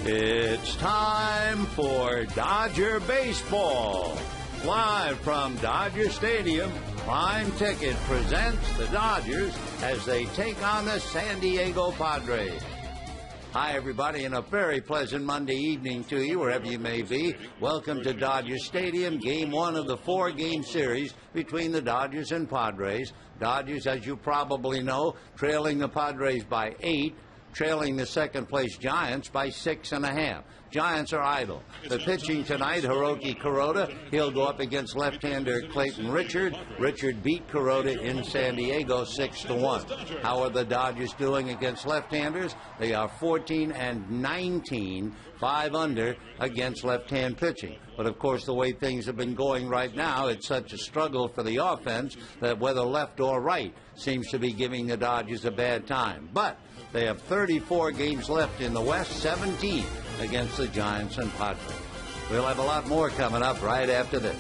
It's time for Dodger Baseball. Live from Dodger Stadium, Prime Ticket presents the Dodgers as they take on the San Diego Padres. Hi, everybody, and a very pleasant Monday evening to you, wherever you may be. Welcome to Dodger Stadium, Game 1 of the 4-game series between the Dodgers and Padres. Dodgers, as you probably know, trailing the Padres by 8. Trailing the second-place Giants by 6.5. Giants are idle. The pitching tonight, Hiroki Kuroda. He'll go up against left-hander Clayton Richard. Richard beat Kuroda in San Diego 6-1. How are the Dodgers doing against left-handers? They are 14-19, 5 under against left-hand pitching. But, of course, the way things have been going right now, it's such a struggle for the offense that whether left or right seems to be giving the Dodgers a bad time. But they have 34 games left in the West, 17 against the Giants and Padres. We'll have a lot more coming up right after this.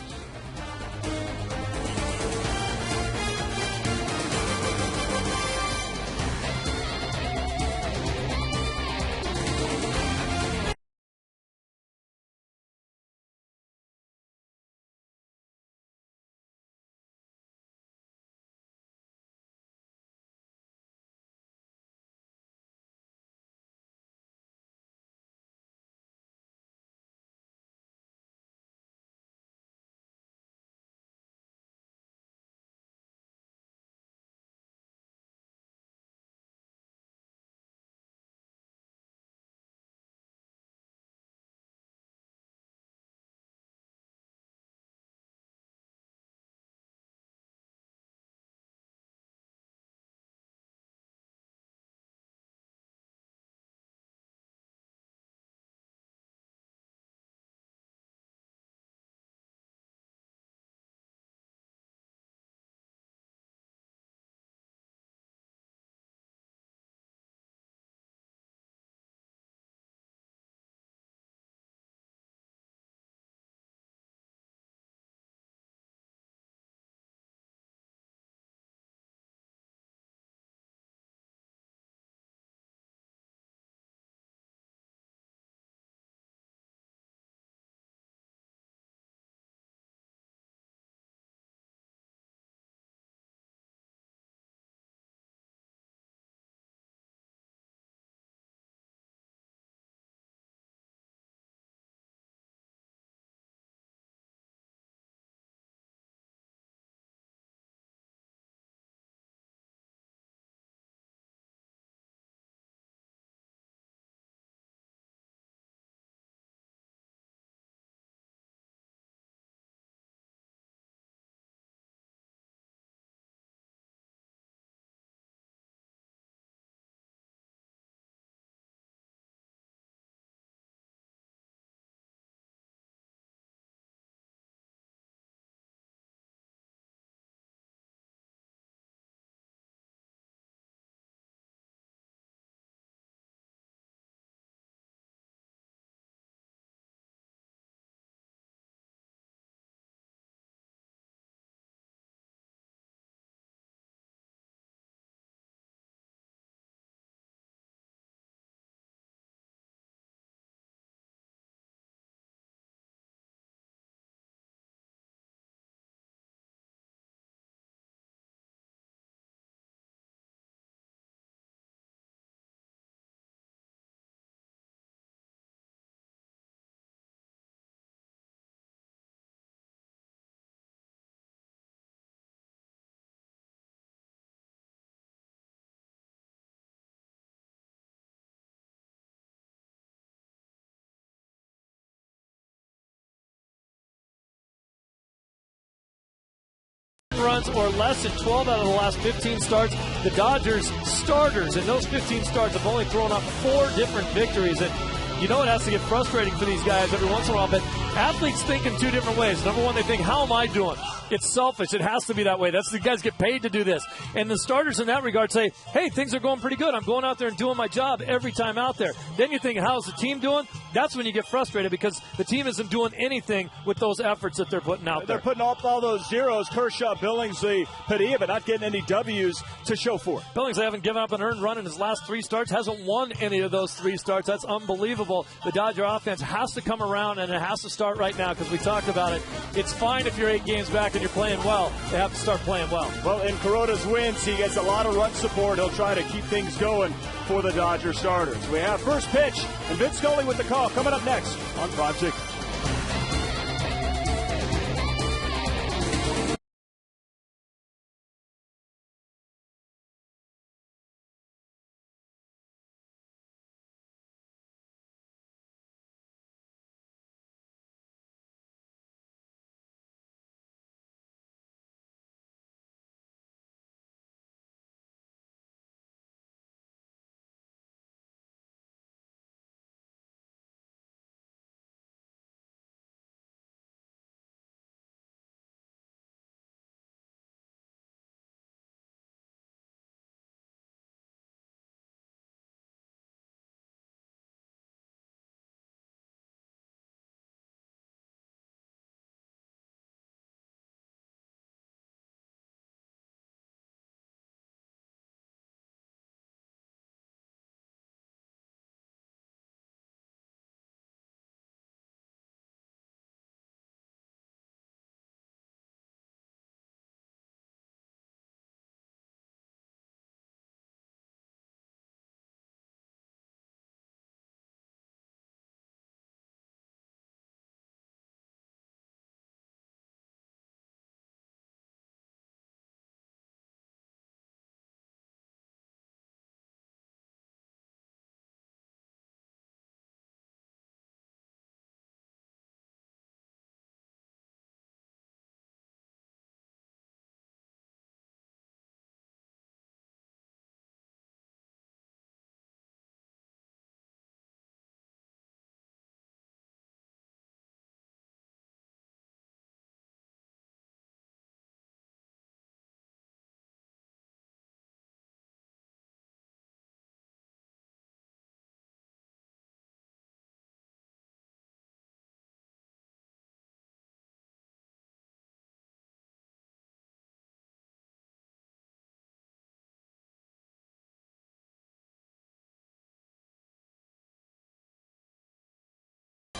Runs or less in 12 out of the last 15 starts. The Dodgers starters in those 15 starts have only thrown up 4 different victories. And you know it has to get frustrating for these guys every once in a while, but athletes think in 2 different ways. Number one, they think, how am I doing? It's selfish. It has to be that way. That's the guys get paid to do this. And the starters in that regard say, hey, things are going pretty good. I'm going out there and doing my job every time out there. Then you think, how's the team doing? that's when you get frustrated because the team isn't doing anything with those efforts that they're putting out there. They're putting up all those zeros, Kershaw, Billingsley, Padilla, but not getting any W's to show for it. Billingsley haven't given up an earned run in his last 3 starts, hasn't won any of those 3 starts. That's unbelievable. The Dodger offense has to come around, and it has to start right now because we talked about it. It's fine if you're 8 games back and you're playing well. They have to start playing well. Well, in Kuroda's wins, he gets a lot of run support. He'll try to keep things going for the Dodger starters. We have first pitch, and Vince Scully with the call coming up next on Prime Ticket.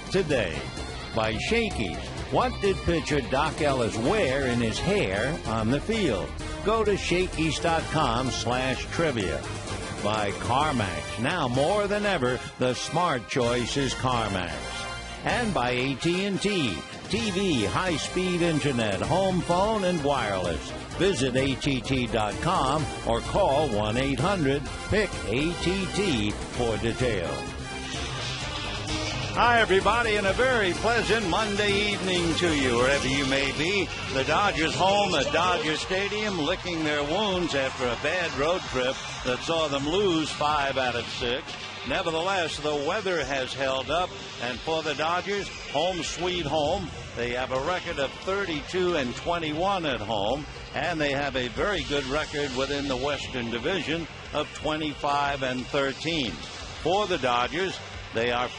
Today by Shakey's. What did pitcher Doc Ellis wear in his hair on the field? Go to Shakey's.com/trivia. By CarMax. Now more than ever, the smart choice is CarMax. And by AT&T. TV, high-speed internet, home phone, and wireless. Visit att.com or call 1-800-PIC-ATT for details. Hi, everybody, and a very pleasant Monday evening to you, wherever you may be. The Dodgers home at Dodger Stadium, licking their wounds after a bad road trip that saw them lose 5 out of 6. Nevertheless, the weather has held up, and for the Dodgers, home sweet home. They have a record of 32-21 at home, and they have a very good record within the Western Division of 25-13. For the Dodgers, they have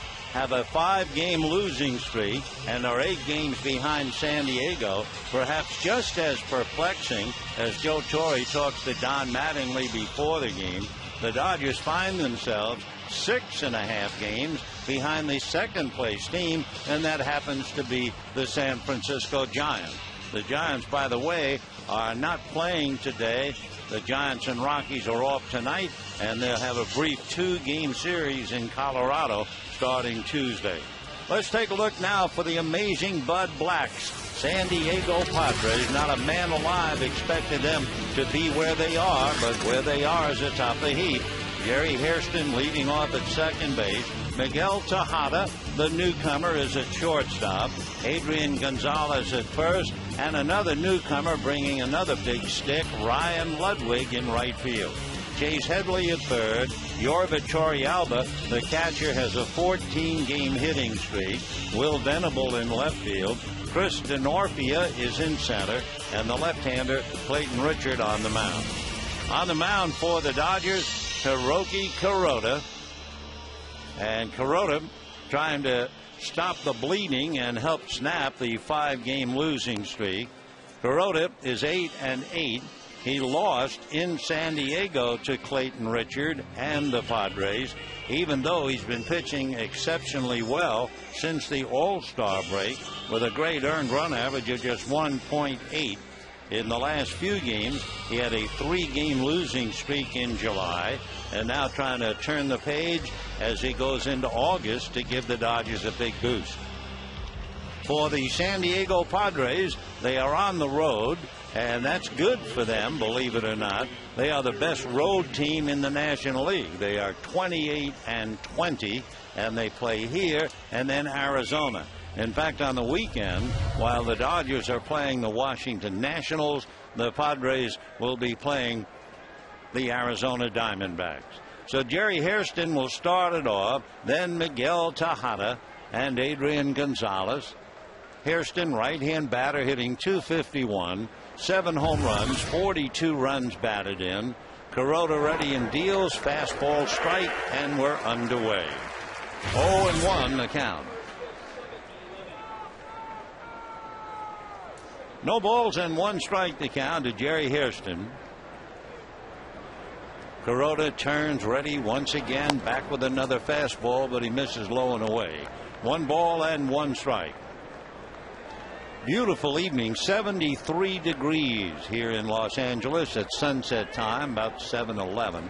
a 5-game losing streak and are 8 games behind San Diego. Perhaps just as perplexing as Joe Torre talks to Don Mattingly before the game, the Dodgers find themselves 6.5 games behind the second-place team, and that happens to be the San Francisco Giants. The Giants, by the way, are not playing today. The Giants and Rockies are off tonight, and they'll have a brief 2-game series in Colorado starting Tuesday. Let's take a look now for the amazing Bud Blacks. San Diego Padres, not a man alive expected them to be where they are, but where they are is atop the heap. Gary Hairston leading off at second base. Miguel Tejada, the newcomer, is at shortstop. Adrian Gonzalez at first, and another newcomer bringing another big stick, Ryan Ludwig in right field. Chase Headley at third. Yorvit Torrealba, the catcher, has a 14-game hitting streak. Will Venable in left field. Chris DeNorfia is in center, and the left-hander Clayton Richard on the mound. On the mound for the Dodgers, Hiroki Kuroda. And Kuroda trying to stop the bleeding and help snap the 5-game losing streak. Kuroda is 8-8. He lost in San Diego to Clayton Richard and the Padres, even though he's been pitching exceptionally well since the All-Star break with a great earned run average of just 1.8. In the last few games, he had a 3-game losing streak in July, and now trying to turn the page as he goes into August to give the Dodgers a big boost. For the San Diego Padres, they are on the road, and that's good for them, believe it or not. They are the best road team in the National League. They are 28-20, and they play here and then Arizona. In fact, on the weekend, while the Dodgers are playing the Washington Nationals, the Padres will be playing the Arizona Diamondbacks. So Jerry Hairston will start it off, then Miguel Tejada and Adrian Gonzalez. Hairston, right-hand batter, hitting .251, 7 home runs, 42 runs batted in. Kuroda ready and deals, fastball strike, and we're underway. 0-1 the count. No balls and 1 strike to count to Jerry Hairston. Kuroda turns ready once again, back with another fastball, but he misses low and away. 1 ball and 1 strike. Beautiful evening, 73 degrees here in Los Angeles at sunset time, about 7:11.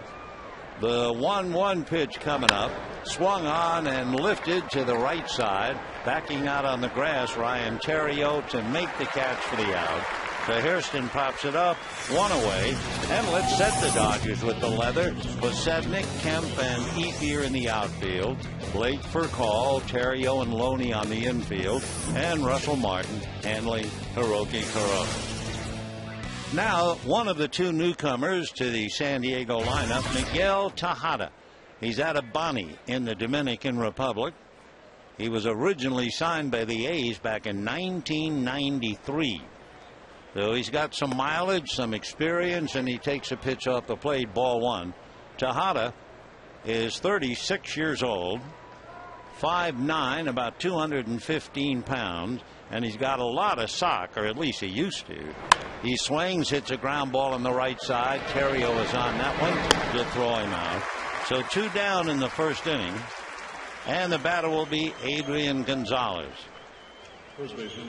The 1-1 pitch coming up, swung on and lifted to the right side. Backing out on the grass, Ryan Theriot to make the catch for the out. So Hairston pops it up, 1 away, and let's set the Dodgers with the leather with Sednick, Kemp, and Ethier in the outfield. Blake for call, Theriot and Loney on the infield, and Russell Martin handling Hiroki Kuroda. Now, one of the 2 newcomers to the San Diego lineup, Miguel Tejada. He's out of Boni in the Dominican Republic. He was originally signed by the A's back in 1993. So he's got some mileage, some experience, and he takes a pitch off the plate, ball 1. Tejada is 36 years old, 5'9", about 215 pounds, and he's got a lot of sock, or at least he used to. He swings, hits a ground ball on the right side. Theriot is on that one to throw him out. So 2 down in the first inning, and the batter will be Adrian Gonzalez.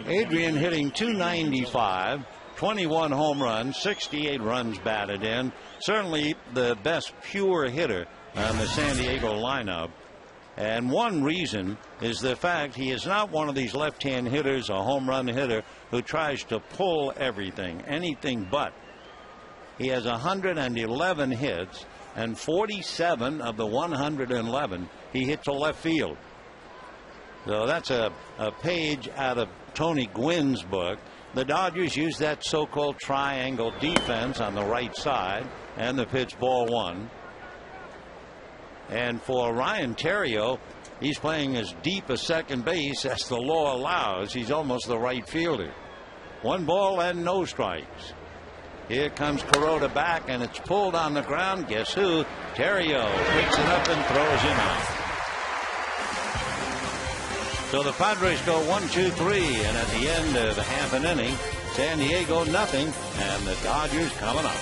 Adrian hitting .295, 21 home runs, 68 runs batted in. Certainly the best pure hitter on the San Diego lineup. And one reason is the fact he is not one of these left-hand hitters, a home run hitter, who tries to pull everything, anything but. He has 111 hits, and 47 of the 111 he hit to left field. So that's a page out of Tony Gwynn's book. The Dodgers use that so-called triangle defense on the right side, and the pitch, ball 1. And for Ryan Theriot, he's playing as deep a second base as the law allows. He's almost the right fielder. 1 ball and no strikes. Here comes Kuroda back, and it's pulled on the ground. Guess who? Theriot picks it up and throws him out. So the Padres go 1-2-3, and at the end of half an inning, San Diego nothing, and the Dodgers coming up.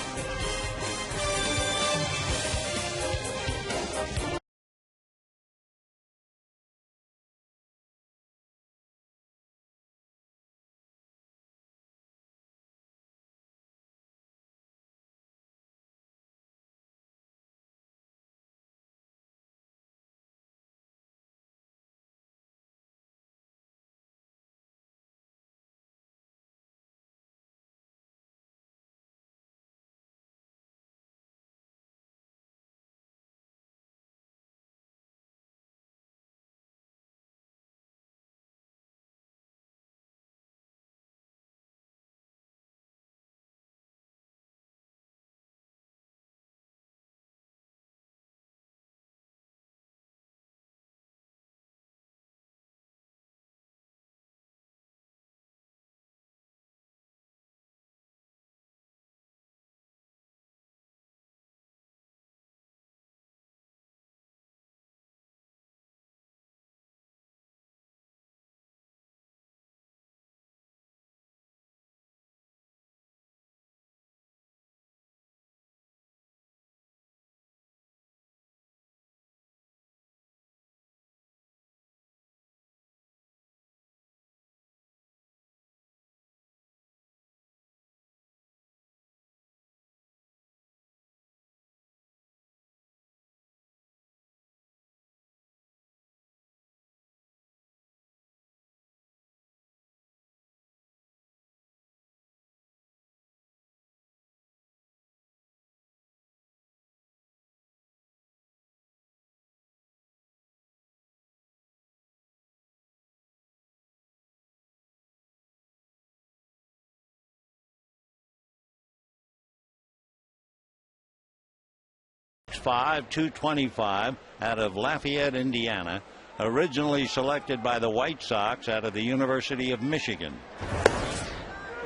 6'5", 225 out of Lafayette, Indiana, originally selected by the White Sox out of the University of Michigan.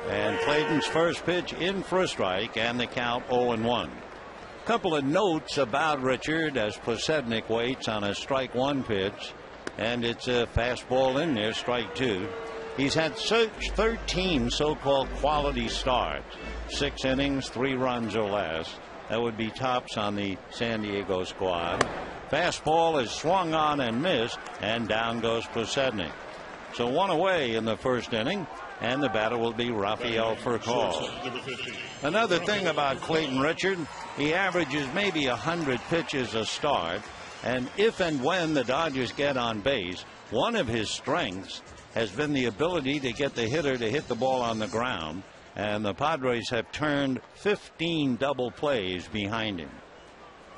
And Clayton's first pitch in for a strike, and the count 0-1. Couple of notes about Richard as Posednik waits on a strike one pitch, and it's a fastball in there, strike two. He's had 13 so-called quality starts, 6 innings, 3 runs or less. That would be tops on the San Diego squad. Fastball is swung on and missed, and down goes Posednik. So 1 away in the first inning, and the batter will be Rafael Furcal. Another thing about Clayton Richard, he averages maybe 100 pitches a start, and if and when the Dodgers get on base, one of his strengths has been the ability to get the hitter to hit the ball on the ground, and the Padres have turned 15 double plays behind him.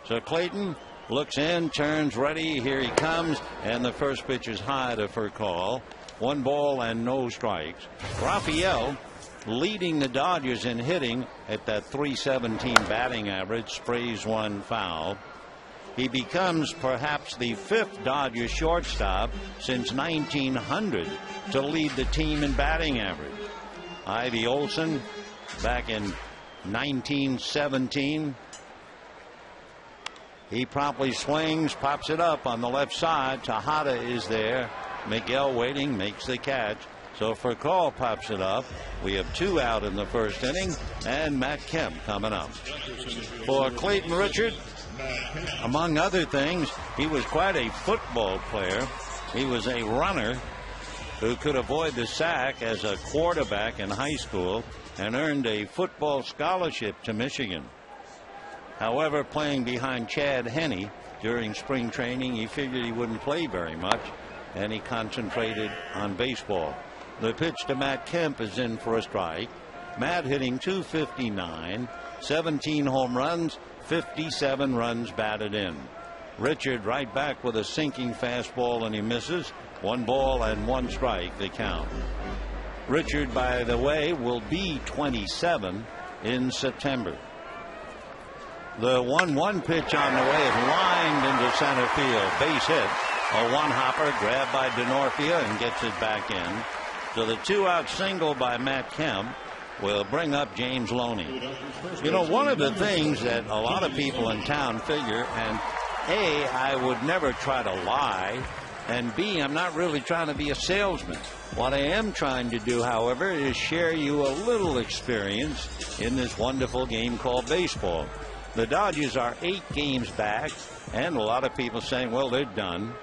So Clayton looks in, turns, ready, here he comes, and the first pitch is high to Furcal. 1 ball and no strikes. Rafael leading the Dodgers in hitting at that .317 batting average, sprays 1 foul. He becomes perhaps the 5th Dodger shortstop since 1900 to lead the team in batting average. Ivy Olson back in 1917. He promptly swings, pops it up on the left side. Tejada is there. Miguel waiting, makes the catch. So Furcal pops it up. We have 2 out in the first inning, and Matt Kemp coming up. For Clayton Richard, among other things, he was quite a football player. He was a runner who could avoid the sack as a quarterback in high school and earned a football scholarship to Michigan. However, playing behind Chad Henne during spring training, he figured he wouldn't play very much, and he concentrated on baseball. The pitch to Matt Kemp is in for a strike. Matt hitting .259, 17 home runs, 57 runs batted in. Richard right back with a sinking fastball, and he misses. 1 ball and 1 strike, the count. Richard, by the way, will be 27 in September. The 1-1 pitch on the way is lined into center field. Base hit. A one-hopper grabbed by Denorfia and gets it back in. So the 2-out single by Matt Kemp will bring up James Loney. You know, one of the things that a lot of people in town figure, and A, I would never try to lie, and B, I'm not really trying to be a salesman. What I am trying to do, however, is share you a little experience in this wonderful game called baseball. The Dodgers are 8 games back, and a lot of people saying, well, they're done.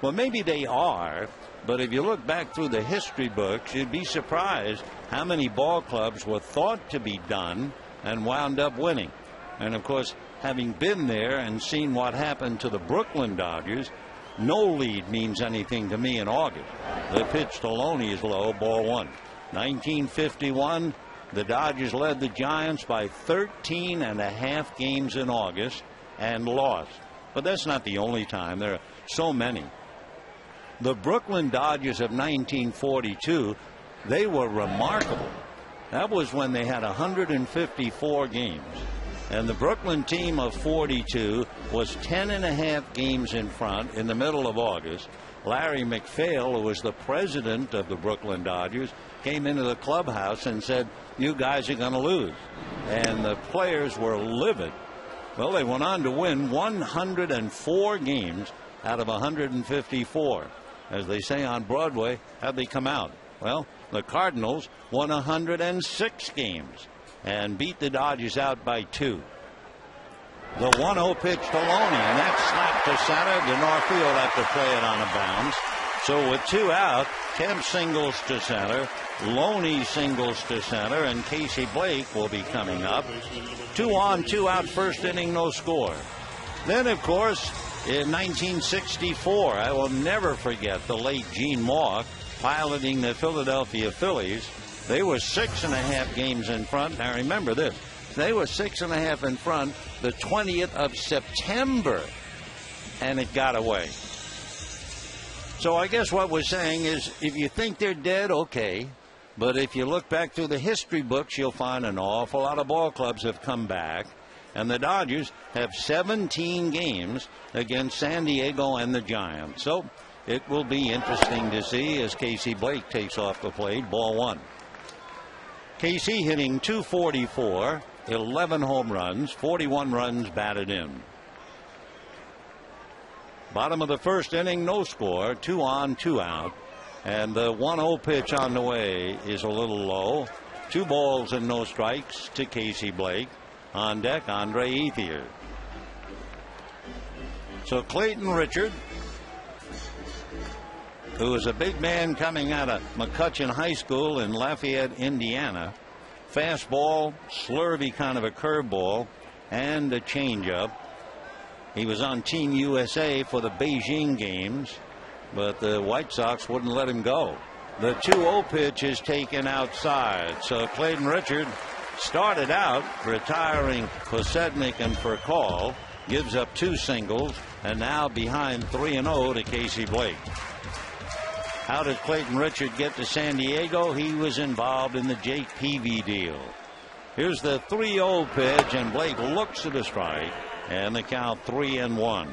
Well, maybe they are, but if you look back through the history books, you'd be surprised how many ball clubs were thought to be done and wound up winning. And, of course, having been there and seen what happened to the Brooklyn Dodgers, no lead means anything to me in August. The pitch to Loney is low, ball 1. 1951, the Dodgers led the Giants by 13.5 games in August and lost. But that's not the only time. There are so many. The Brooklyn Dodgers of 1942, they were remarkable. That was when they had 154 games. And the Brooklyn team of 42 was 10.5 games in front in the middle of August. Larry McPhail, who was the president of the Brooklyn Dodgers, came into the clubhouse and said, you guys are going to lose. And the players were livid. Well, they went on to win 104 games out of 154. As they say on Broadway, how'd they come out? Well, the Cardinals won 106 games and beat the Dodgers out by 2. The 1-0 pitch to Loney, and that's slapped to center. Denorfia will have to play it on a bounce. So with 2 out, Kemp singles to center, Loney singles to center, and Casey Blake will be coming up. 2 on, 2 out, first inning, no score. Then, of course, in 1964, I will never forget the late Gene Mauch piloting the Philadelphia Phillies. They were 6.5 games in front. Now remember this. They were 6.5 in front the 20th of September, and it got away. So I guess what we're saying is, if you think they're dead, okay. But if you look back through the history books, you'll find an awful lot of ball clubs have come back. And the Dodgers have 17 games against San Diego and the Giants. So it will be interesting to see as Casey Blake takes off the plate. Ball one. Casey hitting .244, 11 home runs, 41 runs batted in. Bottom of the first inning, no score, 2 on, 2 out. And the 1-0 pitch on the way is a little low. 2 balls and no strikes to Casey Blake. On deck, Andre Ethier. So Clayton Richard, who is a big man coming out of McCutcheon High School in Lafayette, Indiana. Fastball, slurvy kind of a curveball, and a changeup. He was on Team USA for the Beijing games, but the White Sox wouldn't let him go. The 2-0 pitch is taken outside. So Clayton Richard started out retiring Posednik and Furcal, gives up 2 singles, and now behind 3-0 to Casey Blake. How did Clayton Richard get to San Diego? He was involved in the Jake Peavy deal. Here's the 3-0 pitch, and Blake looks at a strike, and the count 3-1.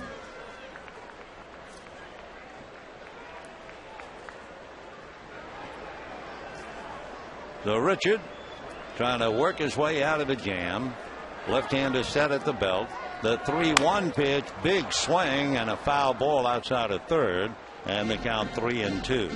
So Richard trying to work his way out of a jam. Left-hander set at the belt. The 3-1 pitch, big swing, and a foul ball outside of third, and the count 3-2.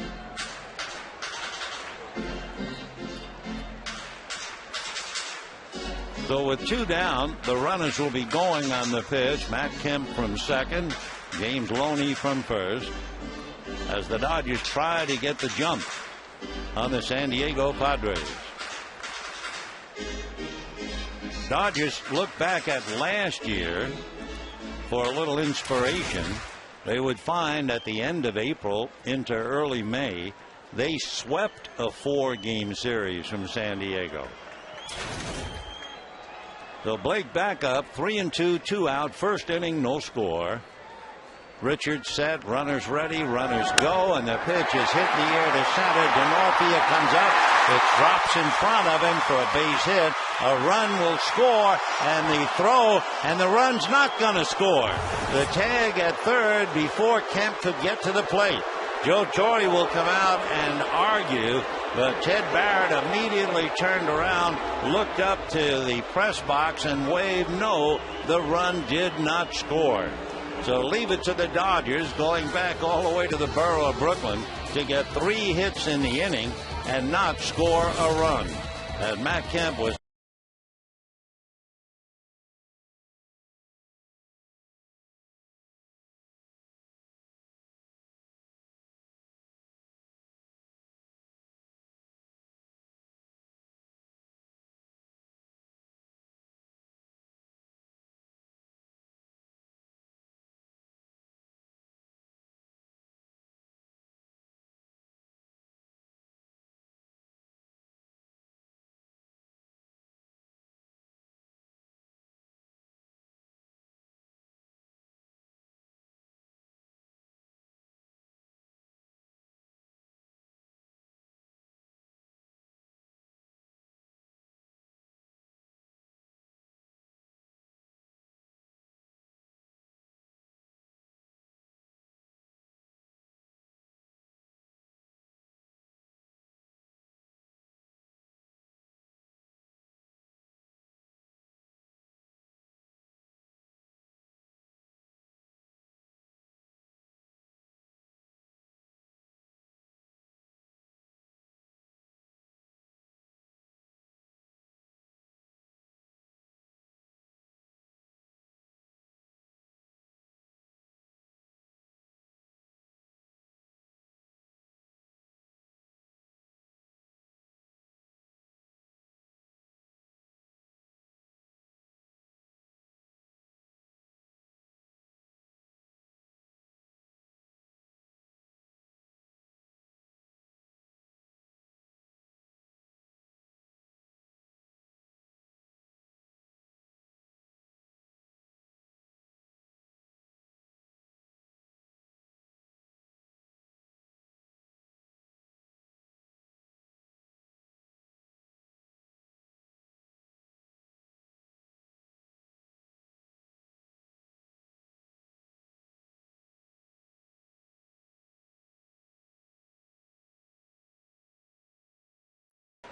So with 2 down, the runners will be going on the pitch. Matt Kemp from second, James Loney from first, as the Dodgers try to get the jump on the San Diego Padres. Dodgers look back at last year for a little inspiration. They would find at the end of April into early May, they swept a 4-game series from San Diego. So Blake back up, 3-2, 2 out, first inning, no score. Richard set, runners ready, runners go, and the pitch is hit in the air to center. Denorfia comes up, it drops in front of him for a base hit. A run will score, and the throw, and the run's not going to score. The tag at third before Kemp could get to the plate. Joe Torre will come out and argue, but Ted Barrett immediately turned around, looked up to the press box, and waved no, the run did not score. So leave it to the Dodgers, going back all the way to the borough of Brooklyn, to get 3 hits in the inning and not score a run. As Matt Kemp was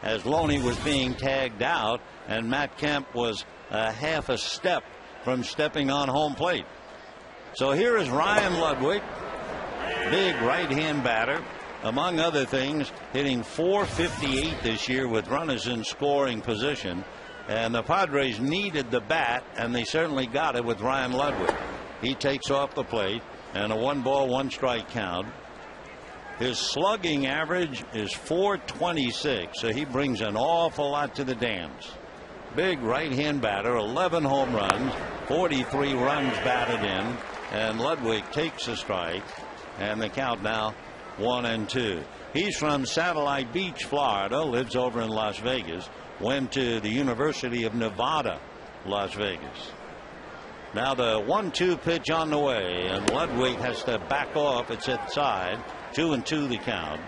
as Loney was being tagged out, and Matt Kemp was half a step from stepping on home plate. So here is Ryan Ludwig, big right-hand batter. Among other things, hitting .458 this year with runners in scoring position. And the Padres needed the bat, and they certainly got it with Ryan Ludwig. He takes off the plate, and a 1-ball, 1-strike count. His slugging average is .426, so he brings an awful lot to the dance. Big right-hand batter, 11 home runs, 43 runs batted in, and Ludwig takes a strike, and the count now 1-2. He's from Satellite Beach, Florida, lives over in Las Vegas, went to the University of Nevada, Las Vegas. Now the 1-2 pitch on the way, and Ludwig has to back off. It's inside. 2-2 the count.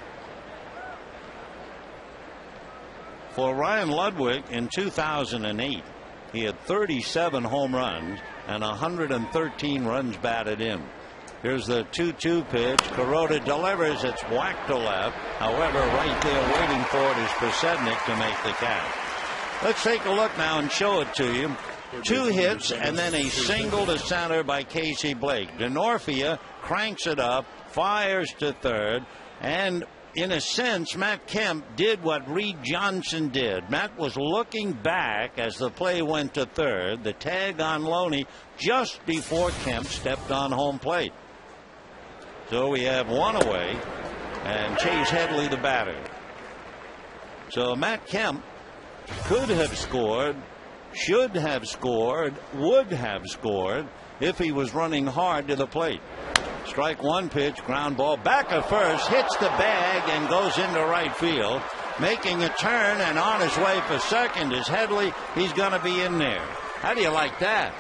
For Ryan Ludwig in 2008, he had 37 home runs and 113 runs batted in. Here's the 2-2 pitch. Kuroda delivers. It's whacked to left. However, right there waiting for it is Prasednik to make the catch. Let's take a look now and show it to you. 2 hits and then a single to center by Casey Blake. Denorfia cranks it up, fires to third, and in a sense, Matt Kemp did what Reed Johnson did. Matt was looking back as the play went to third, the tag on Loney just before Kemp stepped on home plate. So we have one away, and Chase Headley the batter. So Matt Kemp could have scored, should have scored, would have scored if he was running hard to the plate. Strike one pitch, ground ball back at first, hits the bag and goes into right field. Making a turn and on his way for second is Headley. He's going to be in there. How do you like that?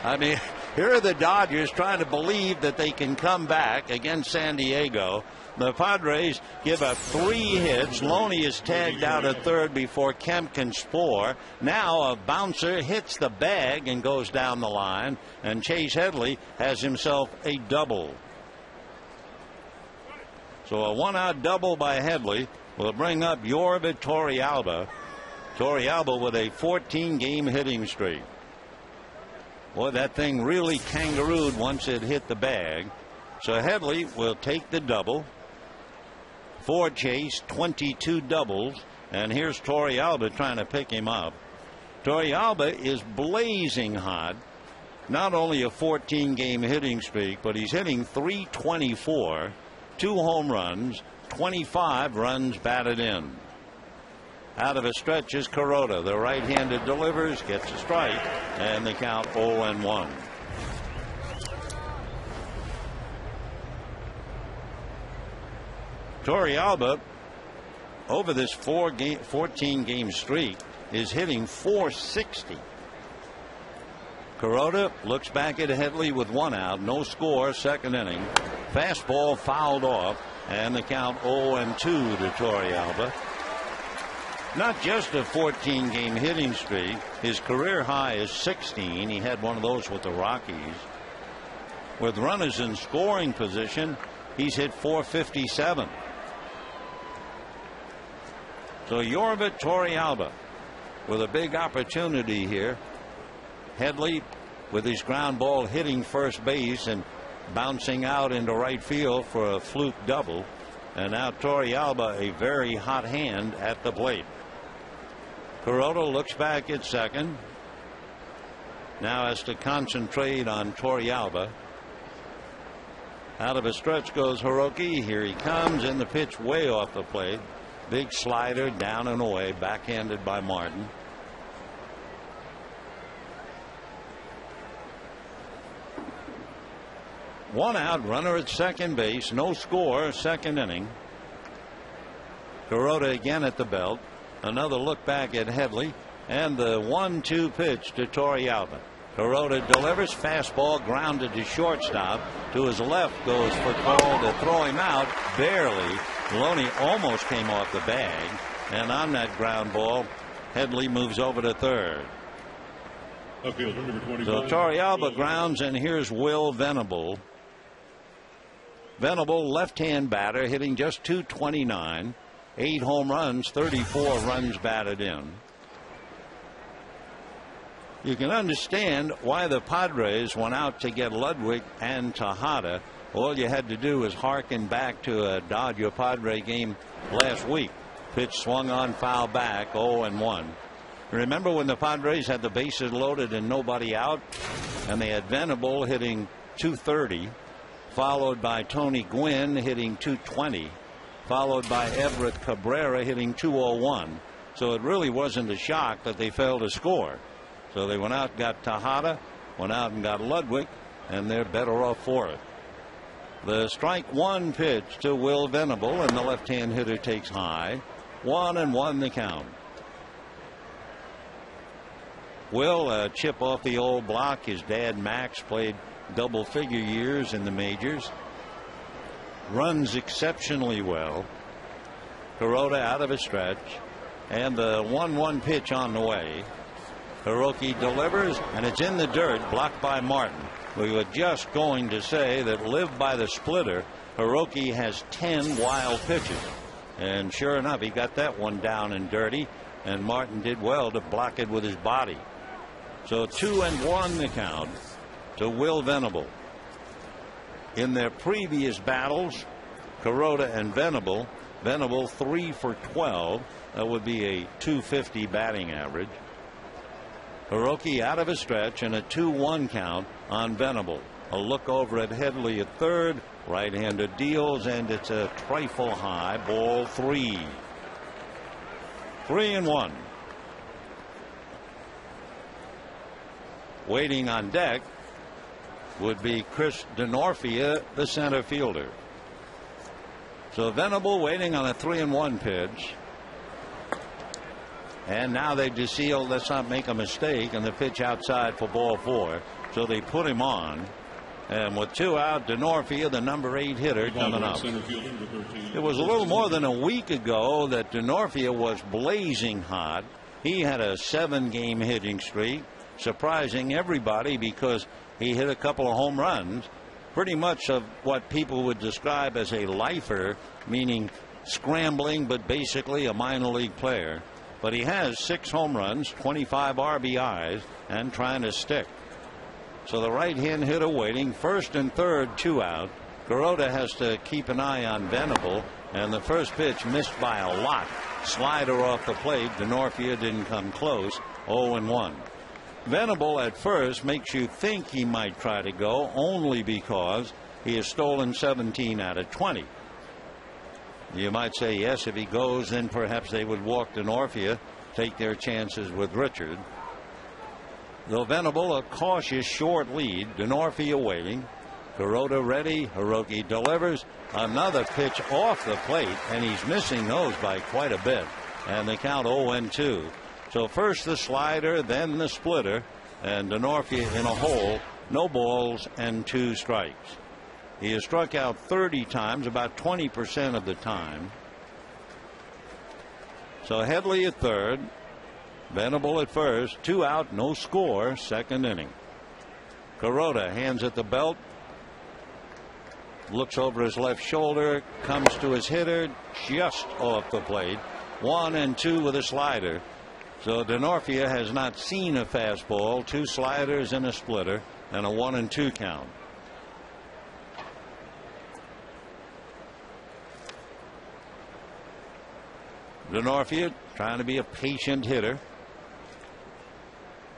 I mean, here are the Dodgers trying to believe that they can come back against San Diego. The Padres give up 3 hits. Loney is tagged out at third before Kemp can score. Now a bouncer hits the bag and goes down the line, and Chase Headley has himself a double. So a 1-out double by Headley will bring up Yorvit Torrealba. Torrealba with a 14-game hitting streak. Boy, that thing really kangarooed once it hit the bag. So Headley will take the double. For Chase, 22 doubles. And here's Torrealba trying to pick him up. Torrealba is blazing hot. Not only a 14-game hitting streak, but he's hitting .324, 2 home runs, 25 runs batted in. Out of a stretch is Kuroda. The right-handed delivers, gets a strike, and the count 0-1. Torrealba, over this 14-game streak, is hitting .460. Kuroda looks back at Headley with 1 out, no score, second inning. Fastball fouled off, and the count 0-2 to Torrealba. Not just a 14-game hitting streak. His career high is 16. He had one of those with the Rockies. With runners in scoring position, he's hit .457. So Yorvit Torrealba with a big opportunity here. Headley with his ground ball hitting first base and bouncing out into right field for a fluke double. And now Torrealba, a very hot hand at the plate. Kuroda looks back at second. Now has to concentrate on Torrealba. Out of a stretch goes Hiroki. Here he comes, and the pitch way off the plate. Big slider down and away, backhanded by Martin. One out, runner at second base, no score, second inning. Kuroda again at the belt. Another look back at Headley, and the 1-2 pitch to Torrealba. Kuroda delivers, fastball grounded to shortstop. To his left goes for call to throw him out, barely. Loney almost came off the bag, and on that ground ball, Headley moves over to third. So Torrealba grounds, and here's Will Venable. Venable, left-hand batter, hitting just .229. 8 home runs, 34 runs batted in. You can understand why the Padres went out to get Ludwig and Tejada. All you had to do was hearken back to a Dodger Padre game last week. Pitch swung on, foul back, 0-1. Remember when the Padres had the bases loaded and nobody out, and they had Venable hitting .230, followed by Tony Gwynn hitting .220, followed by Everett Cabrera hitting .201. So it really wasn't a shock that they failed to score. So they went out and got Tejada, went out and got Ludwig, and they're better off for it. The strike one pitch to Will Venable, and the left-hand hitter takes high. 1-1 the count. Will, a chip off the old block. His dad Max played double-figure years in the majors. Runs exceptionally well. Kuroda out of a stretch, and the 1-1 pitch on the way. Hiroki delivers, and it's in the dirt, blocked by Martin. We were just going to say that live by the splitter. Hiroki has 10 wild pitches, and sure enough, he got that one down and dirty, and Martin did well to block it with his body. So 2-1 the count to Will Venable. In their previous battles, Kuroda and Venable 3 for 12. That would be a .250 batting average. Hiroki out of a stretch, and a 2-1 count on Venable. A look over at Headley at third. Right-hander deals, and it's a trifle high. Ball 3. 3-1. Waiting on deck would be Chris Denorfia, the center fielder. So Venable waiting on a 3-1 pitch. And now they've just sealed, let's not make a mistake, and the pitch outside for ball 4. So they put him on. And with 2 out, Denorfia, the number 8 hitter, coming up. It was a little more than a week ago that Denorfia was blazing hot. He had a 7-game hitting streak, surprising everybody because he hit a couple of home runs. Pretty much of what people would describe as a lifer, meaning scrambling, but basically a minor league player. But he has 6 home runs, 25 RBIs, and trying to stick. So the right-hand hitter waiting, first and third, 2 out. Kuroda has to keep an eye on Venable, and the first pitch missed by a lot. Slider off the plate. Denorfia didn't come close. 0-1. Venable at first makes you think he might try to go, only because he has stolen 17 out of 20. You might say, yes, if he goes, then perhaps they would walk Denorfia, take their chances with Richard. Though Venable, a cautious short lead. Denorfia waiting. Kuroda ready. Hiroki delivers. Another pitch off the plate, and he's missing those by quite a bit. And the count 0-2. So first the slider, then the splitter, and Denorfia in a hole. No balls and 2 strikes. He has struck out 30 times, about 20% of the time. So Headley at third. Venable at first. 2 out, no score. Second inning. Kuroda hands at the belt. Looks over his left shoulder. Comes to his hitter. Just off the plate. 1-2 with a slider. So Denorfia has not seen a fastball. 2 sliders and a splitter. And a 1-2 count. Denorfia trying to be a patient hitter.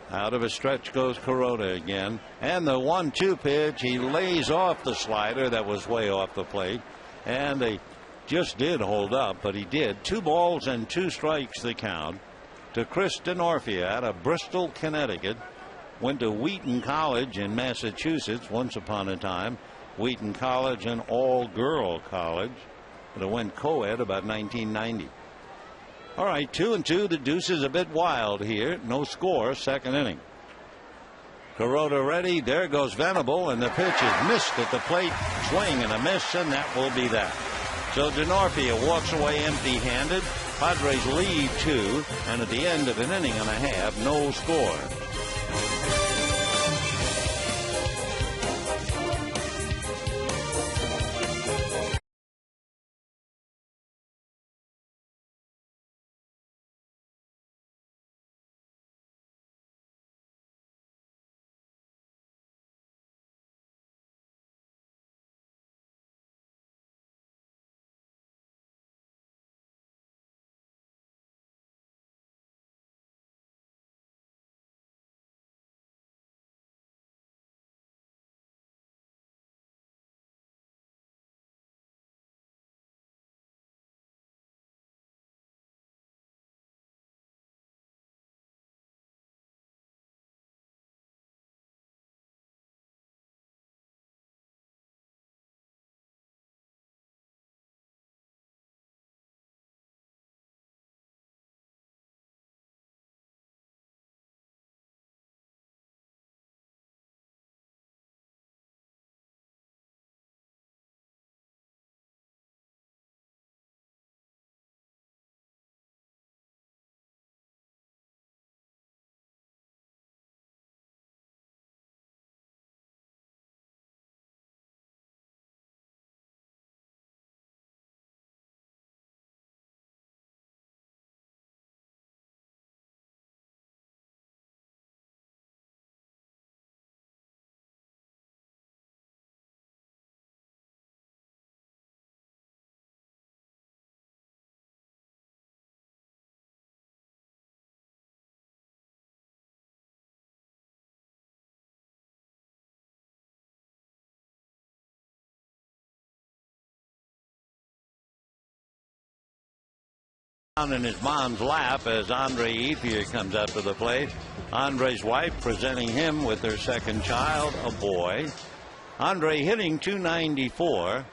Out of a stretch goes Kuroda again. And the 1-2 pitch, he lays off the slider that was way off the plate. And they just did hold up, but he did. 2 balls and 2 strikes the count to Chris Denorfia out of Bristol, Connecticut. Went to Wheaton College in Massachusetts once upon a time. Wheaton College, an all-girl college. But it went co-ed about 1990. All right, 2-2. The deuce is a bit wild here. No score. Second inning. Kuroda ready. There goes Venable, and the pitch is missed at the plate. Swing and a miss, and that will be that. So Denorfia walks away empty-handed. Padres lead 2, and at the end of an inning and a half, no score. in his mom's lap as Andre Ethier comes up to the plate. Andre's wife presenting him with their second child, a boy. Andre hitting .294,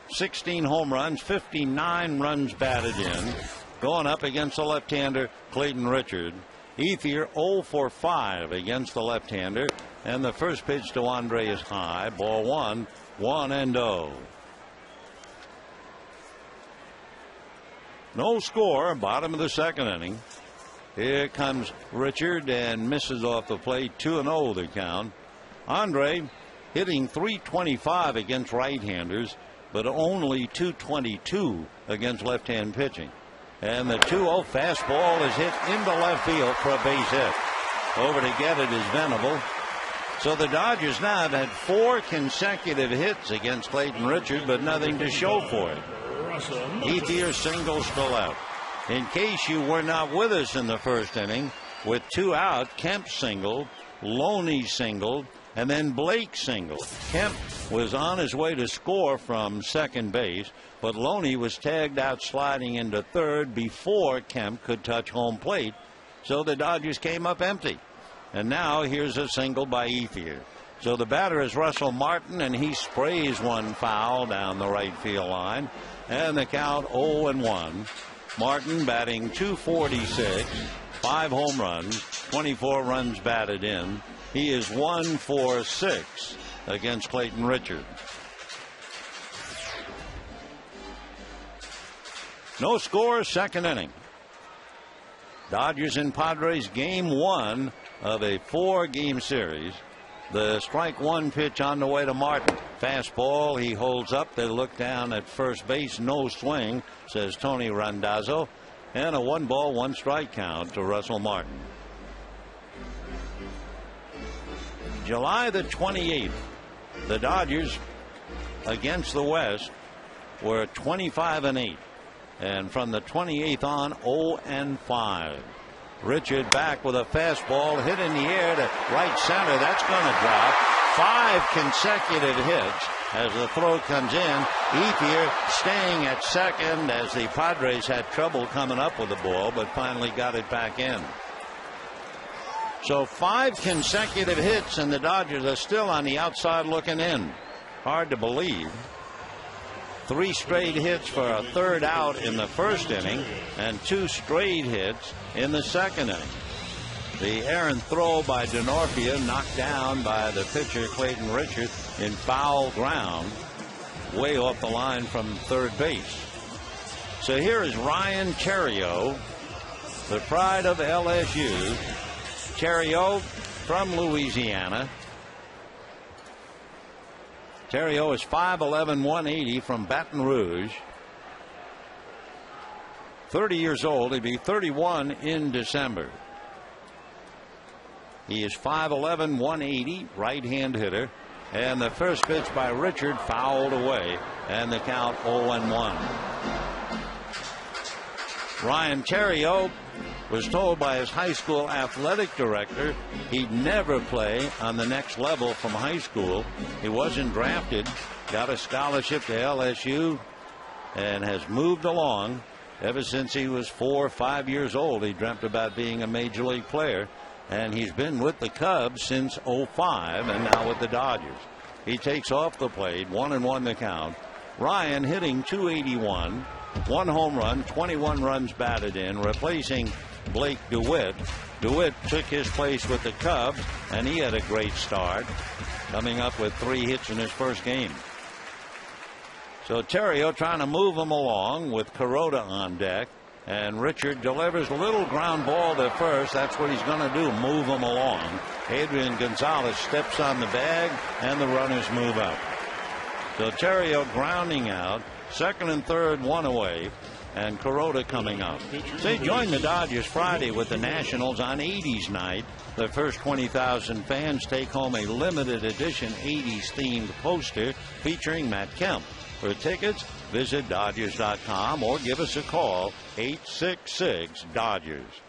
16 home runs, 59 runs batted in, going up against the left-hander Clayton Richard. Ethier 0 for 5 against the left-hander, and the first pitch to Andre is high. Ball 1, 1-0. No score, bottom of the second inning. Here comes Richard and misses off the plate. 2-0 the count. Andre hitting .325 against right-handers, but only .222 against left-hand pitching. And the 2-0 fastball is hit into left field for a base hit. Over to get it is Venable. So the Dodgers now have had 4 consecutive hits against Clayton Richard, but nothing to show for it. Ethier single still out. In case you were not with us in the first inning, with 2 out, Kemp singled, Loney singled, and then Blake singled. Kemp was on his way to score from second base, but Loney was tagged out sliding into third before Kemp could touch home plate, so the Dodgers came up empty. And now here's a single by Ethier. So the batter is Russell Martin, and he sprays one foul down the right field line, and the count 0-1. Martin batting .246, 5 home runs, 24 runs batted in. He is 1 for 6 against Clayton Richard. No score, second inning. Dodgers and Padres, game 1 of a 4-game series. The strike one pitch on the way to Martin. Fastball, he holds up. They look down at first base. No swing, says Tony Randazzo. And a 1-ball, 1-strike count to Russell Martin. July the 28th, the Dodgers against the West were 25-8. And from the 28th on, 0-5. Richard back with a fastball hit in the air to right center. That's going to drop. 5 consecutive hits as the throw comes in. Ethier staying at second as the Padres had trouble coming up with the ball, but finally got it back in. So 5 consecutive hits, and the Dodgers are still on the outside looking in. Hard to believe. 3 straight hits for a third out in the first inning, and 2 straight hits in the second inning. The errant throw by Denorfia knocked down by the pitcher Clayton Richard in foul ground, way off the line from third base. So here is Ryan Theriot, the pride of LSU. Theriot from Louisiana. Theriot is 5'11", 180 from Baton Rouge. 30 years old. He'll be 31 in December. He is 5'11", 180, right-hand hitter. And the first pitch by Richard fouled away, and the count 0-1. Ryan Theriot was told by his high school athletic director he'd never play on the next level from high school. He wasn't drafted, got a scholarship to LSU, and has moved along ever since he was 4 or 5 years old. He dreamt about being a major league player, and he's been with the Cubs since 05 and now with the Dodgers. He takes off the plate, 1-1 the count. Ryan hitting .281, 1 home run, 21 runs batted in, replacing Blake DeWitt. DeWitt took his place with the Cubs, and he had a great start, coming up with 3 hits in his first game. So Theriot trying to move him along with Kuroda on deck, and Richard delivers a little ground ball to first. That's what he's going to do, move him along. Adrian Gonzalez steps on the bag, and the runners move up. So Theriot grounding out, second and third, 1 away, and Kuroda coming up. They joined the Dodgers Friday with the Nationals on 80s night. The first 20,000 fans take home a limited edition 80s themed poster featuring Matt Kemp. For tickets, visit Dodgers.com or give us a call, 866-DODGERS.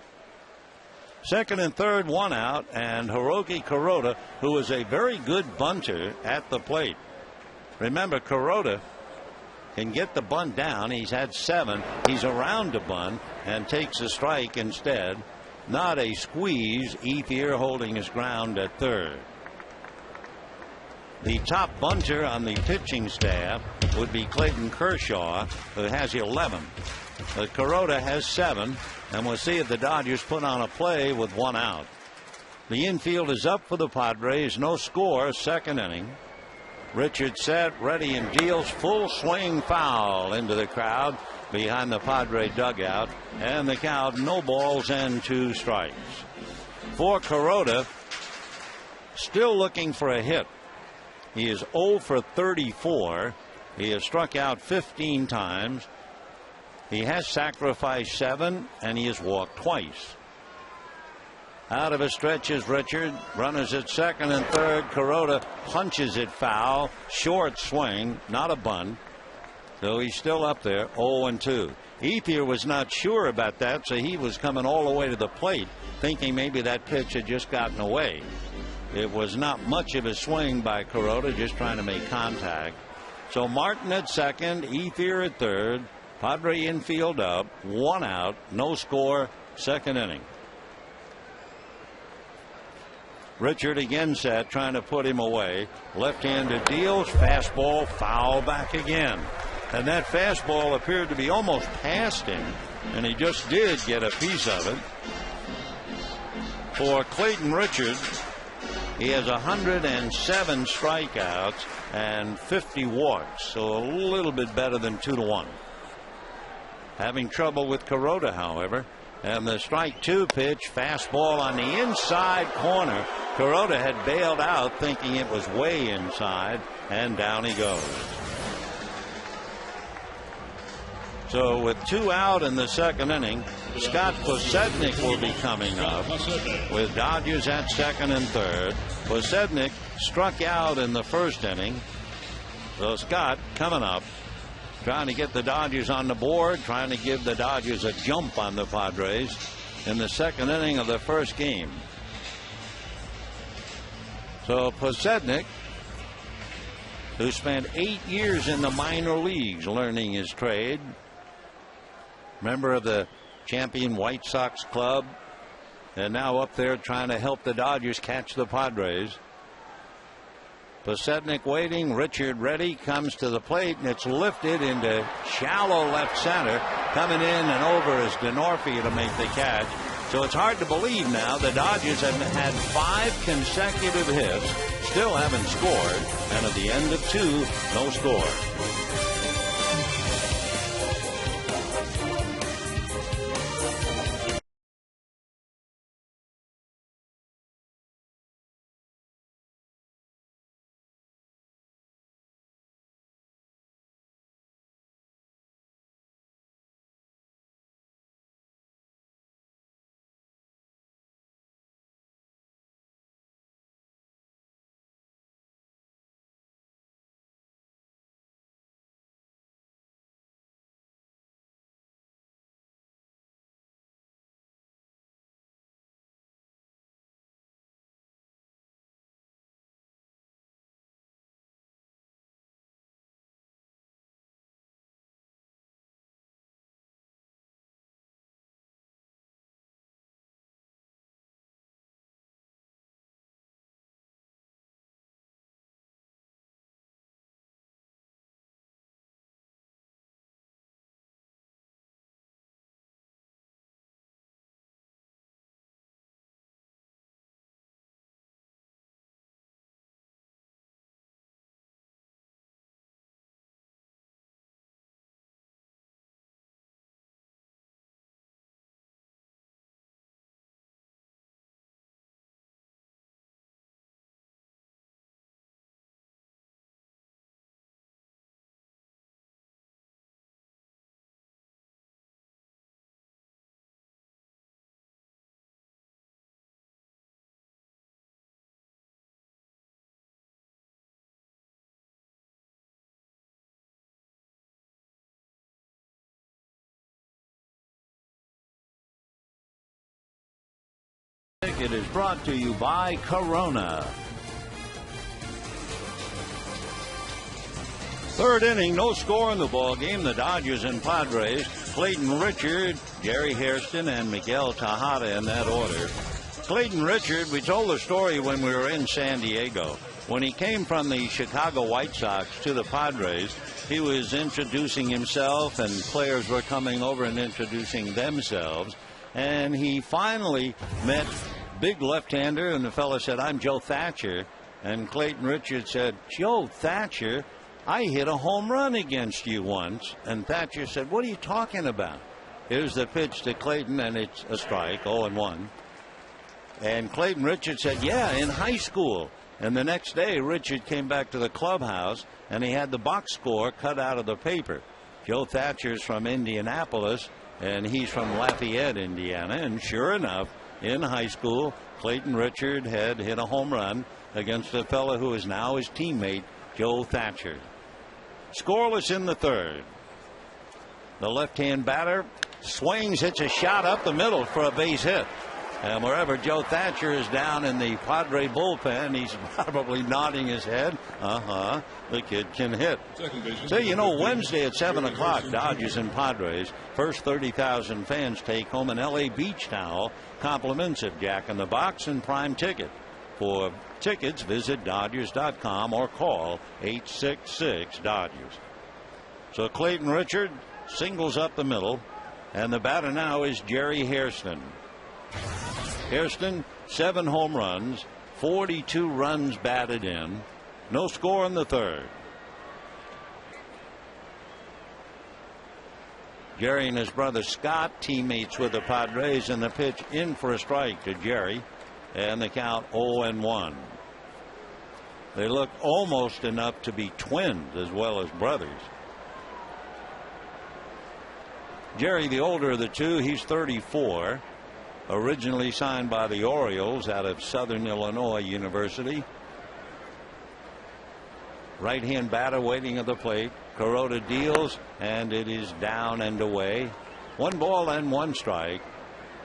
Second and third, 1 out, and Hiroki Kuroda, who was a very good bunter at the plate. Remember, Kuroda can get the bunt down. He's had 7. He's around to bunt. and takes a strike instead. Not a squeeze. Ethier holding his ground at third. The top bunter on the pitching staff would be Clayton Kershaw, who has 11. Kuroda has 7, and we'll see if the Dodgers put on a play with 1 out. The infield is up for the Padres. No score, second inning. Richard set, ready, and deals full swing foul into the crowd behind the Padre dugout, and the count no balls and 2 strikes. For Kuroda, still looking for a hit. He is 0 for 34. He has struck out 15 times. He has sacrificed 7, and he has walked twice. Out of his stretch is Richard. Runners at second and third. Kuroda punches it foul. Short swing, not a bunt. So he's still up there, 0-2. Ethier was not sure about that, so he was coming all the way to the plate, thinking maybe that pitch had just gotten away. It was not much of a swing by Kuroda, just trying to make contact. So Martin at second, Ethier at third. Padre infield up, 1 out, no score, second inning. Richard again set, trying to put him away. Left-handed deals, fastball, foul back again. And that fastball appeared to be almost past him, and he just did get a piece of it. For Clayton Richard, he has 107 strikeouts and 50 walks, so a little bit better than 2-1. Having trouble with Kuroda, however, and the strike 2 pitch, fastball on the inside corner. Kuroda had bailed out thinking it was way inside, and down he goes. So with 2 out in the second inning, Scott Posednik will be coming up with Dodgers at second and third. Posednik struck out in the first inning. So Scott coming up, trying to get the Dodgers on the board, trying to give the Dodgers a jump on the Padres in the second inning of the first game. So Posednik, who spent 8 years in the minor leagues learning his trade, member of the champion White Sox club, and now up there trying to help the Dodgers catch the Padres. Posednik waiting, Richard ready, comes to the plate, and it's lifted into shallow left center. Coming in and over is DeNorfia to make the catch. So it's hard to believe now the Dodgers have had 5 consecutive hits, still haven't scored, and at the end of 2, no score. It is brought to you by Corona. Third inning, no score in the ball game. The Dodgers and Padres. Clayton Richard, Jerry Hairston, and Miguel Tejada in that order. Clayton Richard, we told the story when we were in San Diego. When he came from the Chicago White Sox to the Padres, he was introducing himself, and players were coming over and introducing themselves. And he finally met big left-hander, and the fellow said, "I'm Joe Thatcher." And Clayton Richard said, "Joe Thatcher? I hit a home run against you once." And Thatcher said, "What are you talking about?" Here's the pitch to Clayton, and it's a strike, 0-1. And Clayton Richard said, "Yeah, in high school." And the next day, Richard came back to the clubhouse, and he had the box score cut out of the paper. Joe Thatcher's from Indianapolis, and he's from Lafayette, Indiana. And sure enough, in high school, Clayton Richard had hit a home run against a fellow who is now his teammate, Joe Thatcher. Scoreless in the third. The left-hand batter swings, hits a shot up the middle for a base hit. And wherever Joe Thatcher is down in the Padre bullpen, he's probably nodding his head. The kid can hit. So, you know, Wednesday at 7 o'clock, Dodgers and Padres. First 30,000 fans take home an L.A. beach towel, compliments of Jack in the Box and Prime Ticket. For tickets, visit Dodgers.com or call 866-DODGERS. So Clayton Richard singles up the middle, and the batter now is Jerry Hairston. Hairston, 7 home runs, 42 runs batted in, no score in the third. Jerry and his brother Scott, teammates with the Padres, and the pitch in for a strike to Jerry, and the count 0-1. They look almost enough to be twins as well as brothers. Jerry, the older of the two, he's 34. Originally signed by the Orioles out of Southern Illinois University. Right-hand batter waiting at the plate. Kuroda deals, and it is down and away. 1 ball and 1 strike.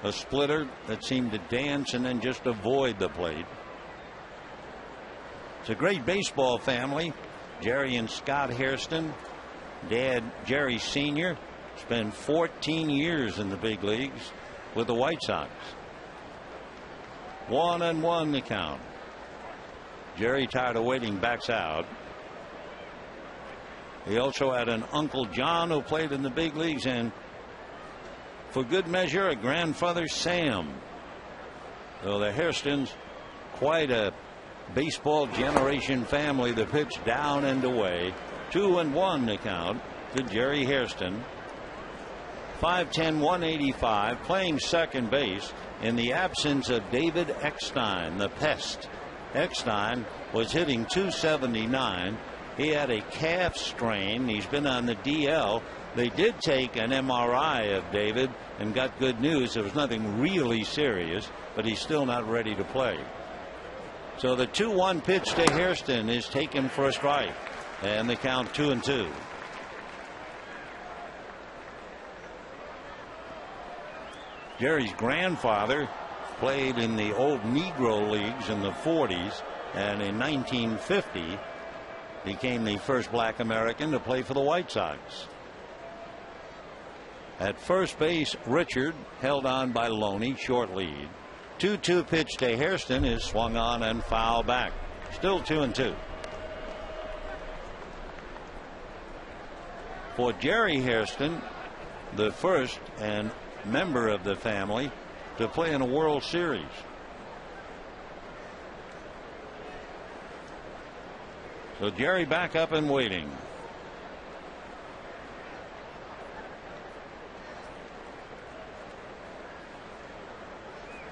A splitter that seemed to dance and then just avoid the plate. It's a great baseball family. Jerry and Scott Hairston. Dad, Jerry Sr., spent 14 years in the big leagues with the White Sox. 1-1 the count. Jerry, tired of waiting, backs out. He also had an Uncle John who played in the big leagues, and for good measure, a grandfather, Sam. So the Hairstons, quite a baseball generation family. The pitch down and away. 2-1 the count to Jerry Hairston. 5'10", 185, playing second base in the absence of David Eckstein, the pest. Eckstein was hitting .279. He had a calf strain. He's been on the DL. They did take an MRI of David and got good news. There was nothing really serious, but he's still not ready to play. So the 2-1 pitch to Hairston is taken for a strike, and the count 2-2. Jerry's grandfather played in the old Negro leagues in the 40s, and in 1950 became the first black American to play for the White Sox. At first base, Richard held on by Loney, short lead. 2-2 pitch to Hairston is swung on and foul back. Still 2-2. For Jerry Hairston, the first and member of the family to play in a World Series. So Jerry back up and waiting.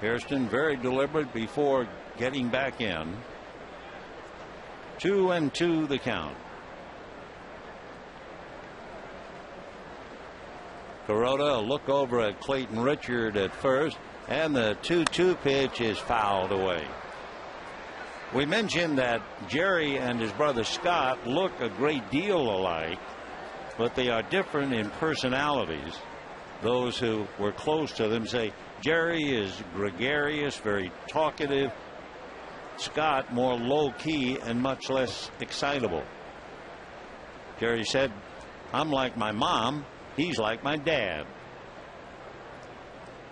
Hairston very deliberate before getting back in. 2-2 the count. Kuroda, a look over at Clayton Richard at first, and the 2-2 pitch is fouled away. We mentioned that Jerry and his brother Scott look a great deal alike, but they are different in personalities. Those who were close to them say Jerry is gregarious, very talkative. Scott more low-key and much less excitable. Jerry said, "I'm like my mom. He's like my dad."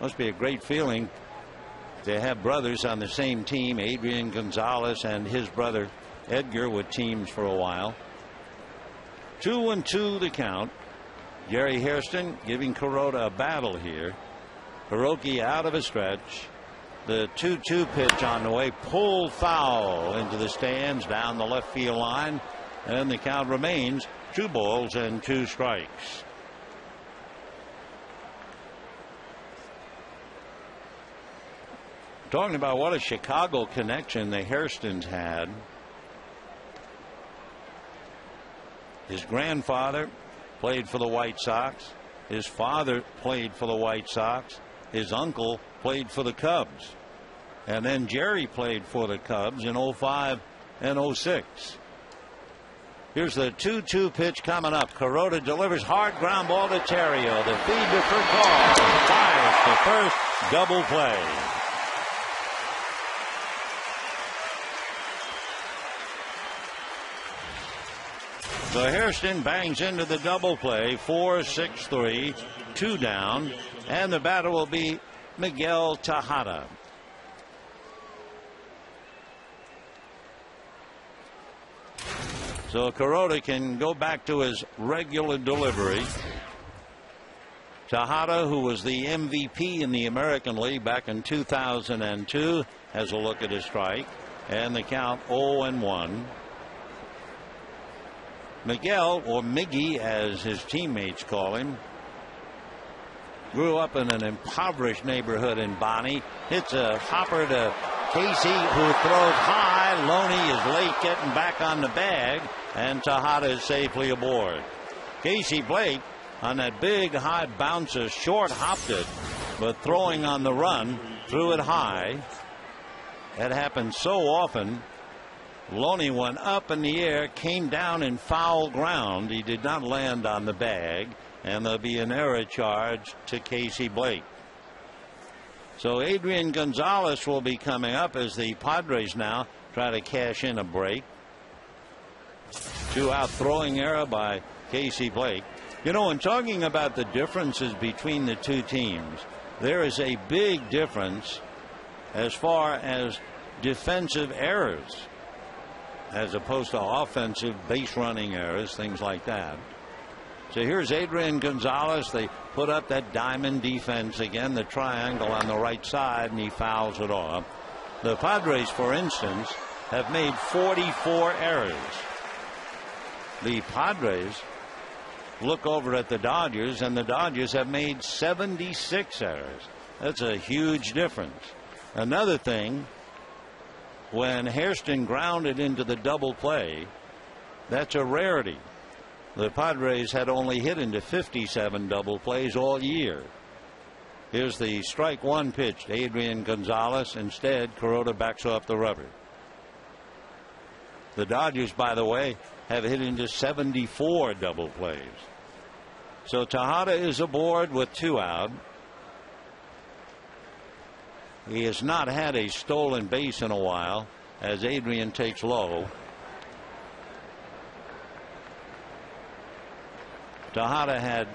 Must be a great feeling to have brothers on the same team. Adrian Gonzalez and his brother Edgar with teams for a while. 2-2 the count. Jerry Hairston giving Kuroda a battle here. Hiroki out of a stretch. The 2-2 pitch on the way. Pulled foul into the stands down the left field line. And the count remains 2 balls and 2 strikes. Talking about what a Chicago connection the Hairstons had. His grandfather played for the White Sox. His father played for the White Sox. His uncle played for the Cubs. And then Jerry played for the Cubs in 05 and 06. Here's the 2-2 pitch coming up. Kuroda delivers hard ground ball to Theriot. The feed to Furcal. Fires to first. Double play. So Hairston bangs into the double play. 4-6-3, 2 down, and the batter will be Miguel Tejada. So Kuroda can go back to his regular delivery. Tejada, who was the MVP in the American League back in 2002, has a look at his strike, and the count 0-1. Miguel, or Miggy as his teammates call him, grew up in an impoverished neighborhood in Bonnie. Hits a hopper to Casey, who throws high. Loney is late getting back on the bag, and Tejada is safely aboard. Casey Blake on that big high bouncer short hopped it, but throwing on the run threw it high. That happens so often. Loney went up in the air, came down in foul ground. He did not land on the bag, and there'll be an error charge to Casey Blake. So Adrian Gonzalez will be coming up as the Padres now try to cash in a break. 2-out throwing error by Casey Blake. You know, in talking about the differences between the two teams, there is a big difference as far as defensive errors, as opposed to offensive base running errors, things like that. So here's Adrian Gonzalez. They put up that diamond defense again, the triangle on the right side, and he fouls it off. The Padres, for instance, have made 44 errors. The Padres look over at the Dodgers, and the Dodgers have made 76 errors. That's a huge difference. Another thing, when Hairston grounded into the double play, that's a rarity. The Padres had only hit into 57 double plays all year. Here's the strike one pitch to Adrian Gonzalez. Instead, Kuroda backs off the rubber. The Dodgers, by the way, have hit into 74 double plays. So Tejada is aboard with 2 out. He has not had a stolen base in a while as Adrian takes low. Tejada had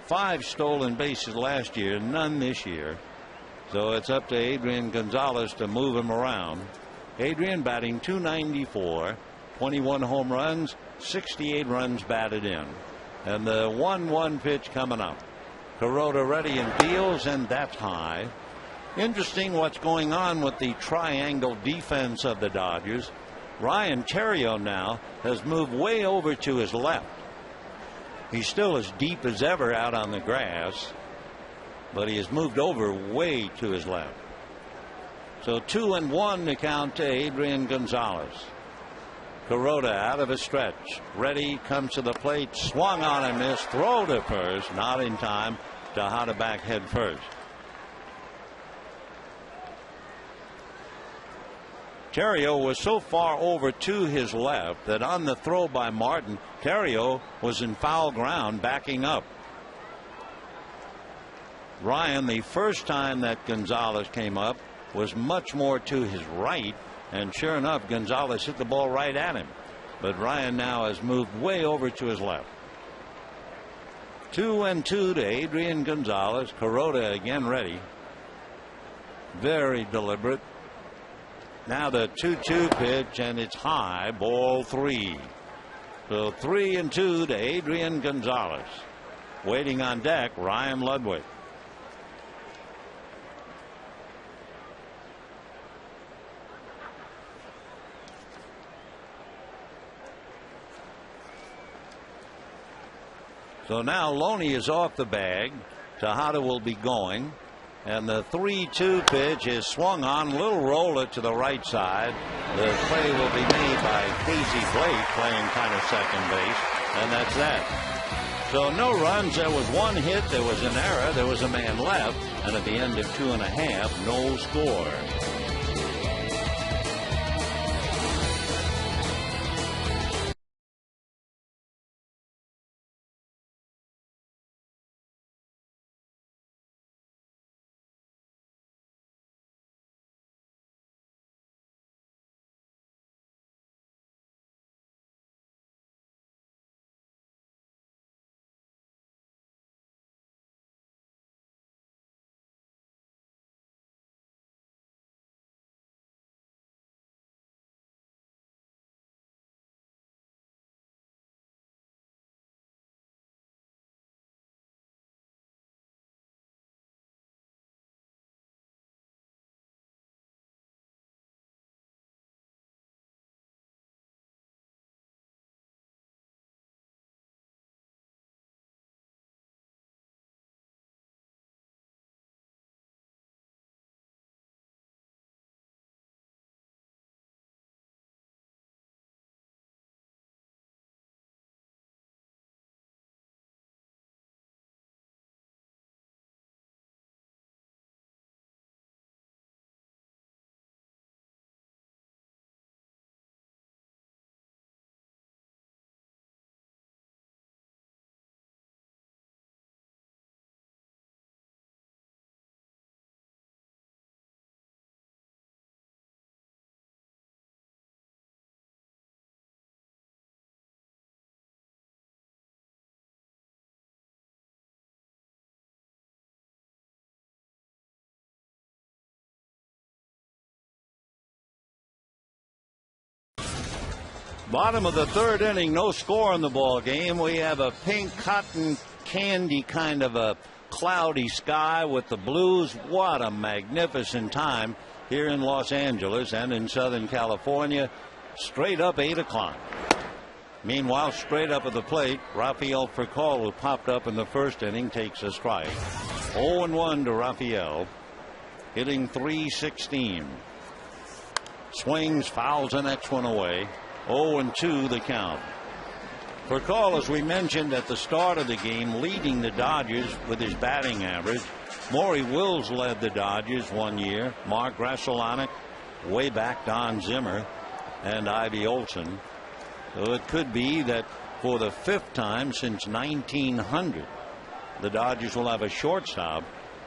5 stolen bases last year, none this year. So it's up to Adrian Gonzalez to move him around. Adrian batting .294, 21 home runs, 68 runs batted in. And the 1-1 pitch coming up. Kuroda ready and deals, and that's high. Interesting what's going on with the triangle defense of the Dodgers. Ryan Theriot now has moved way over to his left. He's still as deep as ever out on the grass, but he has moved over way to his left. So 2-1 to count to Adrian Gonzalez. Kuroda out of a stretch, ready, comes to the plate, swung on and missed, throw to first, not in time. Tejada back head first. Theriot was so far over to his left that on the throw by Martin, Theriot was in foul ground backing up. Ryan, the first time that Gonzalez came up, was much more to his right, and sure enough, Gonzalez hit the ball right at him. But Ryan now has moved way over to his left. 2-2 to Adrian Gonzalez. Kuroda again ready. Very deliberate. Now the 2-2 pitch, and it's high, ball 3. So 3-2 to Adrian Gonzalez. Waiting on deck, Ryan Ludwig. So now Loney is off the bag. Tejada will be going. And the 3-2 pitch is swung on. Little roller to the right side. The play will be made by Casey Blake, playing kind of second base. And that's that. So no runs. There was one hit. There was an error. There was a man left. And at the end of 2.5, no score. Bottom of the third inning, no score in the ball game. We have a pink cotton candy kind of a cloudy sky with the Blues. What a magnificent time here in Los Angeles and in Southern California. Straight up 8 o'clock. Meanwhile, straight up at the plate, Rafael Furcal, who popped up in the first inning, takes a strike. 0-1 to Rafael, hitting .316. Swings, fouls the next one away. 0-2 the count. Furcal, as we mentioned at the start of the game, leading the Dodgers with his batting average. Maury Wills led the Dodgers one year. Mark Grassolanic, way back Don Zimmer, and Ivy Olson. So it could be that for the 5th time since 1900, the Dodgers will have a shortstop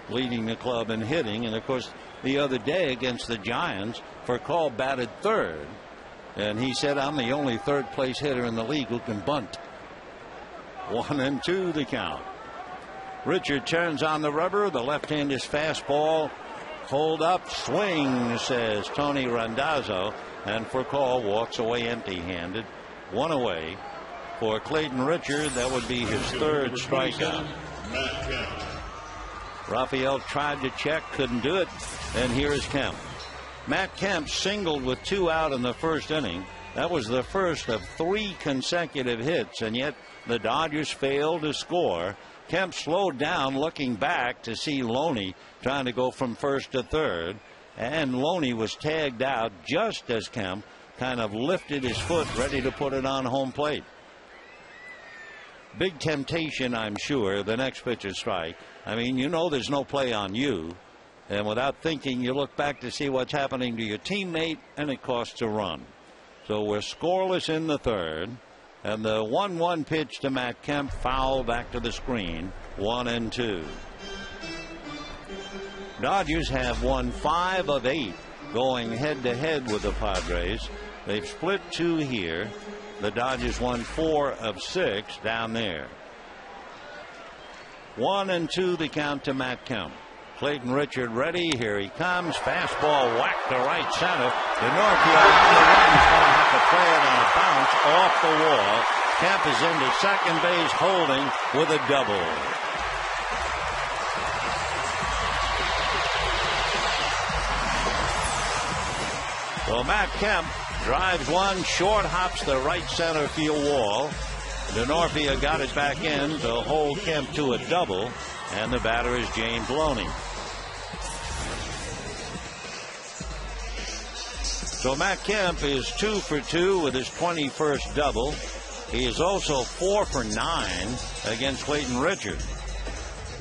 leading the club in hitting. And of course, the other day against the Giants, Furcal batted third. And he said, I'm the only third place hitter in the league who can bunt. 1-2 the count. Richard turns on the rubber. The left-handed fastball. Hold up, swing, says Tony Randazzo. And Furcal walks away empty-handed. 1 away for Clayton Richard. That would be his 3rd strikeout. Rafael tried to check, couldn't do it. And here is Kemp. Matt Kemp singled with 2 out in the first inning. That was the first of 3 consecutive hits, and yet the Dodgers failed to score. Kemp slowed down, looking back to see Loney trying to go from first to third, and Loney was tagged out just as Kemp kind of lifted his foot ready to put it on home plate. Big temptation, I'm sure. The next pitch is strike. I mean, you know there's no play on you. And without thinking, you look back to see what's happening to your teammate, and it costs a run. So we're scoreless in the third. And the 1-1 pitch to Matt Kemp, foul back to the screen. 1-2. Dodgers have won 5 of 8 going head-to-head with the Padres. They've split 2 here. The Dodgers won 4 of 6 down there. 1-2 the count to Matt Kemp. Clayton Richard ready. Here he comes. Fastball whacked to right center. DeNorpia on the run is going to have to play it on a bounce off the wall. Kemp is into second base holding with a double. So Matt Kemp drives one, short hops the right center field wall. DeNorpia got it back in to hold Kemp to a double, and the batter is James Loney. So Matt Kemp is 2 for 2 with his 21st double. He is also 4 for 9 against Clayton Richard.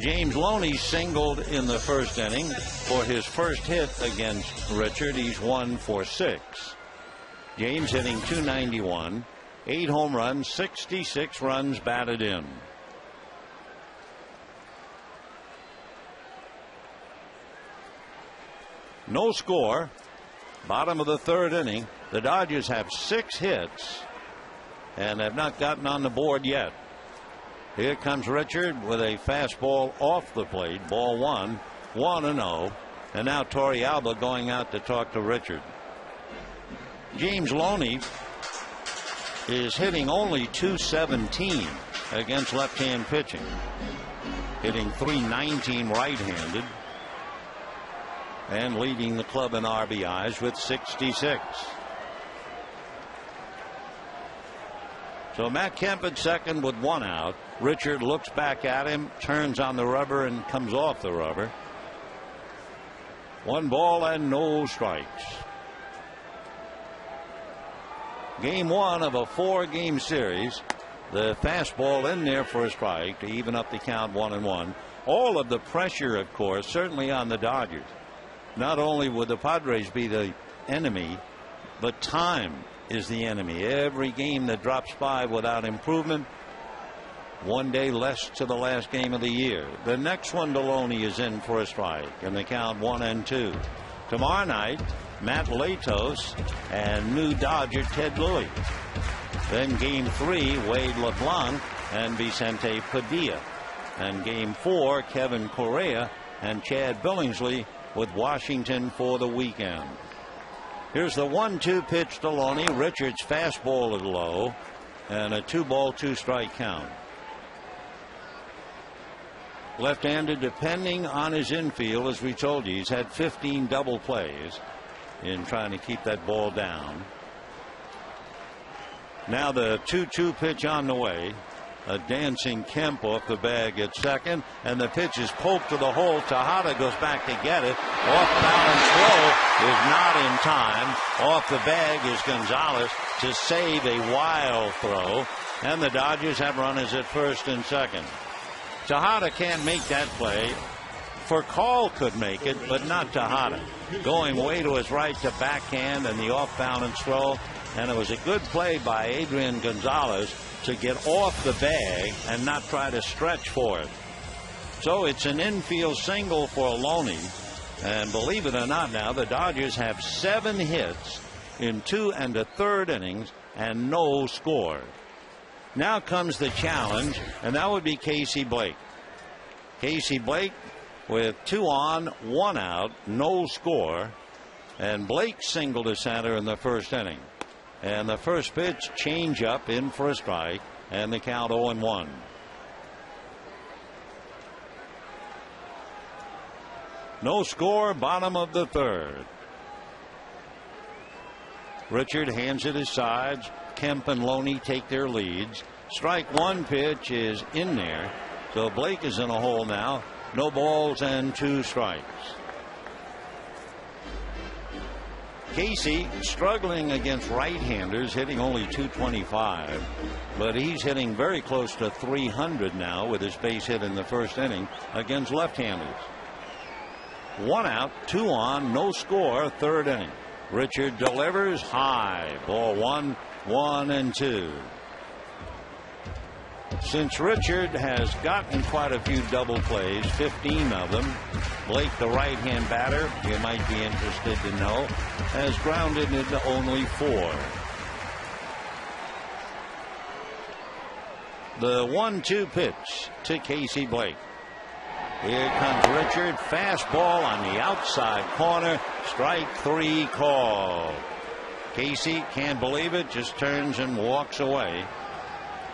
James Loney singled in the first inning for his first hit against Richard. He's 1 for 6. James hitting .291, 8 home runs, 66 runs batted in. No score. Bottom of the third inning. The Dodgers have 6 hits and have not gotten on the board yet. Here comes Richard with a fastball off the plate. Ball 1, 1-0. And now Torey Alba going out to talk to Richard. James Loney is hitting only .217 against left-hand pitching. Hitting .319 right-handed. And leading the club in RBIs with 66. So Matt Kemp at second with 1 out. Richard looks back at him, turns on the rubber, and comes off the rubber. 1 ball and no strikes. Game 1 of a 4-game series. The fastball in there for a strike to even up the count 1-1. All of the pressure, of course, certainly on the Dodgers. Not only would the Padres be the enemy, but time is the enemy. Every game that drops by without improvement, one day less to the last game of the year. The next one, Deloney is in for a strike, and the count 1-2. Tomorrow night, Matt Latos and new Dodger Ted Lilly. Then game 3, Wade LeBlanc and Vicente Padilla. And game 4, Kevin Correa and Chad Billingsley with Washington for the weekend. Here's the 1-2 pitch to Loney. Richard's fastball is low, and a 2-ball, 2-strike count. Left-handed, depending on his infield, as we told you, he's had 15 double plays in trying to keep that ball down. Now the 2-2 pitch on the way. A dancing Kemp off the bag at second, and the pitch is poked to the hole. Tejada goes back to get it. Off balance throw is not in time. Off the bag is Gonzalez to save a wild throw, and the Dodgers have runners at first and second. Tejada can't make that play. Furcal could make it, but not Tejada. Going way to his right to backhand and the off balance throw, and it was a good play by Adrian Gonzalez to get off the bag and not try to stretch for it. So it's an infield single for Loney, and believe it or not, now the Dodgers have 7 hits in 2 1/3 innings and no score. Now comes the challenge, and that would be Casey Blake. Casey Blake with 2 on, 1 out, no score, and Blake singled to center in the first inning. And the first pitch, change up in for a strike, and the count 0-1. No score, bottom of the third. Richard hands it his sides. Kemp and Loney take their leads. Strike 1 pitch is in there. So Blake is in a hole now. No balls and 2 strikes. Casey struggling against right-handers, hitting only .225, but he's hitting very close to .300 now with his base hit in the first inning against left-handers. 1 out, 2 on, no score, third inning. Richard delivers high. Ball 1, 1-2. Since Richard has gotten quite a few double plays, 15 of them, Blake, the right-hand batter, you might be interested to know, has grounded into only 4. The 1-2 pitch to Casey Blake. Here comes Richard. Fastball on the outside corner. Strike 3 called. Casey can't believe it. Just turns and walks away.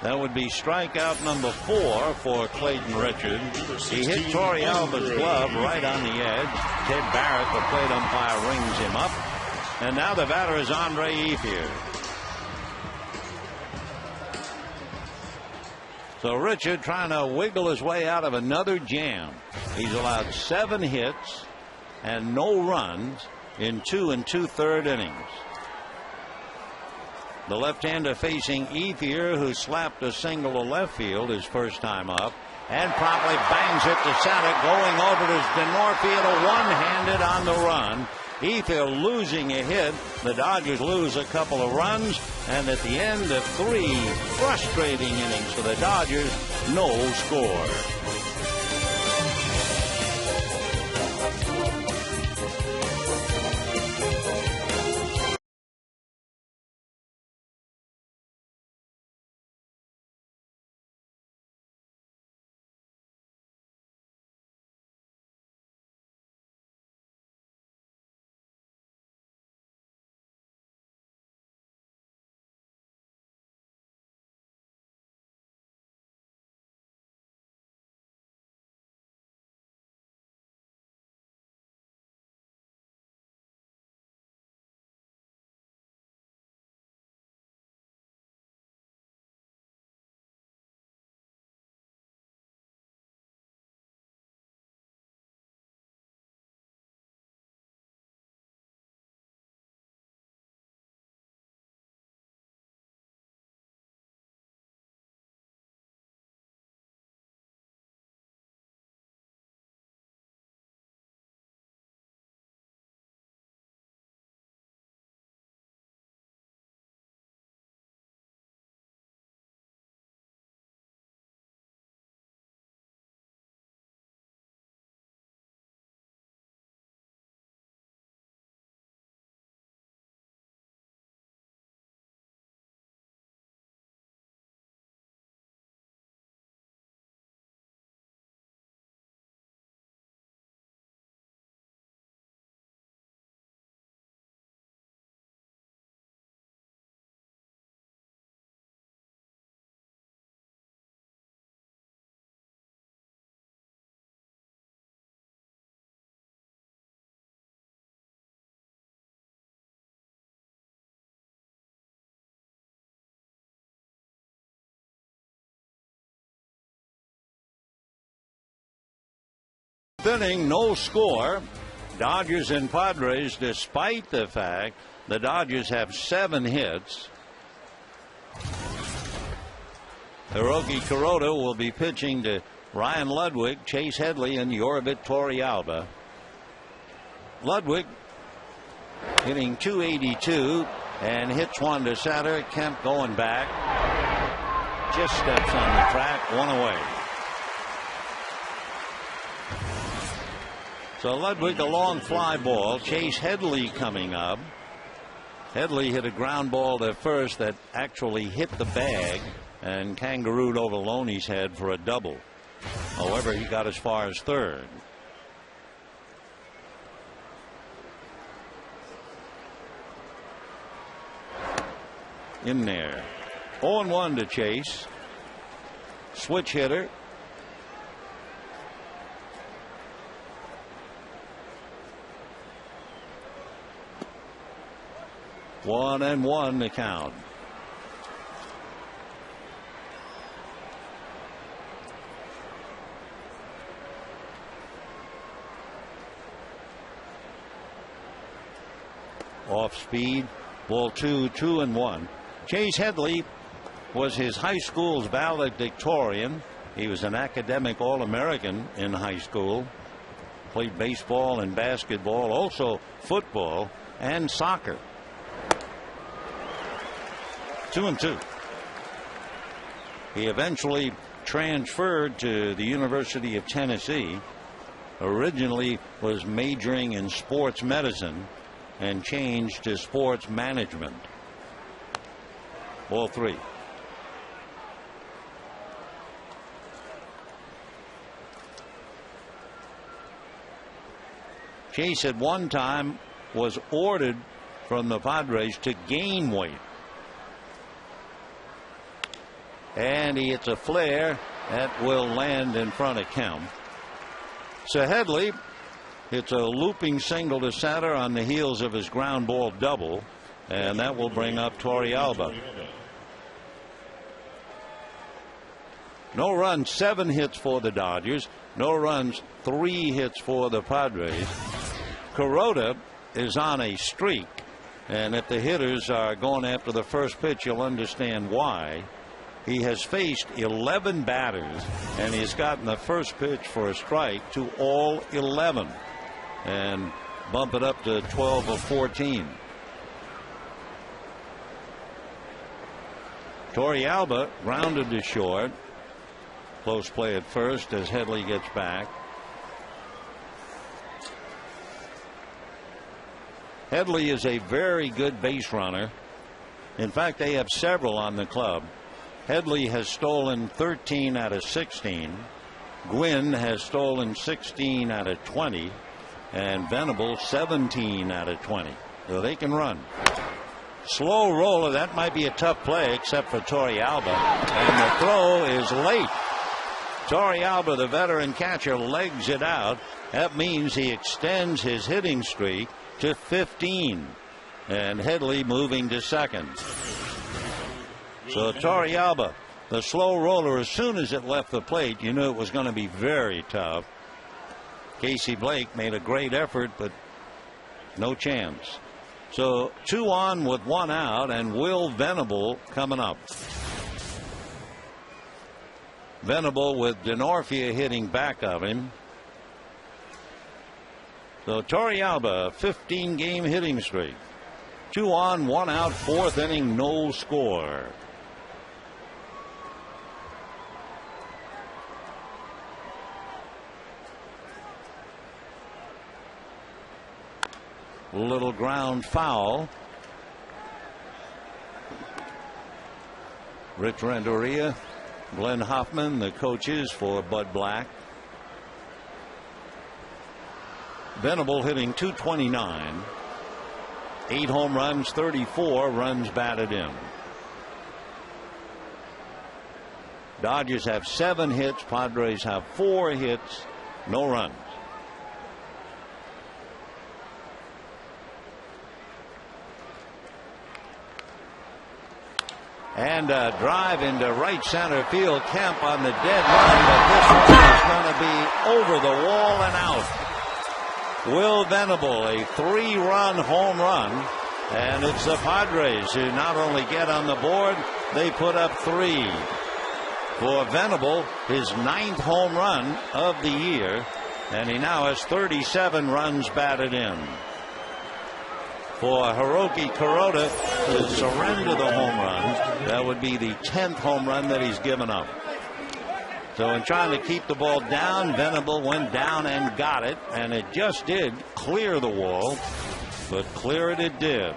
That would be strikeout number 4 for Clayton Richard. He hit Torrealba's glove right on the edge. Ted Barrett, the plate umpire, rings him up. And now the batter is Andre Ethier. So Richard trying to wiggle his way out of another jam. He's allowed 7 hits and no runs in 2 2/3 innings. The left-hander facing Ethier, who slapped a single to left field his first time up, and promptly bangs it to center, going over to Norfield, a one-handed on the run. Ethier losing a hit. The Dodgers lose a couple of runs, and at the end of 3 frustrating innings for the Dodgers, no score. Inning, no score. Dodgers and Padres, despite the fact the Dodgers have 7 hits. Hiroki Kuroda will be pitching to Ryan Ludwig, Chase Headley, and Yorvit Torrealba. Ludwig hitting .282 and hits one to center. Kemp going back. Just steps on the track, 1 away. So Ludwig, a long fly ball. Chase Headley coming up. Headley hit a ground ball to first that actually hit the bag and kangarooed over Loney's head for a double. However, he got as far as third. In there. 0-1 to Chase. Switch hitter. One and one to count. Off speed. Ball 2, 2-1. Chase Headley was his high school's valedictorian. He was an academic All-American in high school. Played baseball and basketball, also football and soccer. 2-2. He eventually transferred to the University of Tennessee. Originally was majoring in sports medicine and changed to sports management. Ball 3. Case at one time was ordered from the Padres to gain weight. And he hits a flare that will land in front of Kemp. So Headley hits a looping single to center on the heels of his ground ball double, and that will bring up Torrealba. No runs, 7 hits for the Dodgers. No runs, 3 hits for the Padres. Kuroda is on a streak, and if the hitters are going after the first pitch, you'll understand why. He has faced 11 batters, and he's gotten the first pitch for a strike to all 11, and bump it up to 12 of 14. Torrealba grounded to short. Close play at first as Headley gets back. Headley is a very good base runner. In fact, they have several on the club. Headley has stolen 13 out of 16. Gwynn has stolen 16 out of 20. And Venable 17 out of 20. So they can run. Slow roller. That might be a tough play except for Torrealba. And the throw is late. Torrealba, the veteran catcher, legs it out. That means he extends his hitting streak to 15. And Headley moving to second. So Torrealba, the slow roller, as soon as it left the plate, you knew it was going to be very tough. Casey Blake made a great effort, but no chance. So 2 on with 1 out, and Will Venable coming up. Venable with Denorfia hitting back of him. So Torrealba, 15-game hitting streak. 2 on, 1 out, 4th inning, no score. Little ground foul. Rich Renteria, Glenn Hoffman, the coaches for Bud Black. Venable hitting .229. 8 home runs, 34 runs batted in. Dodgers have 7 hits. Padres have 4 hits, no runs. And a drive into right center field. Kemp on the dead run, but this one is going to be over the wall and out. Will Venable, a 3-run home run, and it's the Padres who not only get on the board, they put up 3. For Venable, his 9th home run of the year, and he now has 37 runs batted in. For Hiroki Kuroda to surrender the home runs, that would be the 10th home run that he's given up. So in trying to keep the ball down, Venable went down and got it, and it just did clear the wall, but clear it did.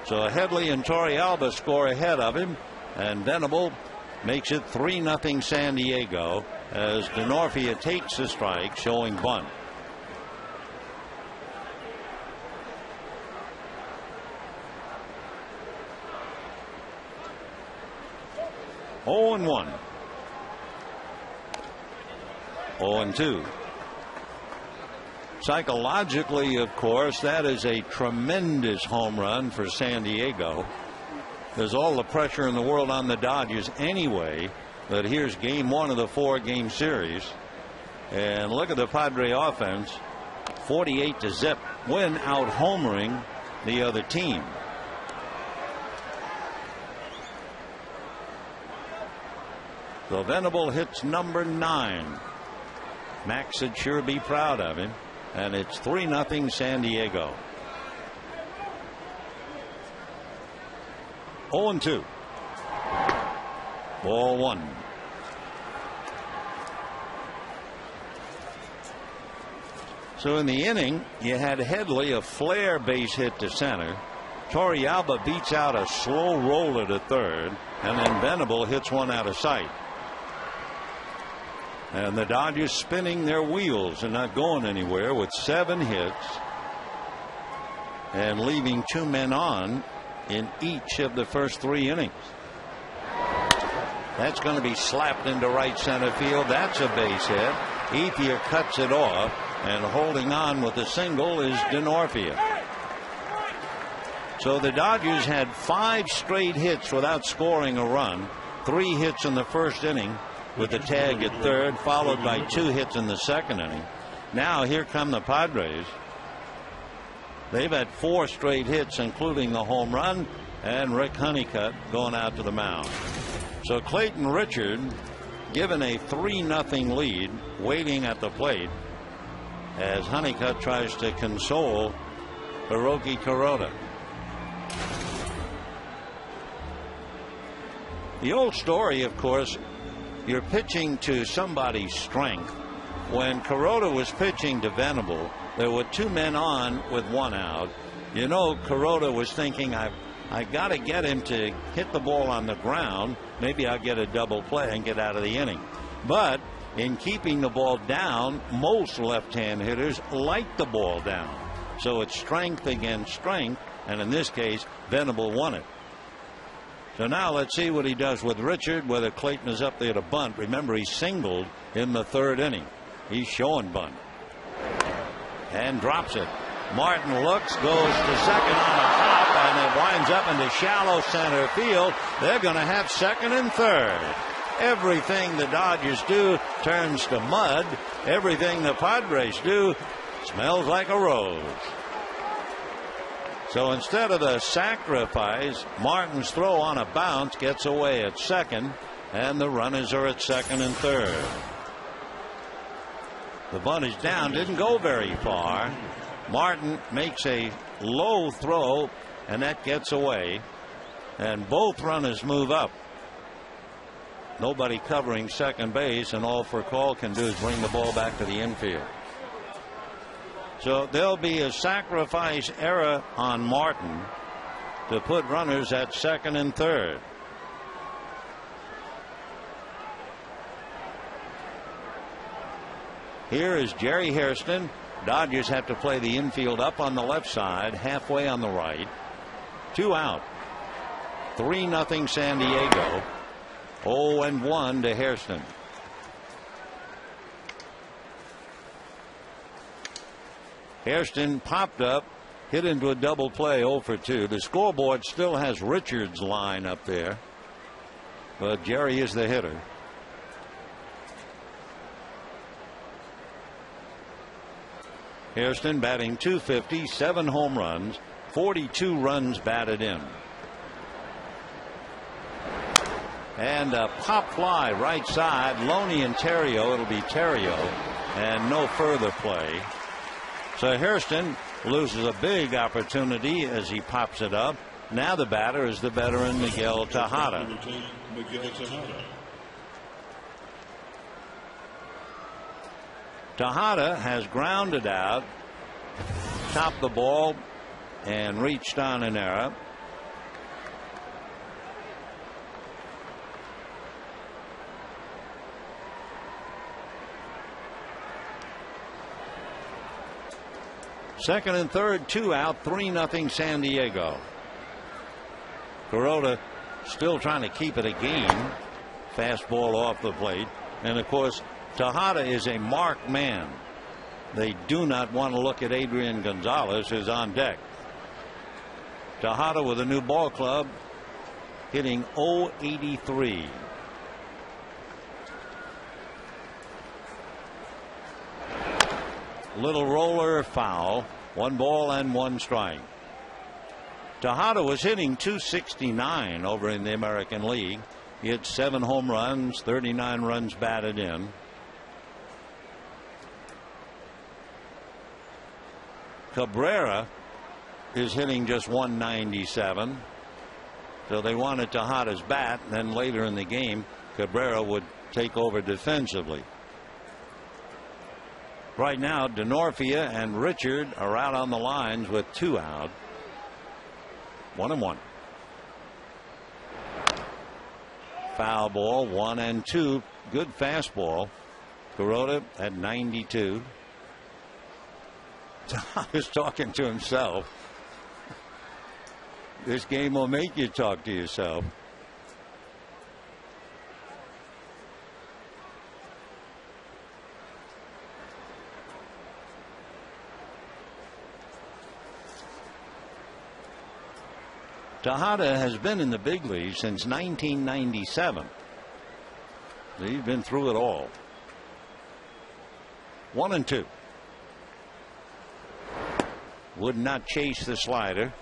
So Headley and Torrealba score ahead of him, and Venable makes it 3-0 San Diego as Denorfia takes the strike, showing bunt. Oh and 1. 0-2. Psychologically, of course, that is a tremendous home run for San Diego. There's all the pressure in the world on the Dodgers anyway, but here's game 1 of the 4-game series. And look at the Padre offense, 48-0, Wynn out homering the other team. So Venable hits number 9. Max would sure be proud of him. And it's 3-0 San Diego. 0-2. Ball 1. So in the inning, you had Headley, a flare base hit to center. Torrealba beats out a slow roller to third. And then Venable hits one out of sight. And the Dodgers spinning their wheels and not going anywhere with 7 hits and leaving 2 men on in each of the first 3 innings. That's going to be slapped into right center field. That's a base hit. Ethier cuts it off, and holding on with a single is Denorfia. So the Dodgers had 5 straight hits without scoring a run. 3 hits in the first inning with the tag at third, followed by 2 hits in the second inning. Now here come the Padres. They've had 4 straight hits, including the home run, and Rick Honeycutt going out to the mound. So Clayton Richard given a 3-0 lead, waiting at the plate as Honeycutt tries to console Hiroki Kuroda. The old story, of course, you're pitching to somebody's strength. When Kuroda was pitching to Venable, there were 2 men on with 1 out. You know, Kuroda was thinking, I got to get him to hit the ball on the ground. Maybe I'll get a double play and get out of the inning. But in keeping the ball down, most left-hand hitters like the ball down. So it's strength against strength, and in this case, Venable won it. So now let's see what he does with Richard, whether Clayton is up there to bunt. Remember, he singled in the 3rd inning. He's showing bunt. And drops it. Martin looks, goes to second on a hop, and it winds up into shallow center field. They're going to have second and third. Everything the Dodgers do turns to mud. Everything the Padres do smells like a rose. So instead of the sacrifice, Martin's throw on a bounce gets away at second, and the runners are at second and third. The bunt is down, didn't go very far. Martin makes a low throw, and that gets away, and both runners move up. Nobody covering second base, and all Furcal can do is bring the ball back to the infield. So there'll be a sacrifice error on Martin to put runners at second and third. Here is Jerry Hairston. Dodgers have to play the infield up on the left side, halfway on the right. 2 out. 3-0 San Diego. 0-1 to Hairston. Hairston popped up, hit into a double play, 0 for 2. The scoreboard still has Richards' line up there, but Jerry is the hitter. Hairston batting .250, 7 home runs, 42 runs batted in. And a pop fly right side, Loney and Terrio. It'll be Terrio, and no further play. So Hairston loses a big opportunity as he pops it up. Now the batter is the veteran Miguel Tejada. Tejada has grounded out, topped the ball, and reached on an error. Second and third, 2 out, 3-0 San Diego. Kuroda still trying to keep it a game. Fastball off the plate. And of course, Tejada is a marked man. They do not want to look at Adrian Gonzalez, who's on deck. Tejada with a new ball club, hitting .083. Little roller, foul. 1 ball and 1 strike. Tejada was hitting .269 over in the American League. He had 7 home runs, 39 runs batted in. Cabrera is hitting just .197. So they wanted Tejada's bat. Then later in the game, Cabrera would take over defensively. Right now, Denorfia and Richard are out on the lines with 2 out. 1-1. Foul ball, 1-2. Good fastball. Kuroda at 92. Tom is talking to himself. This game will make you talk to yourself. Tejada has been in the big leagues since 1997. He's been through it all. 1-2. Would not chase the slider.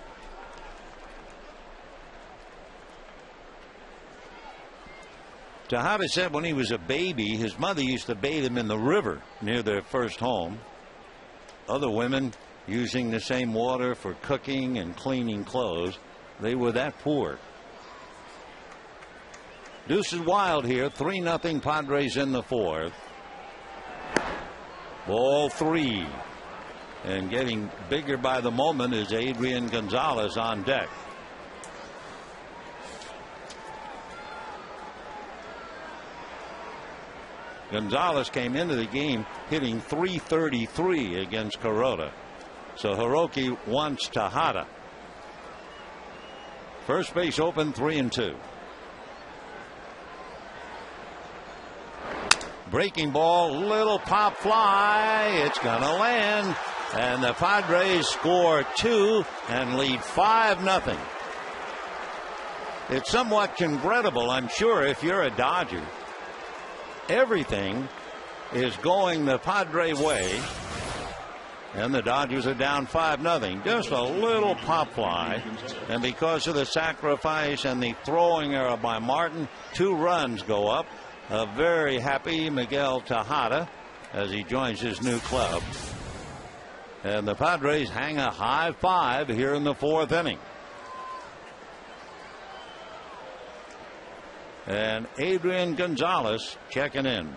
Tejada said when he was a baby, his mother used to bathe him in the river near their first home. Other women using the same water for cooking and cleaning clothes. They were that poor. Deuce is wild here. 3-0 Padres in the fourth. Ball 3. And getting bigger by the moment is Adrian Gonzalez on deck. Gonzalez came into the game hitting .333 against Kuroda. So Hiroki wants Tejada. First base open, 3-2. Breaking ball, little pop fly. It's going to land. And the Padres score 2 and lead 5-0. It's somewhat regrettable, I'm sure, if you're a Dodger. Everything is going the Padre way. And the Dodgers are down 5-0. Just a little pop fly. And because of the sacrifice and the throwing error by Martin, 2 runs go up. A very happy Miguel Tejada as he joins his new club. And the Padres hang a high 5 here in the 4th inning. And Adrian Gonzalez checking in.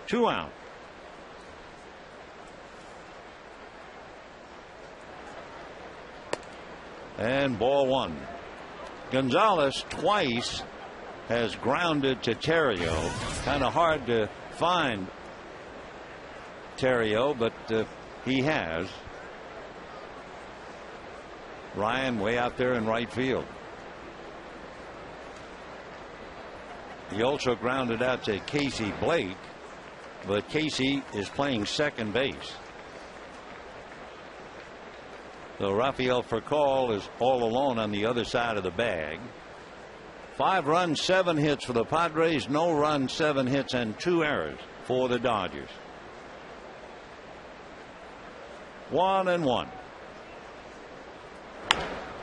Two out. And ball 1. Gonzalez twice has grounded to Terrio. Kind of hard to find Terrio, but he has. Ryan way out there in right field. He also grounded out to Casey Blake, but Casey is playing second base. So Rafael Furcal is all alone on the other side of the bag. 5 runs, 7 hits for the Padres. No runs, 7 hits, and 2 errors for the Dodgers. 1-1.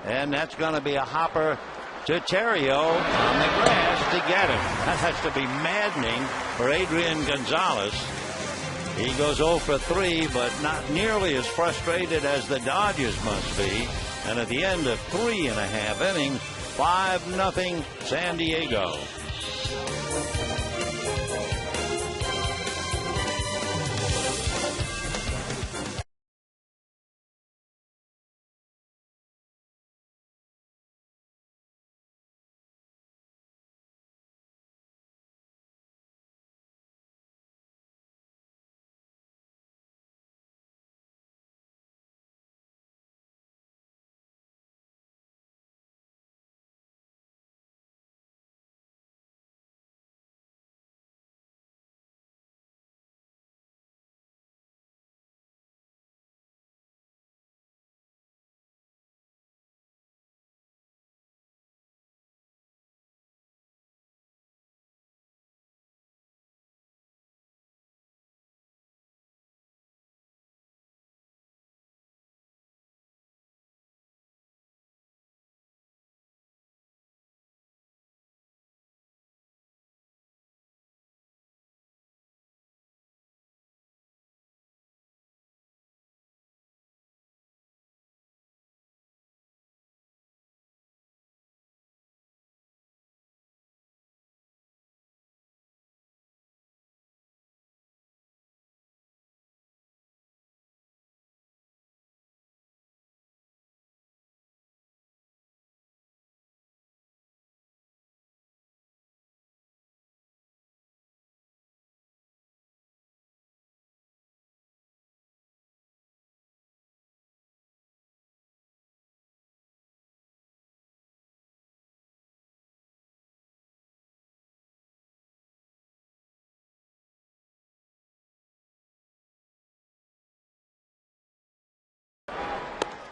And that's going to be a hopper to Terrio on the grass to get him. That has to be maddening for Adrian Gonzalez. He goes 0 for 3, but not nearly as frustrated as the Dodgers must be. And at the end of 3.5 innings, 5-0 San Diego.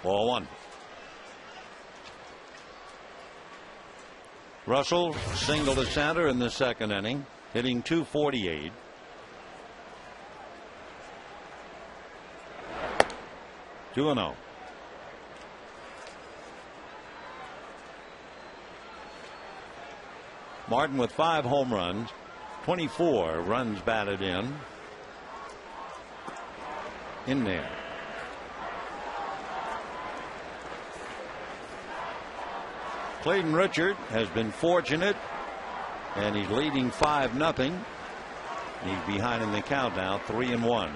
Ball one. Russell single to center in the second inning, hitting .248. Two and 0. Martin with 5 home runs, 24 runs batted in there. Clayton Richard has been fortunate, and he's leading 5-0. He's behind in the count now, 3-1.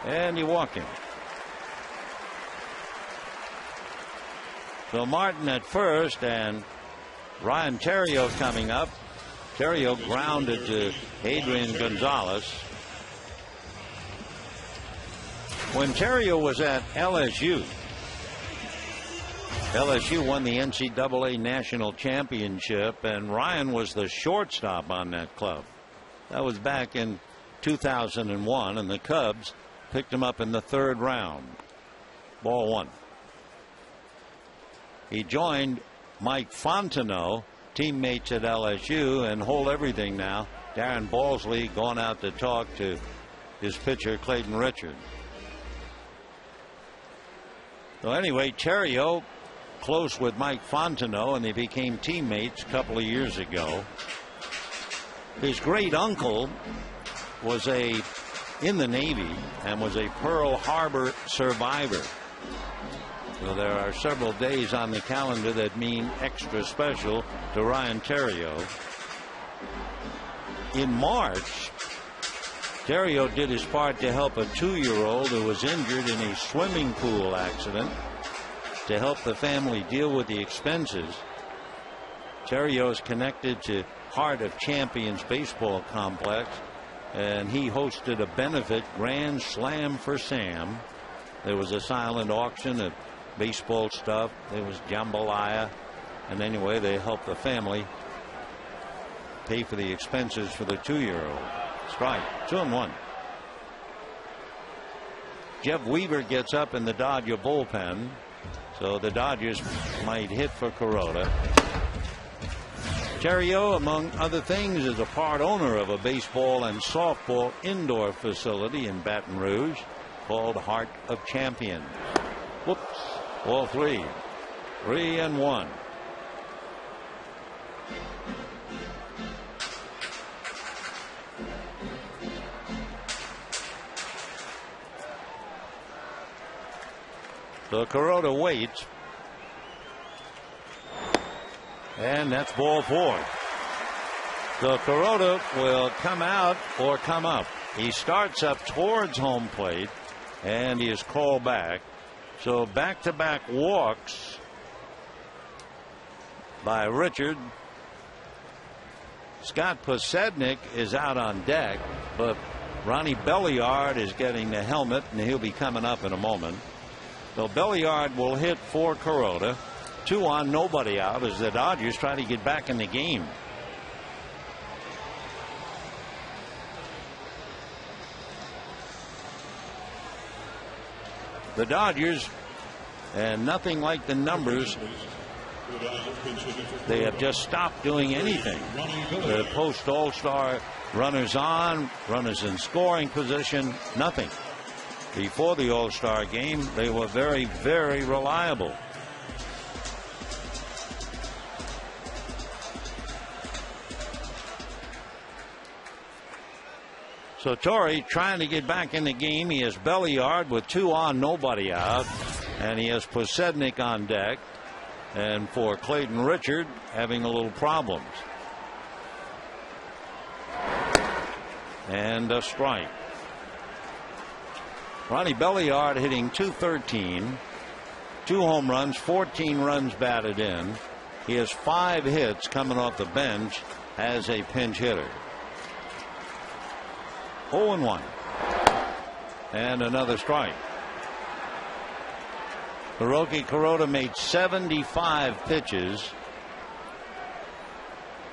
And he walked him. So Martin at first, and Ryan Theriot coming up. Theriot grounded to Adrian Gonzalez. When Theriot was at LSU won the NCAA National Championship, and Ryan was the shortstop on that club. That was back in 2001, and the Cubs picked him up in the 3rd round. Ball one. He joined Mike Fontenot, teammates at LSU, and hold everything now. Darren Balsley going out to talk to his pitcher Clayton Richard. So anyway, Theriot close with Mike Fontenot, and they became teammates a couple of years ago. His great uncle was in the Navy and was a Pearl Harbor survivor. So there are several days on the calendar that mean extra special to Ryan Theriot. In March, Theriot did his part to help a 2-year-old who was injured in a swimming pool accident, to help the family deal with the expenses. Theriot is connected to Heart of Champions baseball complex, and he hosted a benefit Grand Slam for Sam. There was a silent auction of baseball stuff. There was jambalaya, and anyway, they helped the family pay for the expenses for the 2-year-old. Strike. 2-1. Jeff Weaver gets up in the Dodger bullpen, so the Dodgers might hit for Kuroda. Theriot, among other things, is a part owner of a baseball and softball indoor facility in Baton Rouge called Heart of Champions. Whoops. Ball 3. 3-1. So Kuroda waits. And that's ball 4. So Kuroda will come out or come up. He starts up towards home plate, and he is called back. So back-to-back walks by Richard. Scott Posednik is out on deck, but Ronnie Belliard is getting the helmet, and he'll be coming up in a moment. So Belliard will hit for Kuroda. 2 on, nobody out, as the Dodgers try to get back in the game. The Dodgers, and nothing like the numbers, they have just stopped doing anything. The post All-Star runners on, runners in scoring position, nothing. Before the All-Star game, they were very, very reliable. So Torrey trying to get back in the game. He has Belliard with 2 on, nobody out, and he has Posednik on deck. And for Clayton Richard, having a little problems. And a strike. Ronnie Belliard hitting .213, 2 home runs, 14 runs batted in. He has 5 hits coming off the bench as a pinch hitter. 0-1. And another strike. Hiroki Kuroda made 75 pitches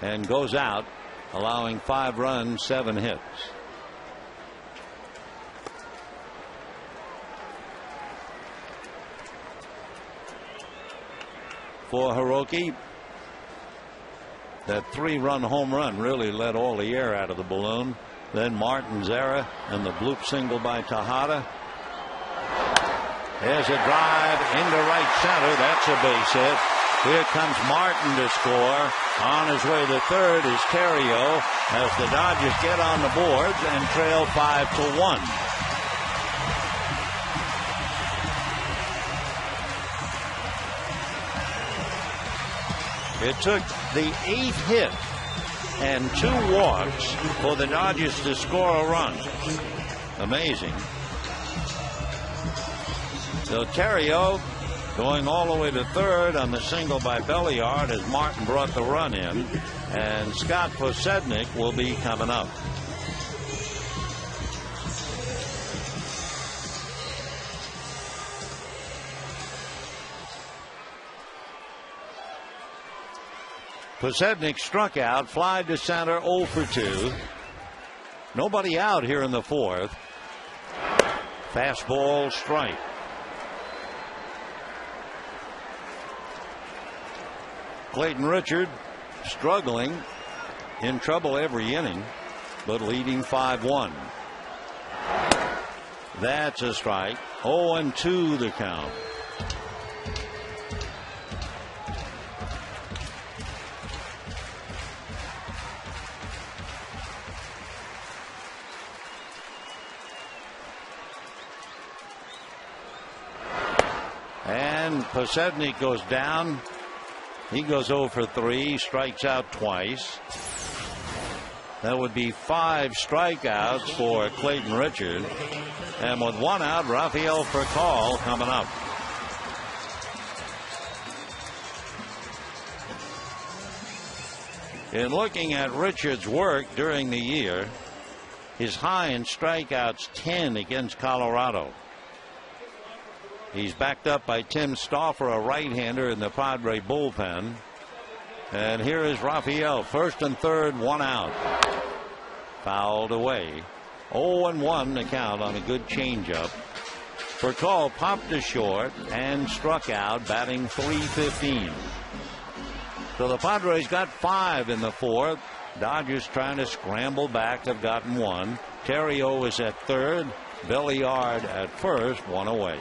and goes out allowing 5 runs, 7 hits. For Hiroki, that 3-run home run really let all the air out of the balloon. Then Martin's error and the bloop single by Tejada. There's a drive into right center. That's a base hit. Here comes Martin to score. On his way to third is Terrio as the Dodgers get on the boards and trail 5-1. It took the 8th hit and 2 walks for the Dodgers to score a run. Amazing. So Terrio going all the way to third on the single by Belliard as Martin brought the run in, and Scott Posednik will be coming up. Posednik struck out, fly to center, 0 for 2. Nobody out here in the 4th. Fastball strike. Clayton Richard struggling, in trouble every inning, but leading 5-1. That's a strike. 0-2 the count. And Posednik goes down. He goes 0 for 3, strikes out twice. That would be 5 strikeouts for Clayton Richard. And with 1 out, Rafael Furcal coming up. In looking at Richard's work during the year, his high in strikeouts 10 against Colorado. He's backed up by Tim Stauffer, a right-hander in the Padre bullpen. And here is Rafael, first and third, 1 out. Fouled away. 0-1 the count on a good changeup. Furcal popped to short and struck out, batting .315. So the Padres got 5 in the 4th. Dodgers trying to scramble back, have gotten 1. Terrio is at third. Belliard at first, 1 away.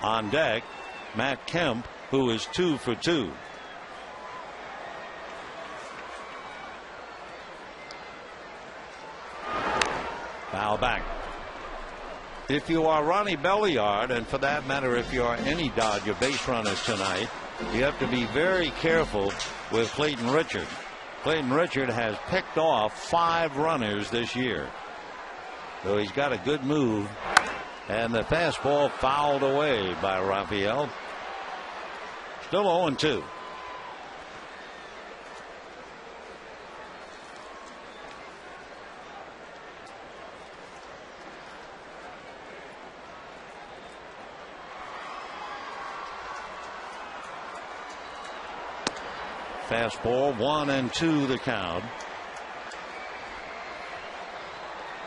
On deck, Matt Kemp, who is 2 for 2. Foul back. If you are Ronnie Belliard, and for that matter, if you are any Dodger base runners tonight, you have to be very careful with Clayton Richard. Clayton Richard has picked off 5 runners this year. So he's got a good move. And the fastball fouled away by Rafael. Still 0-2. Fastball 1-2 the count.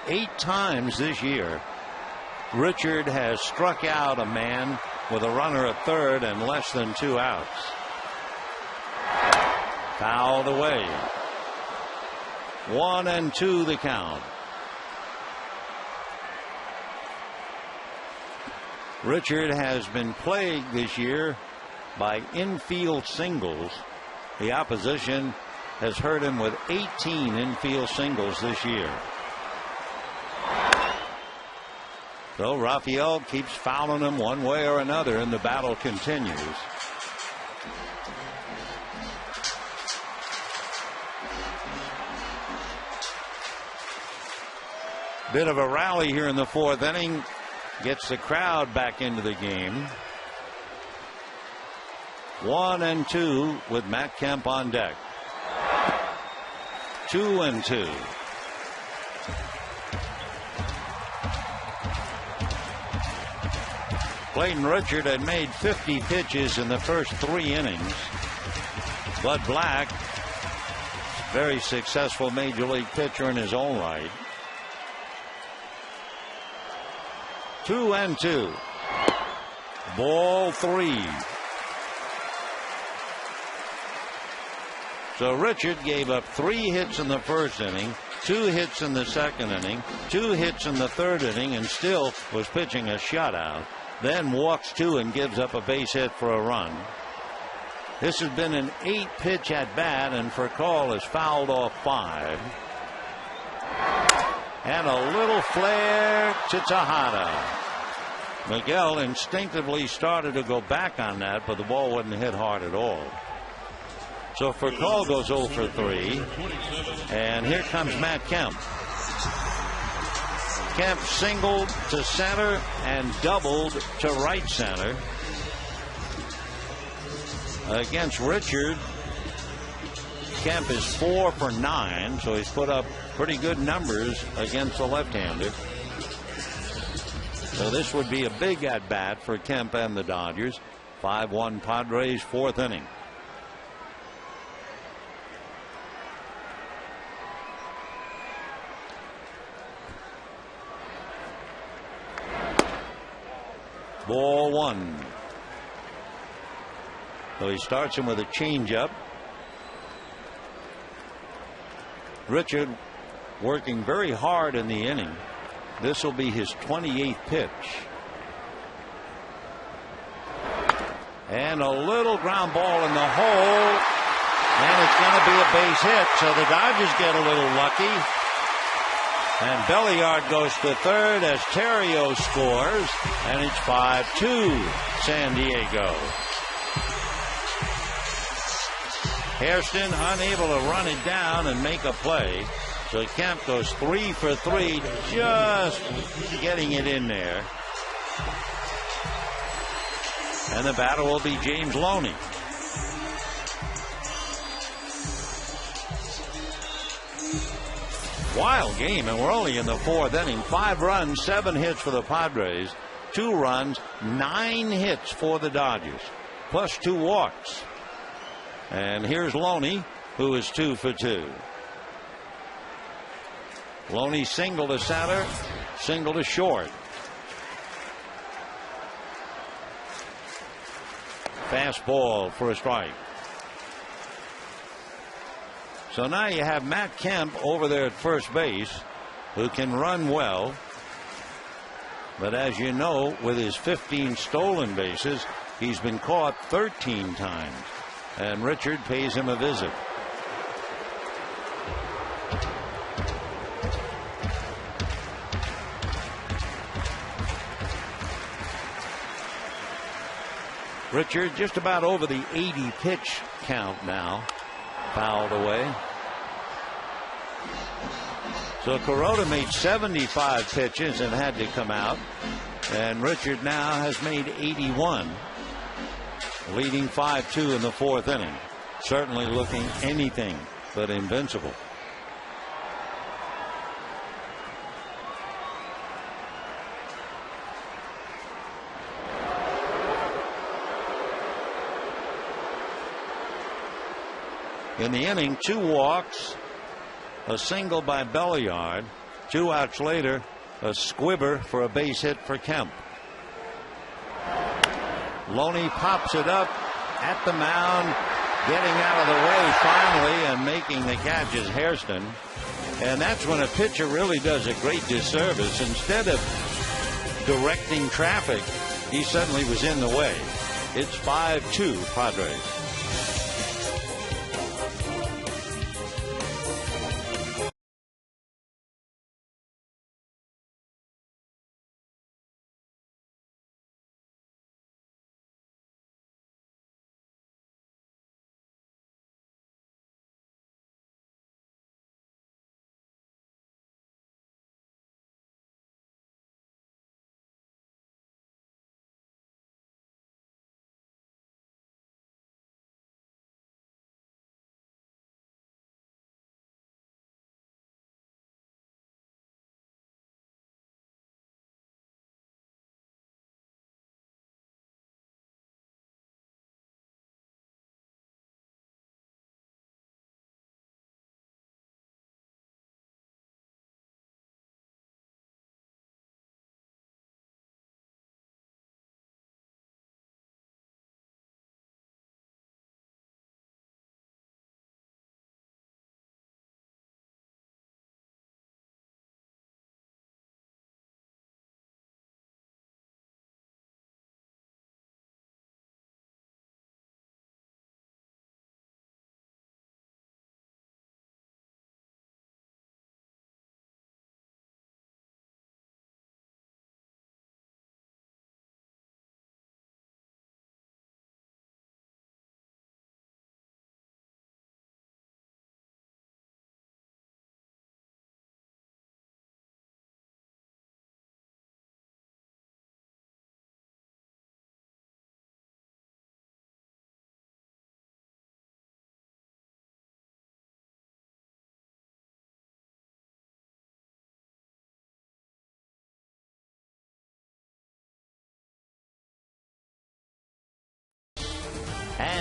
8 times this year Richard has struck out a man with a runner at third and less than 2 outs. Fouled away. 1-2 the count. Richard has been plagued this year by infield singles. The opposition has hurt him with 18 infield singles this year. So Rafael keeps fouling him one way or another, and the battle continues. Bit of a rally here in the 4th inning. Gets the crowd back into the game. 1-2 with Matt Kemp on deck. 2-2. Clayton Richard had made 50 pitches in the first 3 innings. Bud Black, very successful major league pitcher in his own right. 2-2. Ball 3. So Richard gave up 3 hits in the first inning, 2 hits in the second inning, 2 hits in the third inning, and still was pitching a shutout. Then walks 2 and gives up a base hit for a run. This has been an 8-pitch at bat, and Furcal has fouled off 5. And a little flare to Tejada. Miguel instinctively started to go back on that, but the ball wasn't hit hard at all. So Furcal goes 0 for 3. And here comes Matt Kemp. Kemp singled to center and doubled to right center. Against Richard, Kemp is 4 for 9, so he's put up pretty good numbers against the left-hander. So this would be a big at-bat for Kemp and the Dodgers. 5-1 Padres, 4th inning. Ball 1. So he starts him with a changeup. Richard working very hard in the inning. This will be his 28th pitch. And a little ground ball in the hole. And it's going to be a base hit. So the Dodgers get a little lucky. And Belliard goes to third as Terrio scores. And it's 5-2 San Diego. Hairston unable to run it down and make a play. So Kemp goes 3 for 3, just getting it in there. And the batter will be James Loney. Wild game, and we're only in the 4th inning. 5 runs, 7 hits for the Padres. 2 runs, 9 hits for the Dodgers, plus 2 walks. And here's Loney, who is 2 for 2. Loney single to center, single to short. Fastball for a strike. So now you have Matt Kemp over there at first base, who can run well. But as you know, with his 15 stolen bases, he's been caught 13 times. And Richard pays him a visit. Richard just about over the 80 pitch count now. Fouled away. So Kuroda made 75 pitches and had to come out. And Richard now has made 81. Leading 5-2 in the 4th inning. Certainly looking anything but invincible. In the inning, 2 walks, a single by Belliard. 2 outs later, a squibber for a base hit for Kemp. Loney pops it up at the mound, getting out of the way finally, and making the catch is Hairston. And that's when a pitcher really does a great disservice. Instead of directing traffic, he suddenly was in the way. It's 5-2 Padres.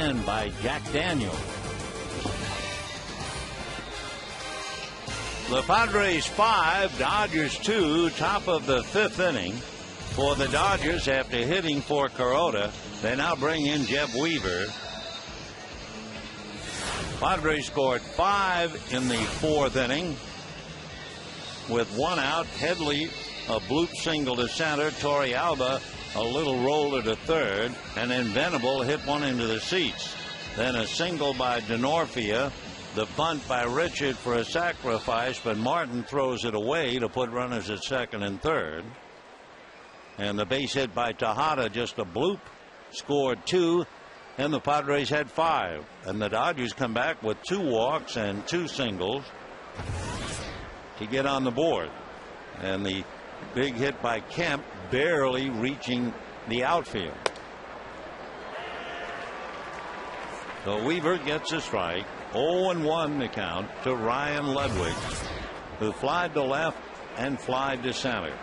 again by Jack Daniel. The Padres 5, Dodgers 2, top of the 5th inning. For the Dodgers, after hitting for Kuroda, they now bring in Jeff Weaver. Padres scored 5 in the 4th inning. With 1 out, Headley a bloop single to center, Torey Alba a little roller to third, and then Venable hit one into the seats. Then a single by Denorfia, the bunt by Richard for a sacrifice, but Martin throws it away to put runners at second and third. And the base hit by Tejada, just a bloop, scored 2, and the Padres had 5. And the Dodgers come back with 2 walks and 2 singles to get on the board. And the big hit by Kemp barely reaching the outfield. So Weaver gets a strike. 0-1 the count to Ryan Ludwig, who flied to left and flied to center.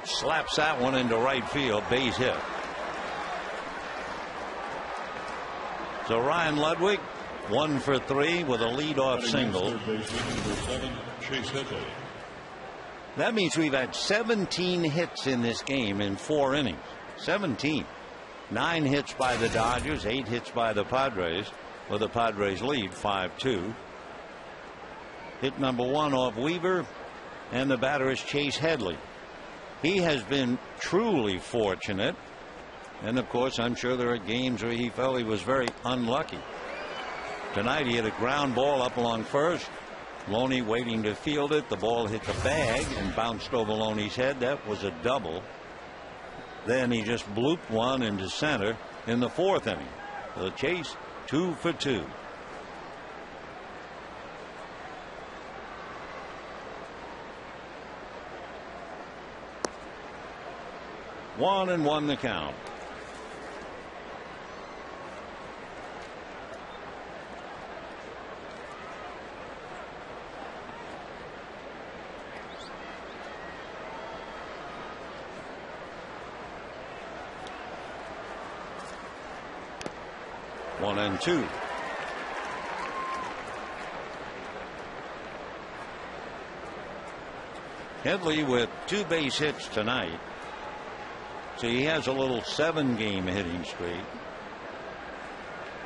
Slaps that one into right field, base hit. So Ryan Ludwig 1 for 3 with a leadoff single. That means we've had 17 hits in this game in 4 innings. 17. 9 hits by the Dodgers, 8 hits by the Padres, with the Padres lead 5-2. Hit number 1 off Weaver, and the batter is Chase Headley. He has been truly fortunate, and of course I'm sure there are games where he felt he was very unlucky. Tonight he hit a ground ball up along first. Loney waiting to field it. The ball hit the bag and bounced over Loney's head. That was a double. Then he just blooped one into center in the 4th inning. The Chase 2 for 2. One and 1 the count. One and 2. Headley with 2 base hits tonight. So he has a little 7-game hitting streak.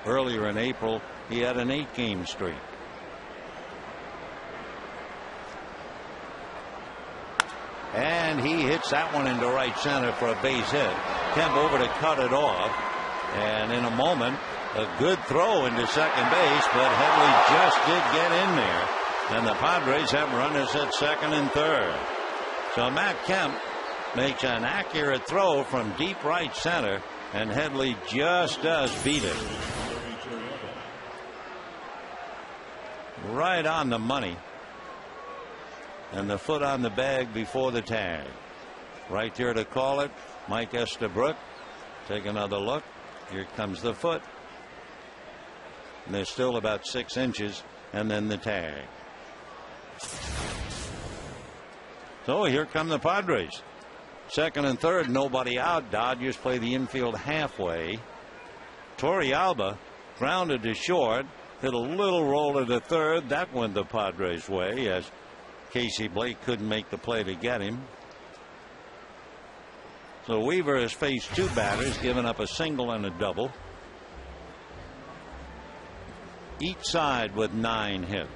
Earlier in April, he had an 8-game streak. And he hits that one into right center for a base hit. Kemp over to cut it off. And in a moment, a good throw into second base, but Headley just did get in there. And the Padres have runners at second and third. So Matt Kemp makes an accurate throw from deep right center, and Headley just does beat it. Right on the money. And the foot on the bag before the tag. Right there to call it, Mike Estabrook. Take another look. Here comes the foot. And there's still about 6 inches, and then the tag. So here come the Padres. Second and third, nobody out. Dodgers play the infield halfway. Torey Alba grounded to short, hit a little roller to third. That went the Padres' way as Casey Blake couldn't make the play to get him. So Weaver has faced 2 batters, given up a single and a double. Each side with 9 hits.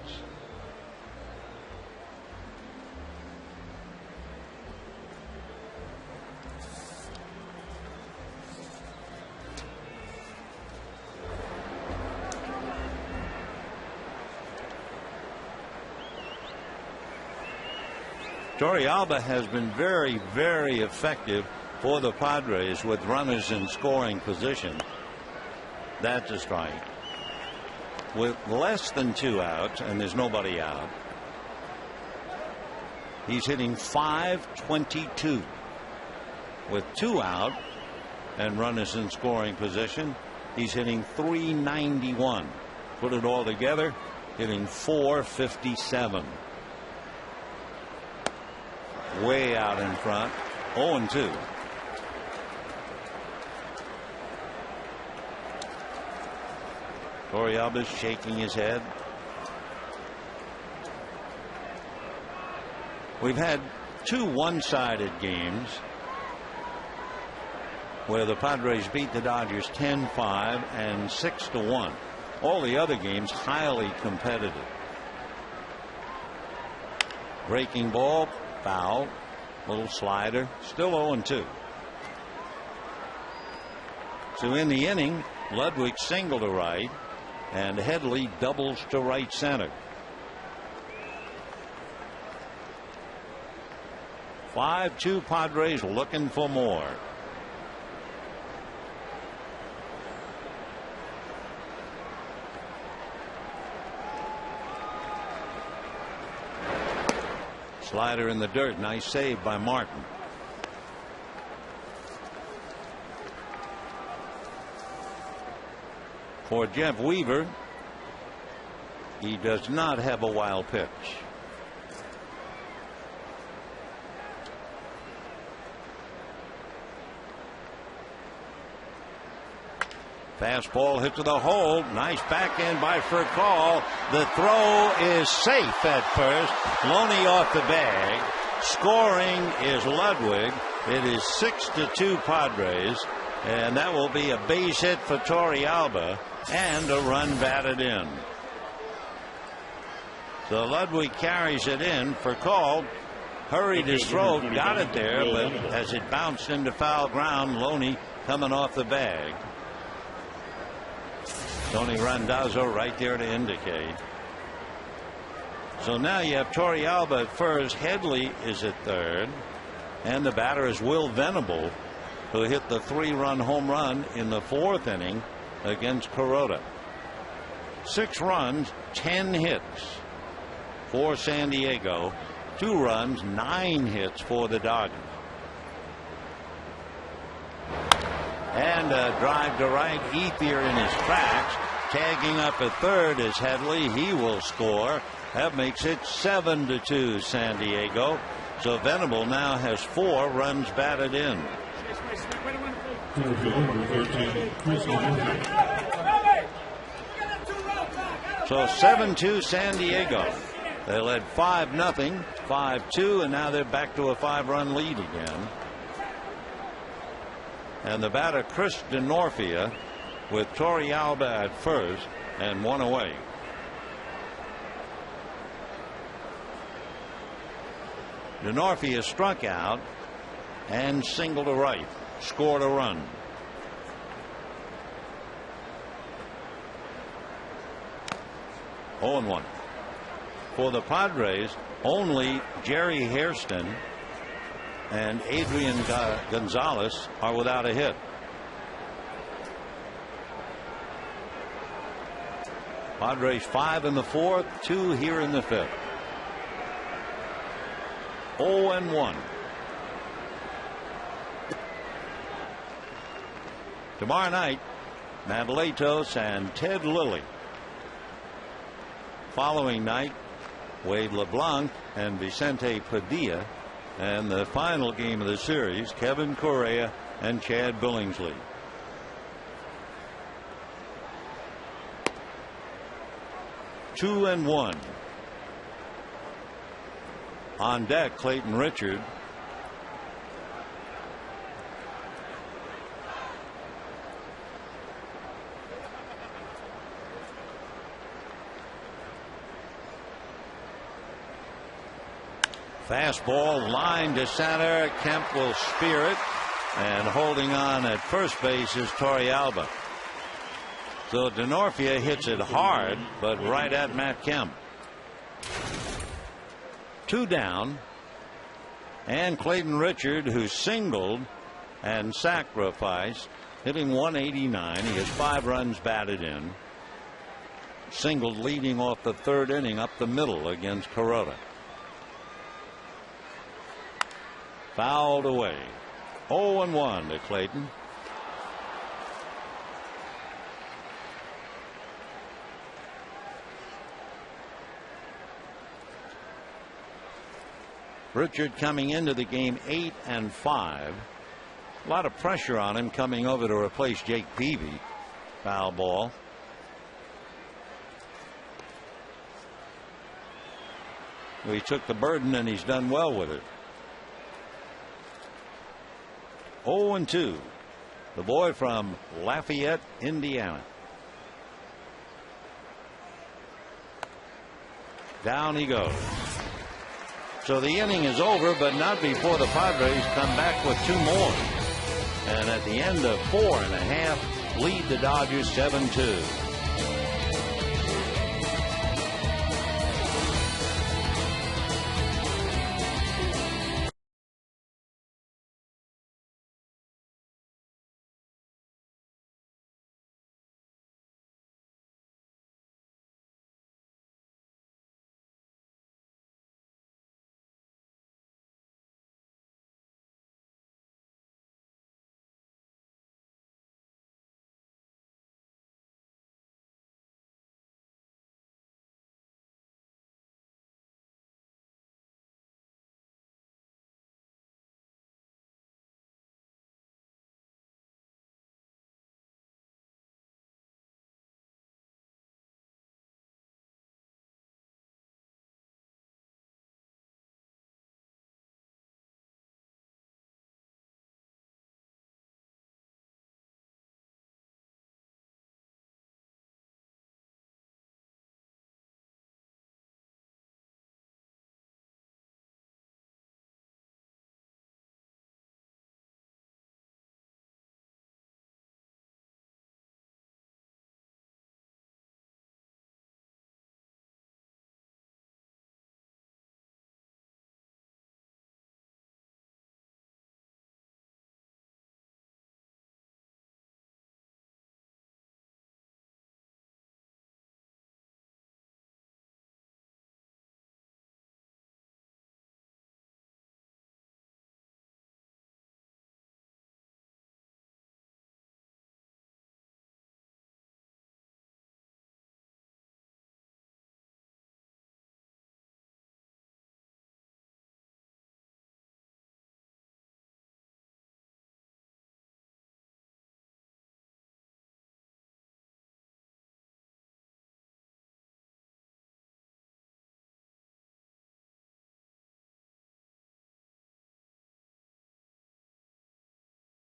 Torey Alba has been very, very effective for the Padres with runners in scoring position. That's a strike. With less than 2 outs, and there's nobody out, he's hitting .522. With 2 out and runners in scoring position, he's hitting .391. Put it all together, hitting .457. way out in front. 0-2. Torrealba's shaking his head. We've had 2 one-sided games where the Padres beat the Dodgers 10-5 and 6-1. All the other games highly competitive. Breaking ball, foul, little slider, still 0-2. So in the inning, Ludwig single to right and Headley doubles to right center. 5-2 Padres looking for more. Slider in the dirt. Nice save by Martin. For Jeff Weaver, he does not have a wild pitch. Fastball hit to the hole. Nice backhand by Furcal. The throw is safe at first. Loney off the bag. Scoring is Ludwig. It is 6-2 Padres. And that will be a base hit for Torrealba and a run batted in. So Ludwig carries it in. Furcal hurried his throw, got it there, but as it bounced into foul ground, Loney coming off the bag. Tony Randazzo right there to indicate. So now you have Torrealba at first. Headley is at third. And the batter is Will Venable, who hit the 3-run home run in the 4th inning against Kuroda. 6 runs, 10 hits for San Diego. 2 runs, 9 hits for the Dodgers. And a drive to right. Ethier in his tracks. Tagging up at third is Headley. He will score. That makes it 7-2 San Diego. So Venable now has 4 runs batted in. So 7-2 San Diego. They led 5-0, 5-2, and now they're back to a 5-run lead again. And the batter Chris DeNorfia with Torrealba at first and 1 away. DeNorfia struck out and single to right. Scored a run. Oh, and 1. For the Padres, only Jerry Hairston and Adrian Gonzalez are without a hit. Padres 5 in the 4th, 2 here in the 5th. 0-1. Tomorrow night, Matt Latos and Ted Lilly. Following night, Wade LeBlanc and Vicente Padilla. And the final game of the series, Kevin Correa and Chad Billingsley. Two and 1. On deck, Clayton Richard. Fastball line to center. Kemp will spear it, and holding on at first base is Torrealba. So DeNorfia hits it hard, but right at Matt Kemp. 2 down, and Clayton Richard, who singled and sacrificed, hitting 189. He has 5 runs batted in. Singled leading off the 3rd inning up the middle against Kuroda. Fouled away. 0-1 to Clayton. Richard coming into the game 8-5. A lot of pressure on him coming over to replace Jake Peavy. Foul ball. He took the burden and he's done well with it. 0-2. The boy from Lafayette, Indiana. Down he goes. So the inning is over, but not before the Padres come back with 2 more. And at the end of 4.5, lead the Dodgers 7-2.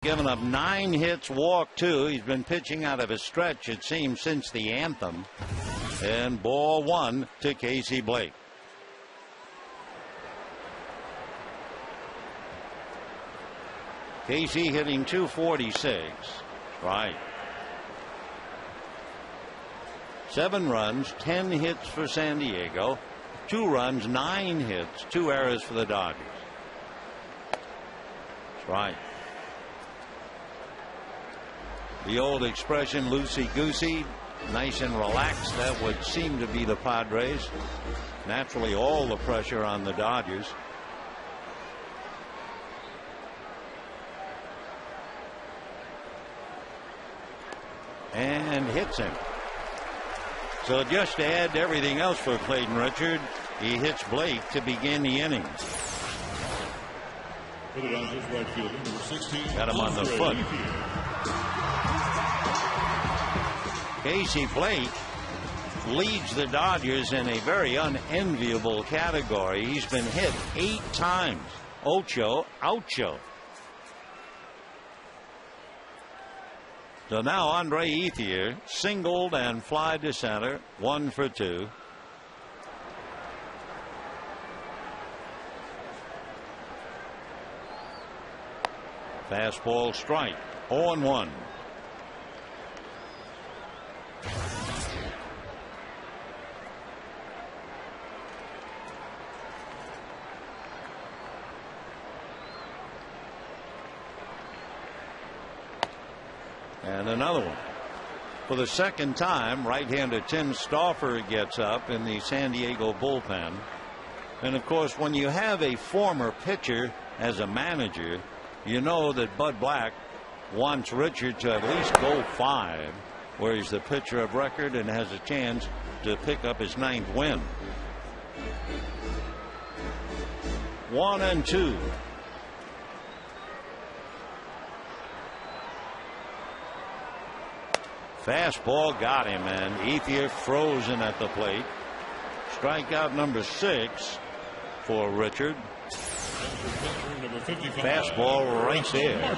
Given up 9 hits, walked 2. He's been pitching out of his stretch, it seems, since the anthem. And ball 1 to Casey Blake. Casey hitting .246. Right. 7 runs, 10 hits for San Diego. 2 runs, 9 hits, 2 errors for the Dodgers. That's right. The old expression, loosey-goosey, nice and relaxed, that would seem to be the Padres. Naturally, all the pressure on the Dodgers. And hits him. So just to add to everything else for Clayton Richard, he hits Blake to begin the inning. Got him on the foot. Casey Blake leads the Dodgers in a very unenviable category. He's been hit 8 times. Ocho. So now Andre Ethier singled and fly to center, 1 for 2. Fastball strike, 0-1. And another one. For the second time, right-hander Tim Stauffer gets up in the San Diego bullpen. And of course, when you have a former pitcher as a manager, you know that Bud Black wants Richard to at least go 5, where he's the pitcher of record and has a chance to pick up his 9th win. 1-2. Fastball got him, and Ethier frozen at the plate. Strikeout number 6 for Richard. Fastball right there.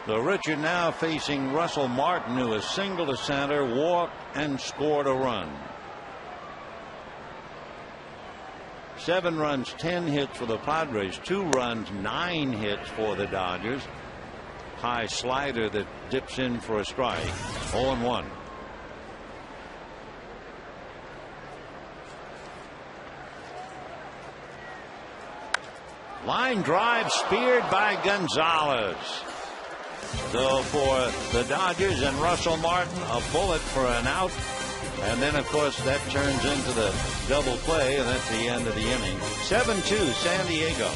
So Richard now facing Russell Martin, who has singled to center, walked, and scored a run. 7 runs, 10 hits for the Padres. 2 runs, 9 hits for the Dodgers. High slider that dips in for a strike. 0-1. Line drive speared by Gonzalez. So for the Dodgers and Russell Martin, a bullet for an out. And then, of course, that turns into the double play, and that's the end of the inning. 7-2, San Diego.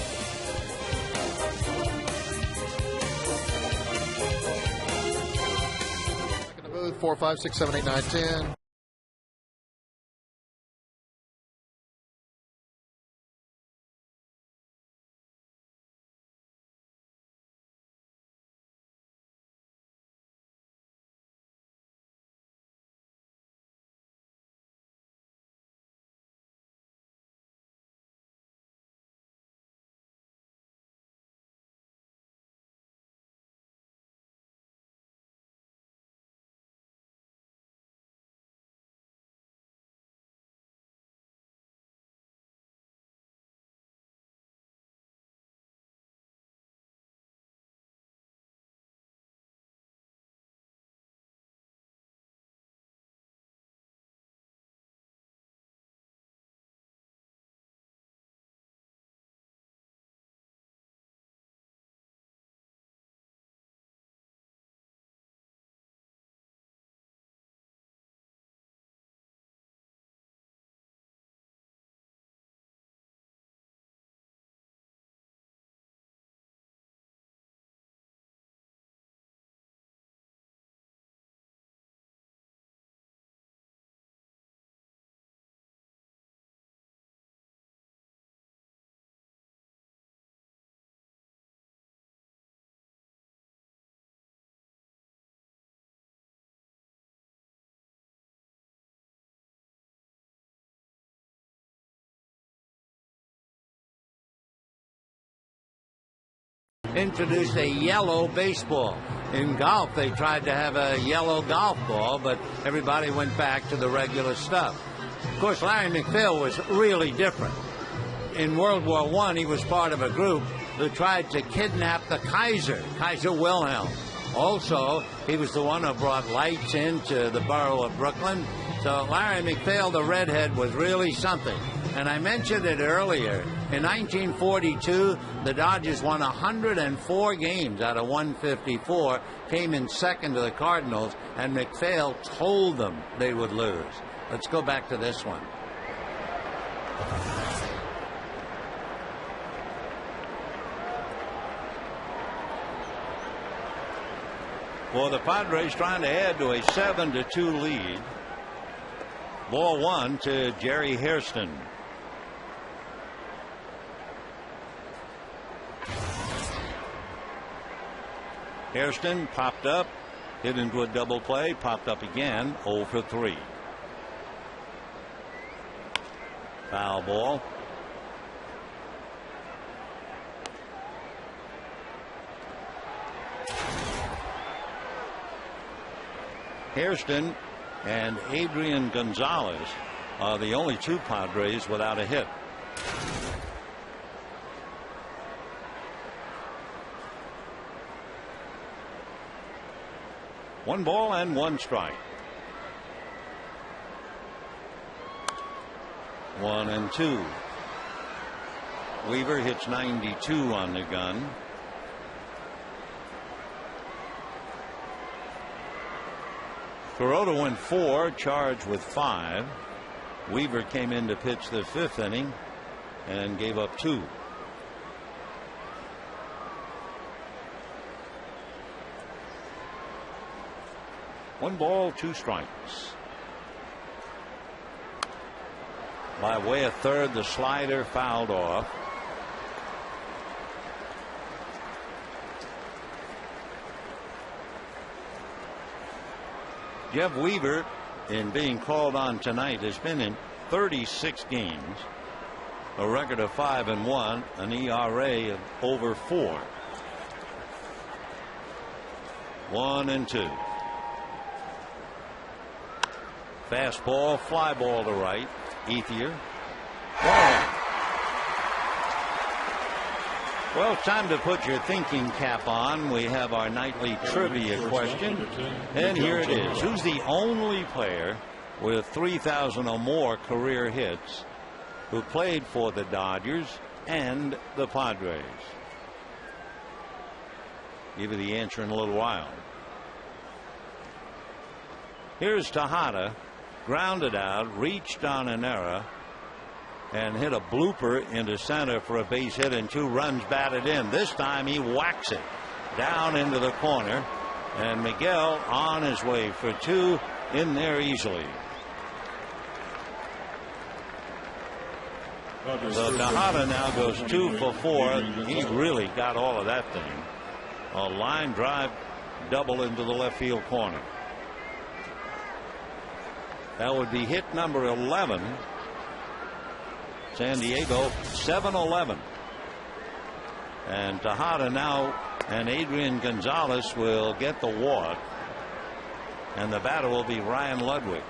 In the booth, 4, 5, 6, 7, 8, 9, 10. Introduced a yellow baseball. In golf, they tried to have a yellow golf ball, but everybody went back to the regular stuff. Of course, Larry McPhail was really different. In World War I, he was part of a group who tried to kidnap the Kaiser Wilhelm. Also, he was the one who brought lights into the borough of Brooklyn. So Larry McPhail, the redhead, was really something. And I mentioned it earlier. In 1942, the Dodgers won 104 games out of 154, came in second to the Cardinals, and McPhail told them they would lose. Let's go back to this one. Well, the Padres trying to add to a 7-2 lead. Ball 1 to Jerry Hairston. Hairston popped up, hit into a double play, popped up again, 0 for 3. Foul ball. Hairston and Adrian Gonzalez are the only 2 Padres without a hit. One ball and 1 strike. 1-2. Weaver hits 92 on the gun. Kuroda went 4, charged with 5. Weaver came in to pitch the 5th inning and gave up 2. One ball, 2 strikes. By way of third, the slider fouled off. Jeff Weaver, in being called on tonight, has been in 36 games, a record of 5-1, an ERA of over 4. 1-2. Fastball, fly ball to right. Ethier. Well, it's time to put your thinking cap on. We have our nightly trivia question. And here it is. Who's the only player with 3,000 or more career hits who played for the Dodgers and the Padres? Give you the answer in a little while. Here's Tejada. Grounded out, reached on an error, and hit a blooper into center for a base hit and 2 runs batted in. This time he whacks it down into the corner, and Miguel on his way for 2 in there easily. So Tejada now goes 2 for 4. He really got all of that thing. A line drive double into the left field corner. That would be hit number 11. San Diego 7-11. And Tejada now and Adrian Gonzalez will get the walk. And the batter will be Ryan Ludwig.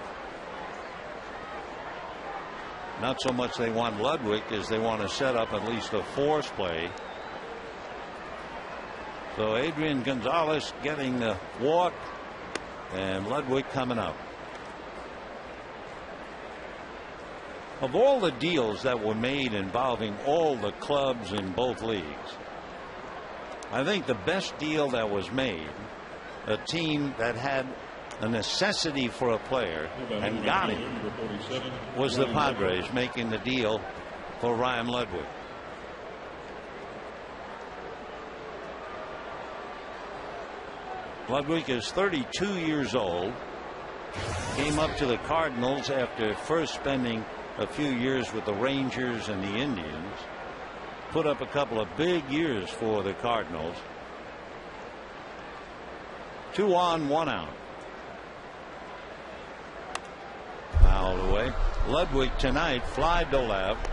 Not so much they want Ludwig as they want to set up at least a force play. So Adrian Gonzalez getting the walk and Ludwig coming up. Of all the deals that were made involving all the clubs in both leagues, I think the best deal that was made, a team that had a necessity for a player and got him, was the Padres, making the deal for Ryan Ludwig. Ludwig is 32 years old. Came up to the Cardinals after first spending a few years with the Rangers and the Indians. Put up a couple of big years for the Cardinals. 2 on, 1 out. Fouled away. Ludwig tonight flied to left,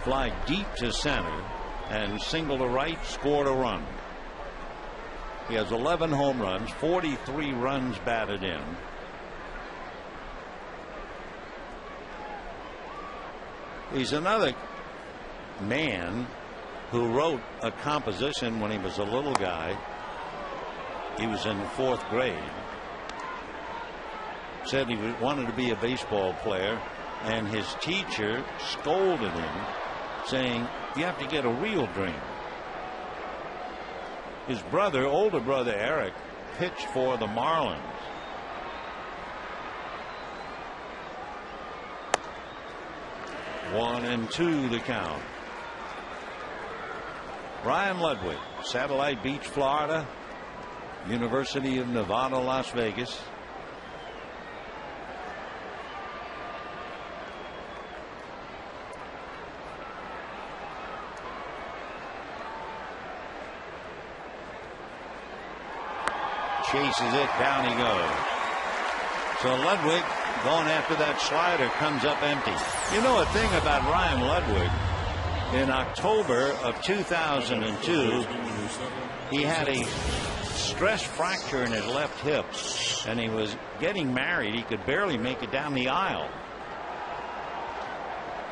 fly deep to center, and single to right, scored a run. He has 11 home runs, 43 runs batted in. He's another man who wrote a composition when he was a little guy. He was in 4th grade. Said he wanted to be a baseball player, and his teacher scolded him, saying, "You have to get a real dream." His brother, older brother Eric, pitched for the Marlins. One and 2 the count. Ryan Ludwig, Satellite Beach, Florida, University of Nevada, Las Vegas. Chases it, down he goes. So Ludwig going after that slider comes up empty. You know a thing about Ryan Ludwig, in October of 2002 he had a stress fracture in his left hip, and he was getting married. He could barely make it down the aisle.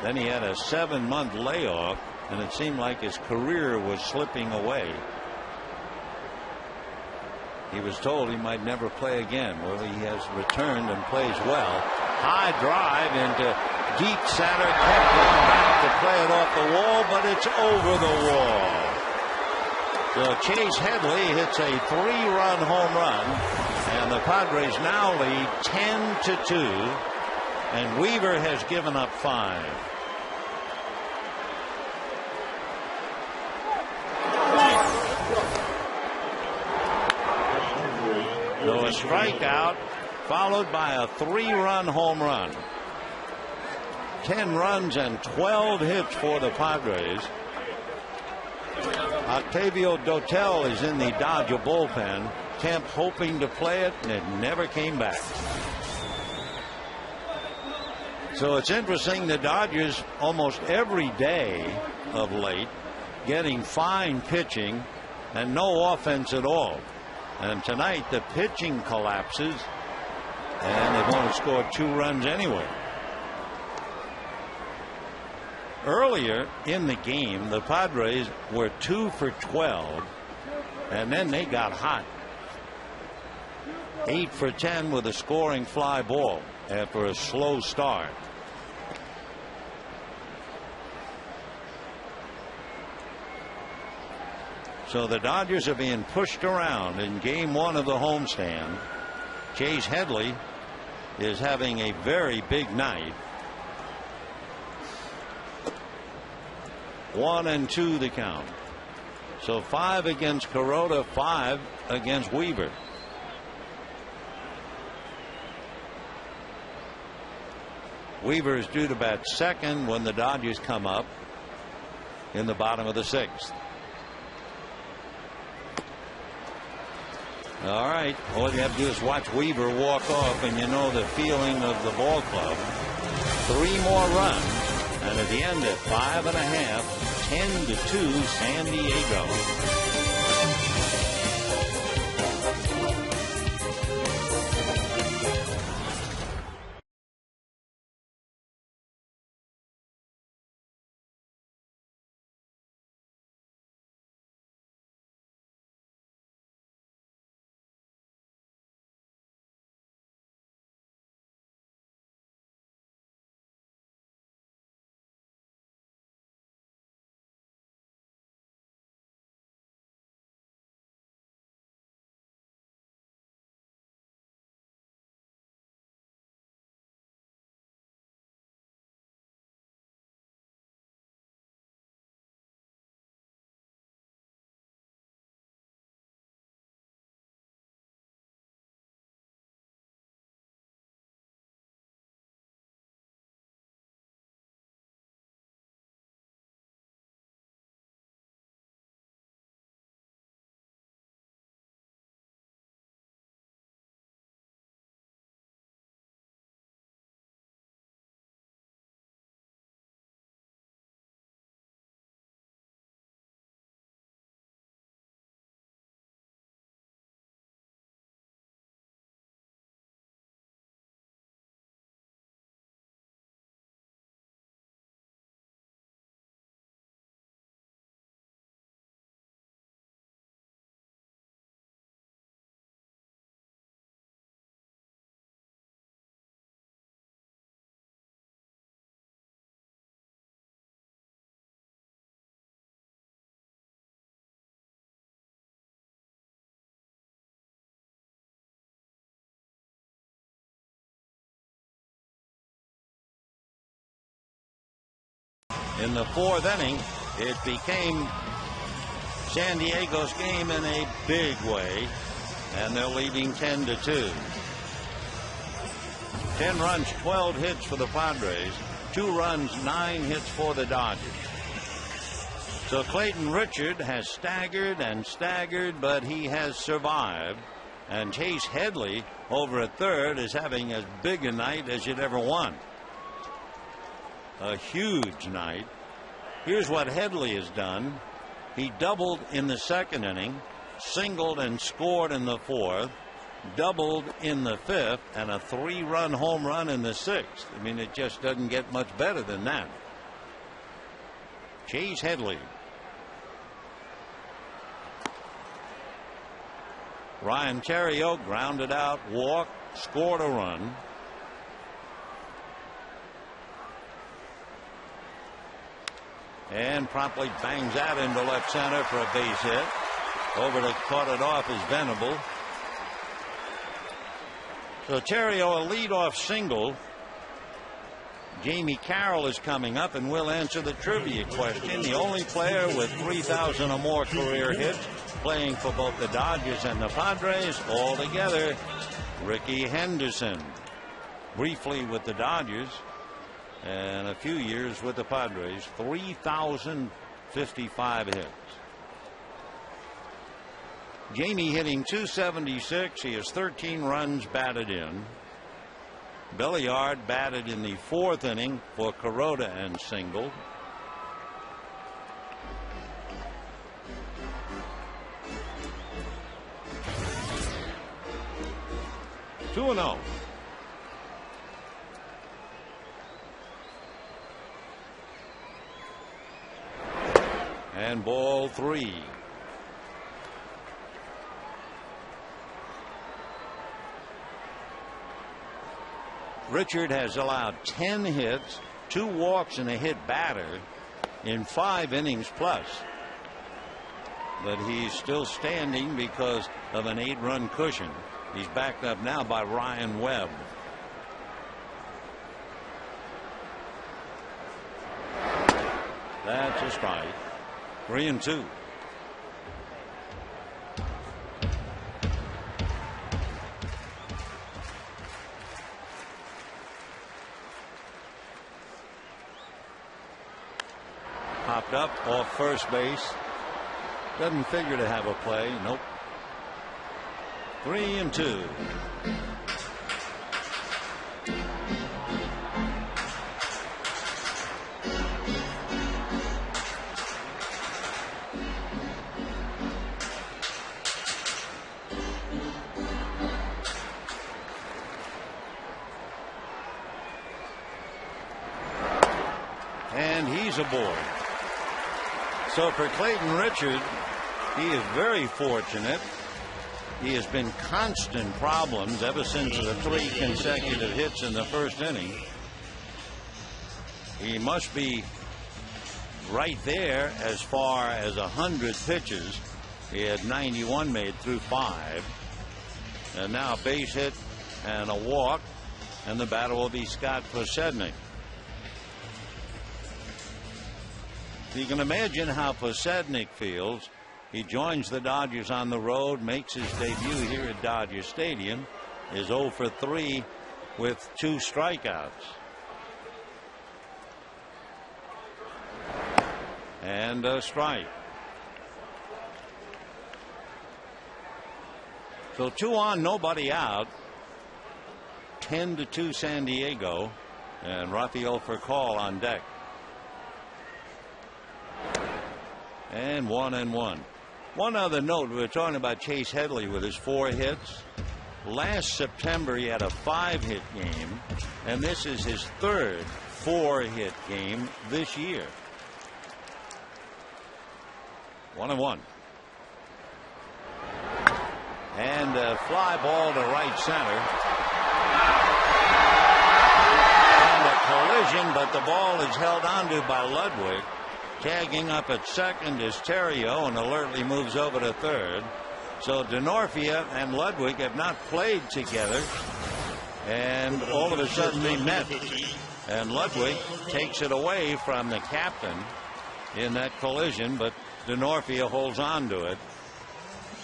Then he had a 7-month layoff, and it seemed like his career was slipping away. He was told he might never play again. Well, he has returned and plays well. High drive into deep center. Kept going back to play it off the wall, but it's over the wall. So Chase Headley hits a 3-run home run, and the Padres now lead 10-2, and Weaver has given up 5. So a strikeout followed by a 3-run home run. 10 runs and 12 hits for the Padres. Octavio Dotel is in the Dodger bullpen. Kemp hoping to play it, and it never came back. So it's interesting, the Dodgers almost every day of late getting fine pitching and no offense at all. And tonight the pitching collapses, and they've only scored 2 runs anyway. Earlier in the game, the Padres were 2 for 12, and then they got hot. 8 for 10 with a scoring fly ball after a slow start. So the Dodgers are being pushed around in game 1 of the homestand. Chase Headley is having a very big night. 1-2 the count. So 5 against Kuroda, 5 against Weaver. Weaver is due to bat second when the Dodgers come up in the bottom of the 6th. All right, all you have to do is watch Weaver walk off, and you know the feeling of the ball club. 3 more runs, and at the end at 5.5, 10-2 San Diego. In the 4th inning, it became San Diego's game in a big way, and they're leading 10-2. 10 runs, 12 hits for the Padres, 2 runs, 9 hits for the Dodgers. So Clayton Richard has staggered and staggered, but he has survived. And Chase Headley over at third is having as big a night as you'd ever want. A huge night. Here's what Headley has done. He doubled in the 2nd inning, singled and scored in the 4th, doubled in the 5th, and a 3-run home run in the 6th. I mean, it just doesn't get much better than that. Chase Headley. Ryan Theriot grounded out, walked, scored a run. And promptly bangs out into left center for a base hit. Over to caught it off is Venable. So Theriot, a leadoff single. Jamie Carroll is coming up, and we'll answer the trivia question. The only player with 3,000 or more career hits playing for both the Dodgers and the Padres. All together, Ricky Henderson. Briefly with the Dodgers, and a few years with the Padres. 3,055 hits. Jamie hitting .276. He has 13 runs batted in. Belliard batted in the 4th inning for Kuroda and singled. Two and 0. And ball 3. Richard has allowed 10 hits, 2 walks, and a hit batter in 5 innings plus. But he's still standing because of an 8-run cushion. He's backed up now by Ryan Webb. That's a strike. 3-2. Popped up off first base. Doesn't figure to have a play. Nope. 3-2. And he's aboard. So for Clayton Richard, he is very fortunate. He has been constant problems ever since the 3 consecutive hits in the first inning. He must be right there as far as 100 pitches. He had 91 made through 5. And now a base hit and a walk, and the batter will be Scott Posednik. You can imagine how Posednik feels. He joins the Dodgers on the road, makes his debut here at Dodger Stadium, is 0 for 3 with 2 strikeouts. And a strike. So 2 on, nobody out. 10-2 San Diego, and Rafael Furcal on deck. And 1-1. One other note, we were talking about Chase Headley with his 4 hits. Last September he had a 5-hit game, and this is his 3rd 4-hit game this year. 1-1. And a fly ball to right center. And a collision, but the ball is held onto by Ludwig. Tagging up at second is Terrio, and alertly moves over to third. So Denorfia and Ludwig have not played together, and all of a sudden they met. And Ludwig takes it away from the captain in that collision, but Denorfia holds on to it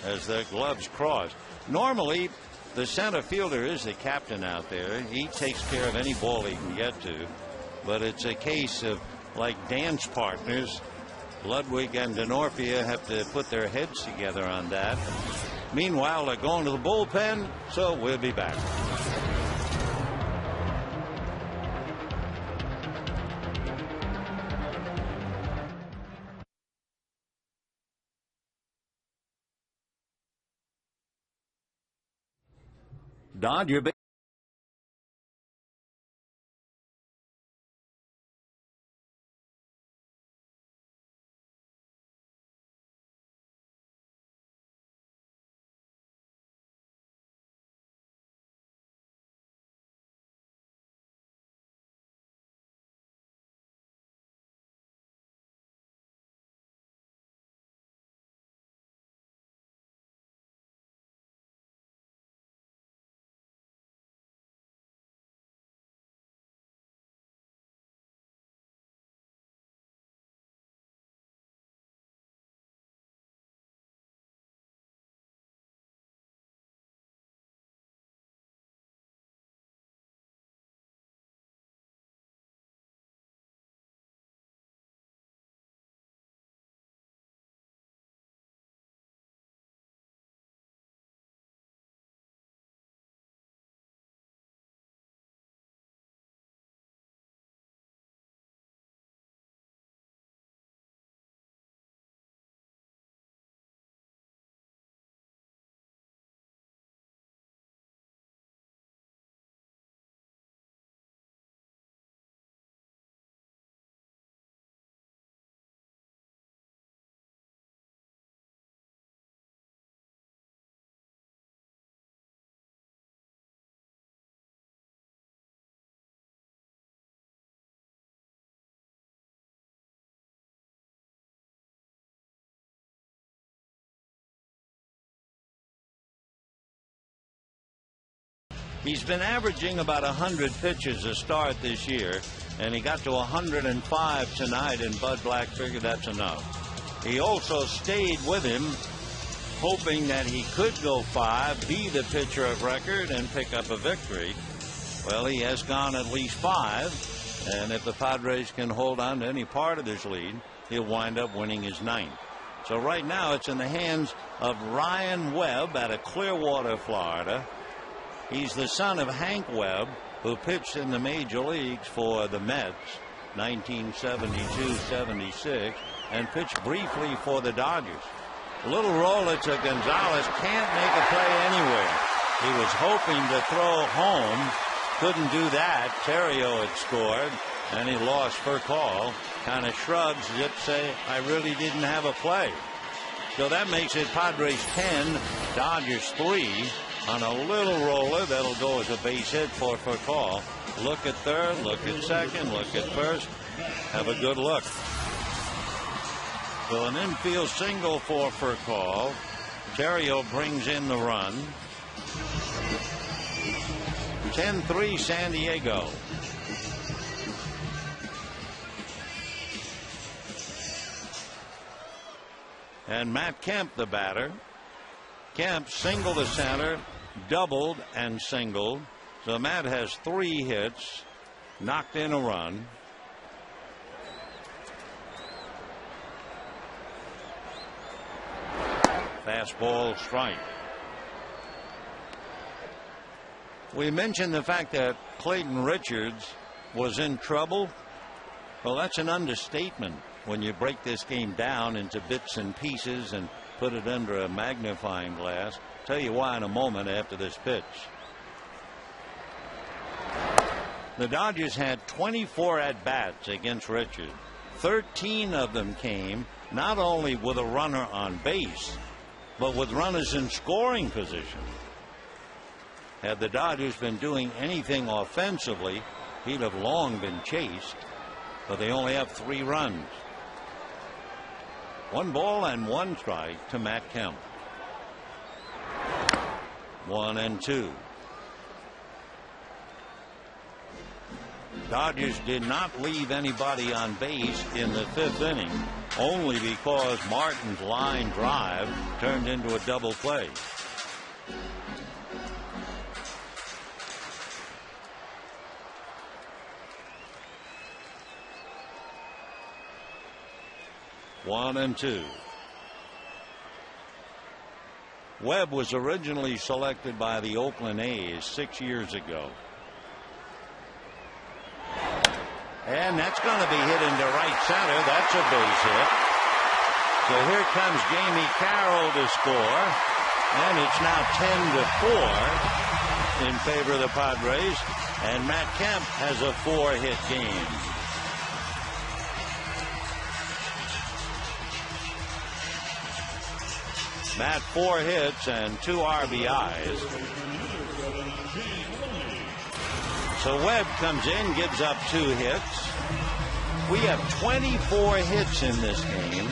as the gloves cross. Normally, the center fielder is the captain out there. He takes care of any ball he can get to, but it's a case of like dance partners. Ludwig and Denorfia have to put their heads together on that. Meanwhile, they're going to the bullpen, so we'll be back. Dodger He's been averaging about 100 pitches a start this year, and he got to 105 tonight, and Bud Black figured that's enough. He also stayed with him, hoping that he could go 5, be the pitcher of record, and pick up a victory. Well, he has gone at least 5, and if the Padres can hold on to any part of this lead, he'll wind up winning his 9th. So right now it's in the hands of Ryan Webb out of Clearwater, Florida. He's the son of Hank Webb, who pitched in the major leagues for the Mets 1972-76 and pitched briefly for the Dodgers. A little roller to Gonzalez, can't make a play anywhere. He was hoping to throw home, couldn't do that. Terrio had scored, and he lost for call. Kind of shrugs as if say, I really didn't have a play. So that makes it Padres 10, Dodgers 3 on a little roller that'll go as a base hit for call. Look at third, look at second, look at first. Have a good look. So an infield single for call. Terrio brings in the run. 10-3 San Diego. And Matt Kemp, the batter. Kemp singled to center, doubled and singled. So Matt has 3 hits, knocked in a run. Fastball strike. We mentioned the fact that Clayton Richards was in trouble. Well, that's an understatement when you break this game down into bits and pieces and put it under a magnifying glass. Tell you why in a moment after this pitch. The Dodgers had 24 at-bats against Richards. 13 of them came not only with a runner on base, but with runners in scoring position. Had the Dodgers been doing anything offensively, he'd have long been chased, but they only have 3 runs. 1 ball and 1 strike to Matt Kemp. 1-2. Dodgers did not leave anybody on base in the 5th inning, only because Martin's line drive turned into a double play. One and two. Webb was originally selected by the Oakland A's 6 years ago. And that's going to be hit into right center. That's a base hit. So here comes Jamie Carroll to score. And it's now 10-4 in favor of the Padres. And Matt Kemp has a 4-hit game. Matt 4 hits and 2 RBIs. So Webb comes in, gives up 2 hits. We have 24 hits in this game,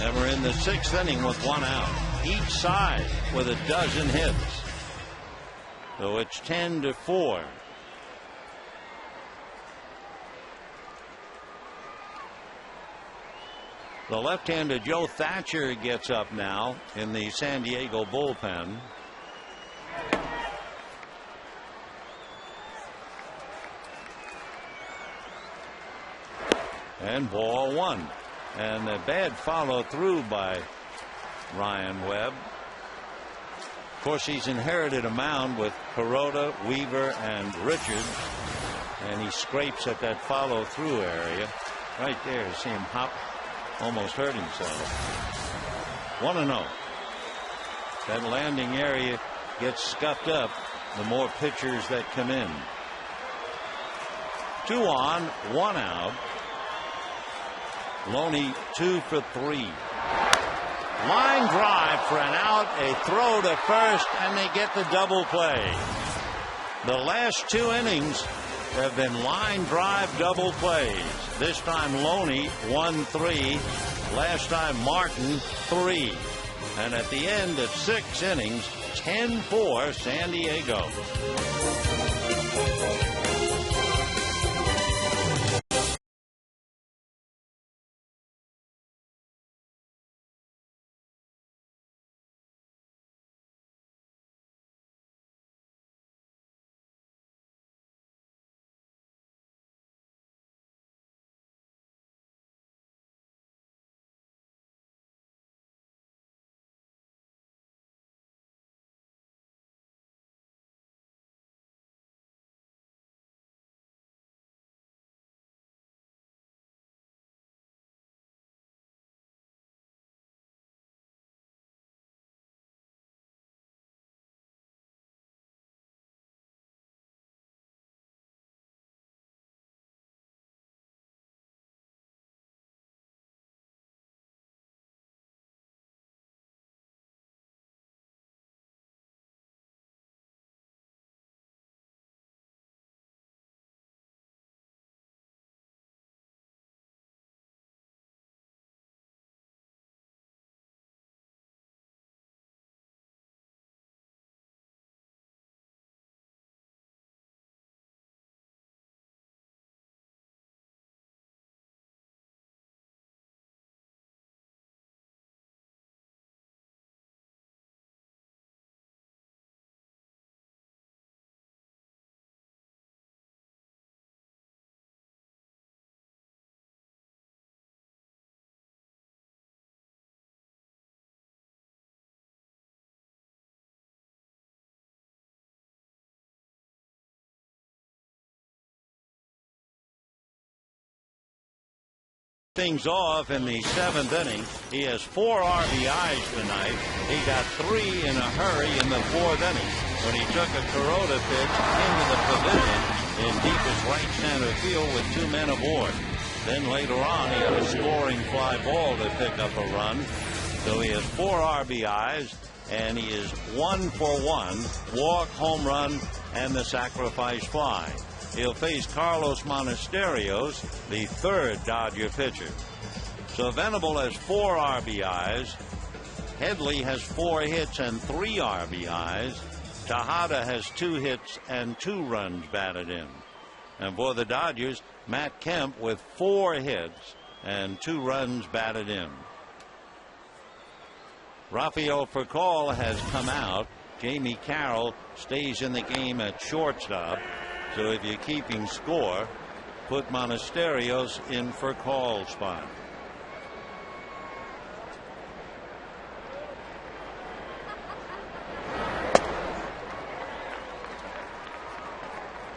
and we're in the 6th inning with 1 out. Each side with a dozen hits. So it's 10-4. The left-hander Joe Thatcher gets up now in the San Diego bullpen. And ball 1. And a bad follow through by Ryan Webb. Of course, he's inherited a mound with Perota, Weaver, and Richards. And he scrapes at that follow through area. Right there, see him hop. Almost hurt himself. 1-0. That landing area gets scuffed up the more pitchers that come in. 2 on, 1 out. Loney 2 for 3. Line drive for an out, a throw to first, and they get the double play. The last 2 innings have been line drive double plays. This time Loney 1-3. Last time Martin 3. And at the end of 6 innings, 10-4 San Diego. Things off in the 7th inning. He has 4 RBIs tonight. He got 3 in a hurry in the 4th inning when he took a Kuroda pitch into the pavilion in deepest right center field with 2 men aboard. Then later on, he had a scoring fly ball to pick up a run. So he has 4 RBIs, and he is 1 for 1, walk, home run, and the sacrifice fly. He'll face Carlos Monasterios, the 3rd Dodger pitcher. So Venable has 4 RBIs. Headley has 4 hits and 3 RBIs. Tejada has 2 hits and 2 runs batted in. And for the Dodgers, Matt Kemp with 4 hits and 2 runs batted in. Rafael Furcal has come out. Jamie Carroll stays in the game at shortstop. So if you're keeping score, put Monasterios in Furcal's spot.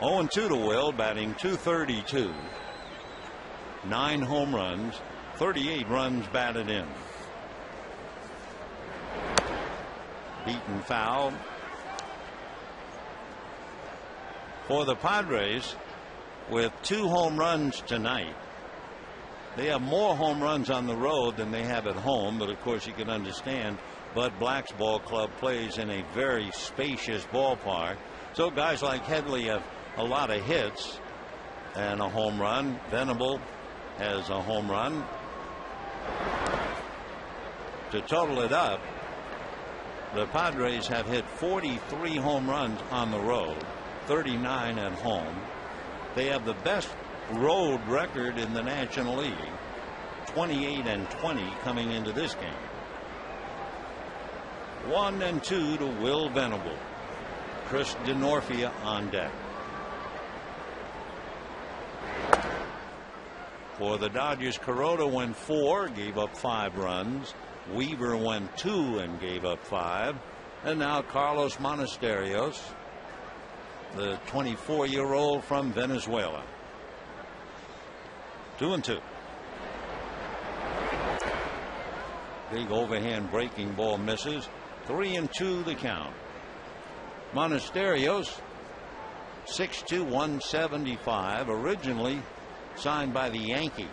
Oh, 2 to Will, batting .232. 9 home runs, 38 runs batted in. Beaten foul. For the Padres, with 2 home runs tonight. They have more home runs on the road than they have at home, but of course you can understand Bud Black's ball club plays in a very spacious ballpark. So guys like Headley have a lot of hits and a home run. Venable has a home run. To total it up, the Padres have hit 43 home runs on the road, 39 at home. They have the best road record in the National League, 28-20 coming into this game. 1-2 to Will Venable. Chris DeNorfia on deck. For the Dodgers, Kuroda went 4, gave up 5 runs. Weaver went 2 and gave up 5. And now Carlos Monasterios, the 24-year-old from Venezuela. 2-2. Big overhand breaking ball misses. 3-2 the count. Monasterios, 6'2", 175, originally signed by the Yankees.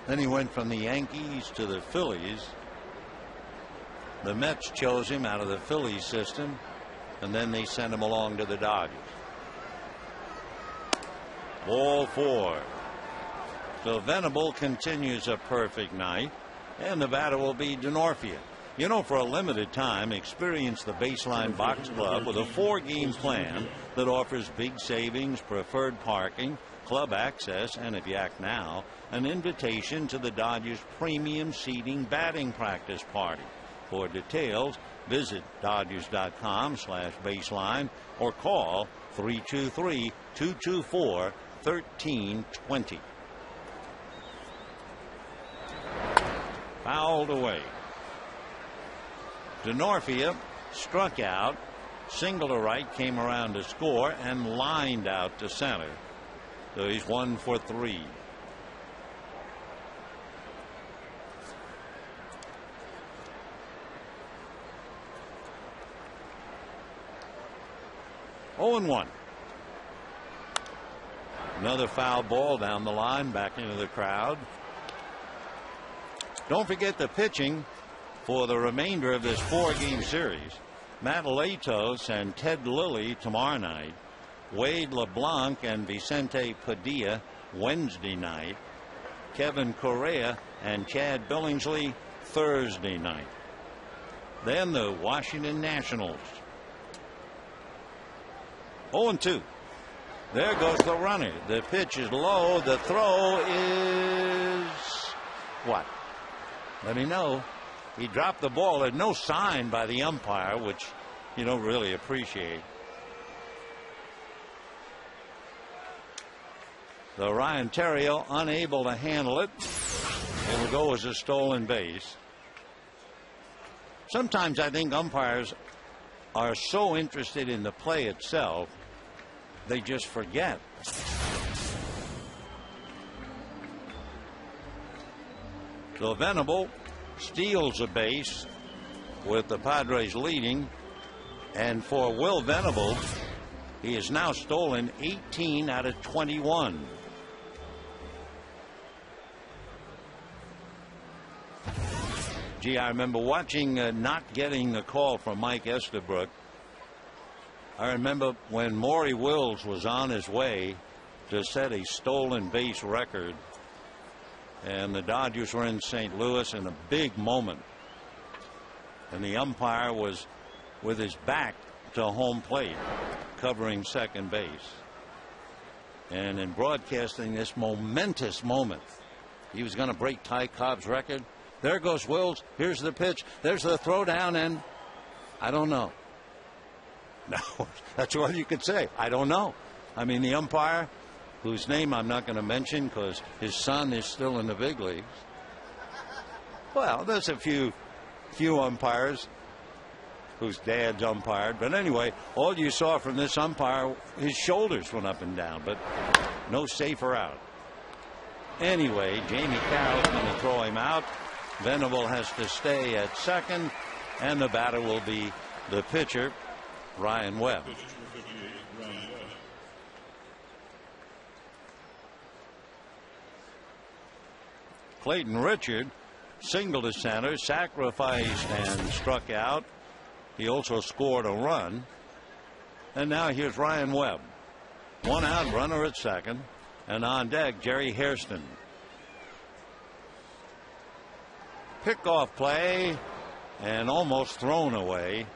Then he went from the Yankees to the Phillies. The Mets chose him out of the Phillies system, and then they sent him along to the Dodgers. Ball 4. So Venable continues a perfect night, and the batter will be DeNorfia. You know, for a limited time, experience the Baseline Box Club with a 4-game plan that offers big savings, preferred parking, club access, and if you act now, an invitation to the Dodgers premium seating batting practice party. For details, visit Dodgers.com/baseline or call 323-224-1320. Fouled away. DeNorfia struck out, single to right, came around to score, and lined out to center. So he's 1 for 3. Oh and 1. Another foul ball down the line, back into the crowd. Don't forget the pitching for the remainder of this 4-game series. Matt Latos and Ted Lilly tomorrow night. Wade LeBlanc and Vicente Padilla Wednesday night. Kevin Correa and Chad Billingsley Thursday night. Then the Washington Nationals. 0-2. There goes the runner. The pitch is low. The throw is what? Let me know. He dropped the ball. There's no sign by the umpire, which you don't really appreciate. So Ryan Terrio unable to handle it. It'll go as a stolen base. Sometimes I think umpires are so interested in the play itself, they just forget. So Venable steals a base with the Padres leading, and for Will Venable, he has now stolen 18 out of 21. Gee, I remember watching not getting the call from Mike Estabrook. I remember when Maury Wills was on his way to set a stolen base record, and the Dodgers were in St. Louis in a big moment, and the umpire was with his back to home plate covering second base. And in broadcasting this momentous moment, he was going to break Ty Cobb's record. There goes Wills. Here's the pitch. There's the throwdown, and I don't know. No, that's all you could say. I don't know. I mean, the umpire, whose name I'm not going to mention because his son is still in the big leagues. Well, there's a few umpires whose dads umpired. But anyway, all you saw from this umpire, his shoulders went up and down, but no safer out. Anyway, Jamie Carroll's going to throw him out. Venable has to stay at second, and the batter will be the pitcher, Ryan Webb. Clayton Richard singled to center, sacrificed and struck out. He also scored a run. And now here's Ryan Webb. 1 out, runner at second, and on deck Jerry Hairston. Pickoff play and almost thrown away.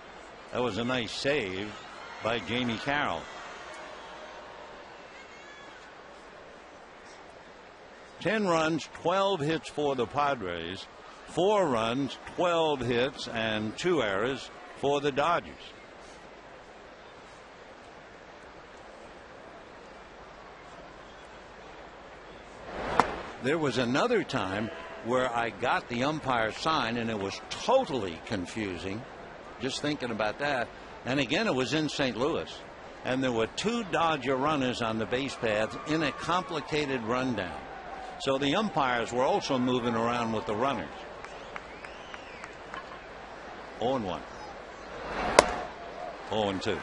That was a nice save by Jamie Carroll. 10 runs, 12 hits for the Padres. 4 runs, 12 hits, and 2 errors for the Dodgers. There was another time where I got the umpire sign and it was totally confusing. Just thinking about that. And again, it was in St. Louis. And there were 2 Dodger runners on the base paths in a complicated rundown. So the umpires were also moving around with the runners. 0-1. 0-2.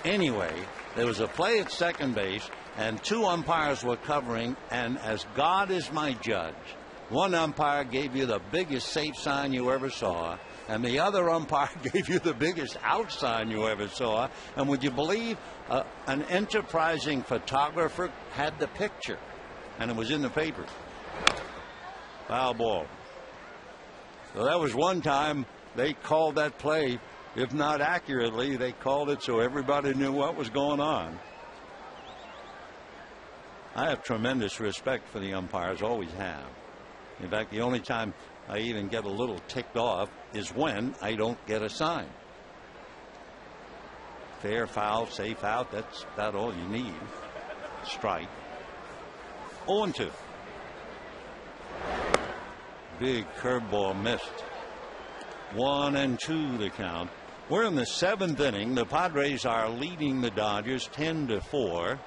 Anyway, there was a play at second base, and 2 umpires were covering, and as God is my judge, one umpire gave you the biggest safe sign you ever saw, and the other umpire gave you the biggest out sign you ever saw. And would you believe an enterprising photographer had the picture, and it was in the paper. Foul ball. So that was one time they called that play. If not accurately, they called it so everybody knew what was going on. I have tremendous respect for the umpires, always have. In fact, the only time I even get a little ticked off is when I don't get a sign. Fair, foul, safe out, that's about all you need. Strike. 0-2. Big curveball missed. 1-2 the count. We're in the 7th inning. The Padres are leading the Dodgers 10-4.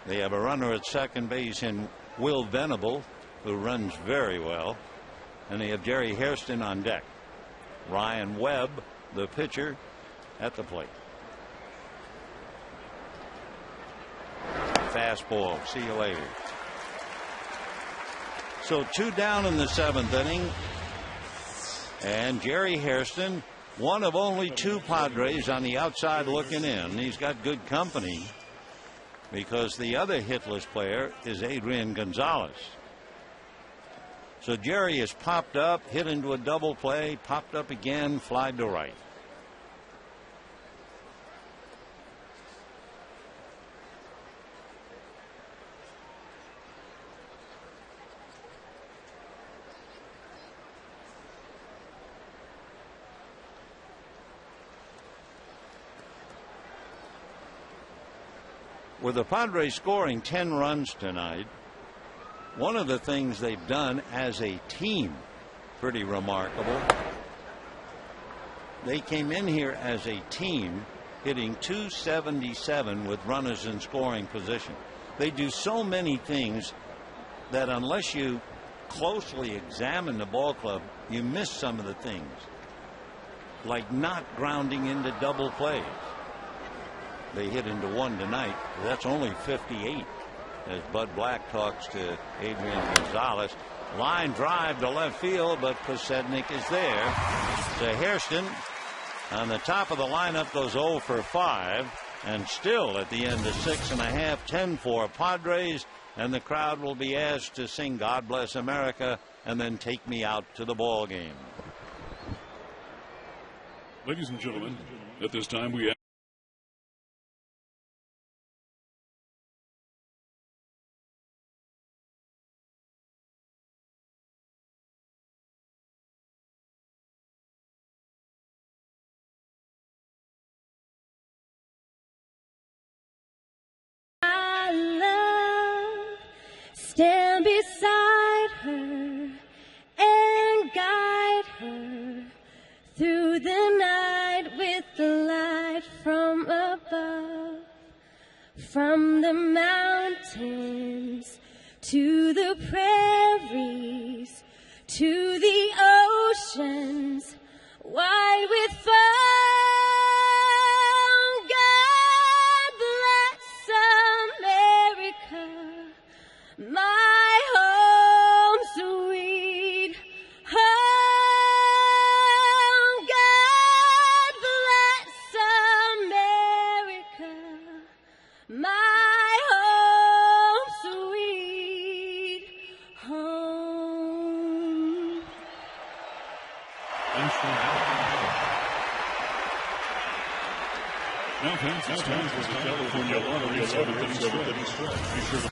They have a runner at second base in Will Venable, who runs very well, and they have Jerry Hairston on deck. Ryan Webb, the pitcher, at the plate. Fastball. See you later. So 2 down in the 7th inning. And Jerry Hairston, one of only 2 Padres on the outside looking in. He's got good company because the other hitless player is Adrian Gonzalez. So Jerry has popped up, hit into a double play, popped up again, flied to right. With the Padres scoring 10 runs tonight, one of the things they've done as a team, pretty remarkable. They came in here as a team hitting .277 with runners in scoring position. They do so many things that unless you closely examine the ball club, you miss some of the things, like not grounding into double plays. They hit into one tonight. That's only 58 as Bud Black talks to Adrian Gonzalez. Line drive to left field, but Posednik is there. To Hairston on the top of the lineup goes 0 for 5, and still at the end of 6.5, 10-4 Padres, and the crowd will be asked to sing God Bless America and then take me out to the ball game. Ladies and gentlemen, at this time we stand beside her and guide her through the night with the light from above, from the mountains to the prairies to the oceans wide with foam. My home, sweet home. God bless America. My home, sweet home. now fans, it's time for the California Lottery 7th inning stretch. Be sure to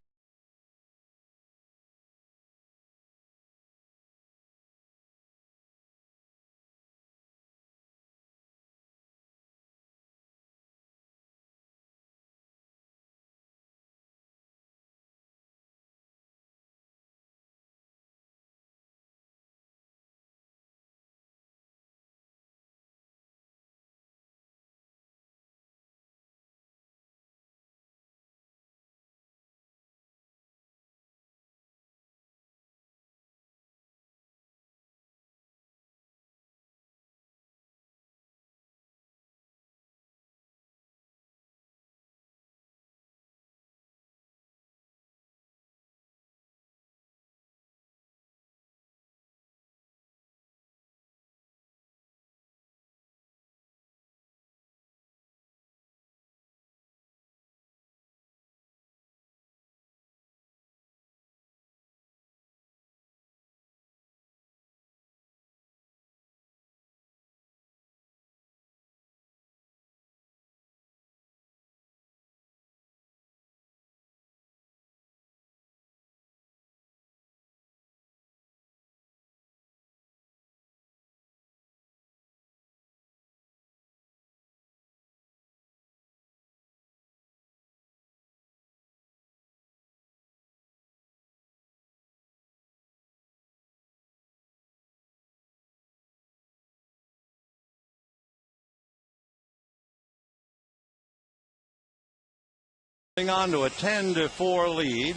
On to a 10-4 lead.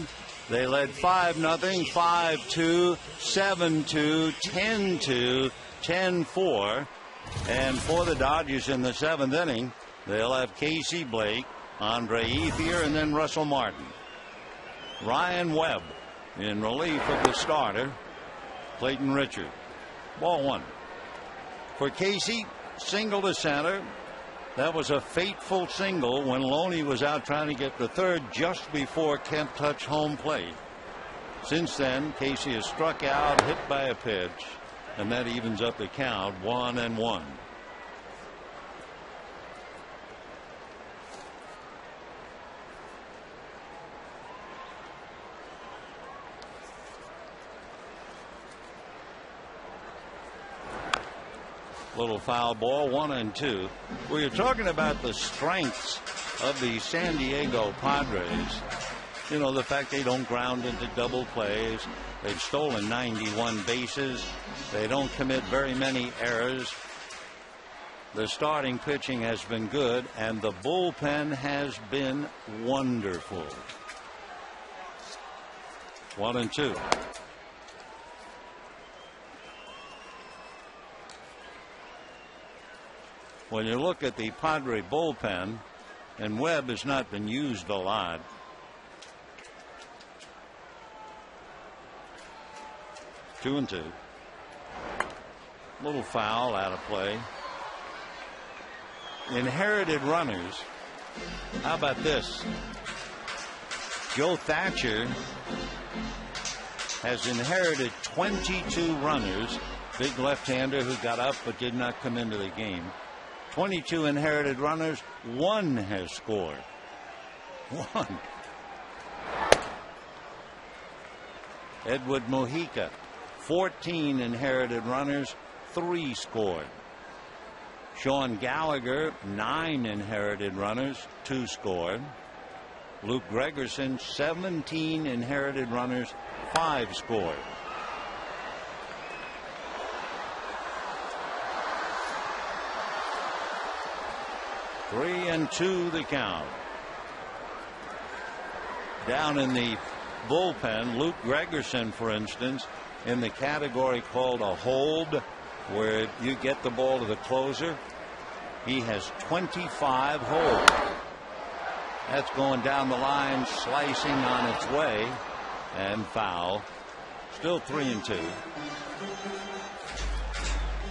They led 5-0, 5-2, 7-2, 10-2, 10-4. And for the Dodgers in the 7th inning, they'll have Casey Blake, Andre Ethier, and then Russell Martin. Ryan Webb in relief of the starter, Clayton Richard. Ball 1. For Casey, single to center. That was a fateful single when Loney was out trying to get the third just before Kemp touched home plate. Since then, Casey has struck out, hit by a pitch, and that evens up the count, 1-1. Little foul ball, 1-2. We are talking about the strengths of the San Diego Padres. You know, the fact they don't ground into double plays. They've stolen 91 bases. They don't commit very many errors. The starting pitching has been good, and the bullpen has been wonderful. 1-2. When you look at the Padre bullpen, and Webb has not been used a lot. Two and two. Little foul out of play. Inherited runners. How about this? Joe Thatcher has inherited 22 runners. Big left-hander who got up but did not come into the game. 22 inherited runners. One has scored. One. Edward Mojica. 14 inherited runners. 3 scored. Sean Gallagher. 9 inherited runners. 2 scored. Luke Gregerson. 17 inherited runners. 5 scored. Three and two the count. Down in the bullpen, Luke Gregerson, for instance, in the category called a hold, where you get the ball to the closer, he has 25 holds. That's going down the line, slicing on its way, and foul. Still 3 and 2.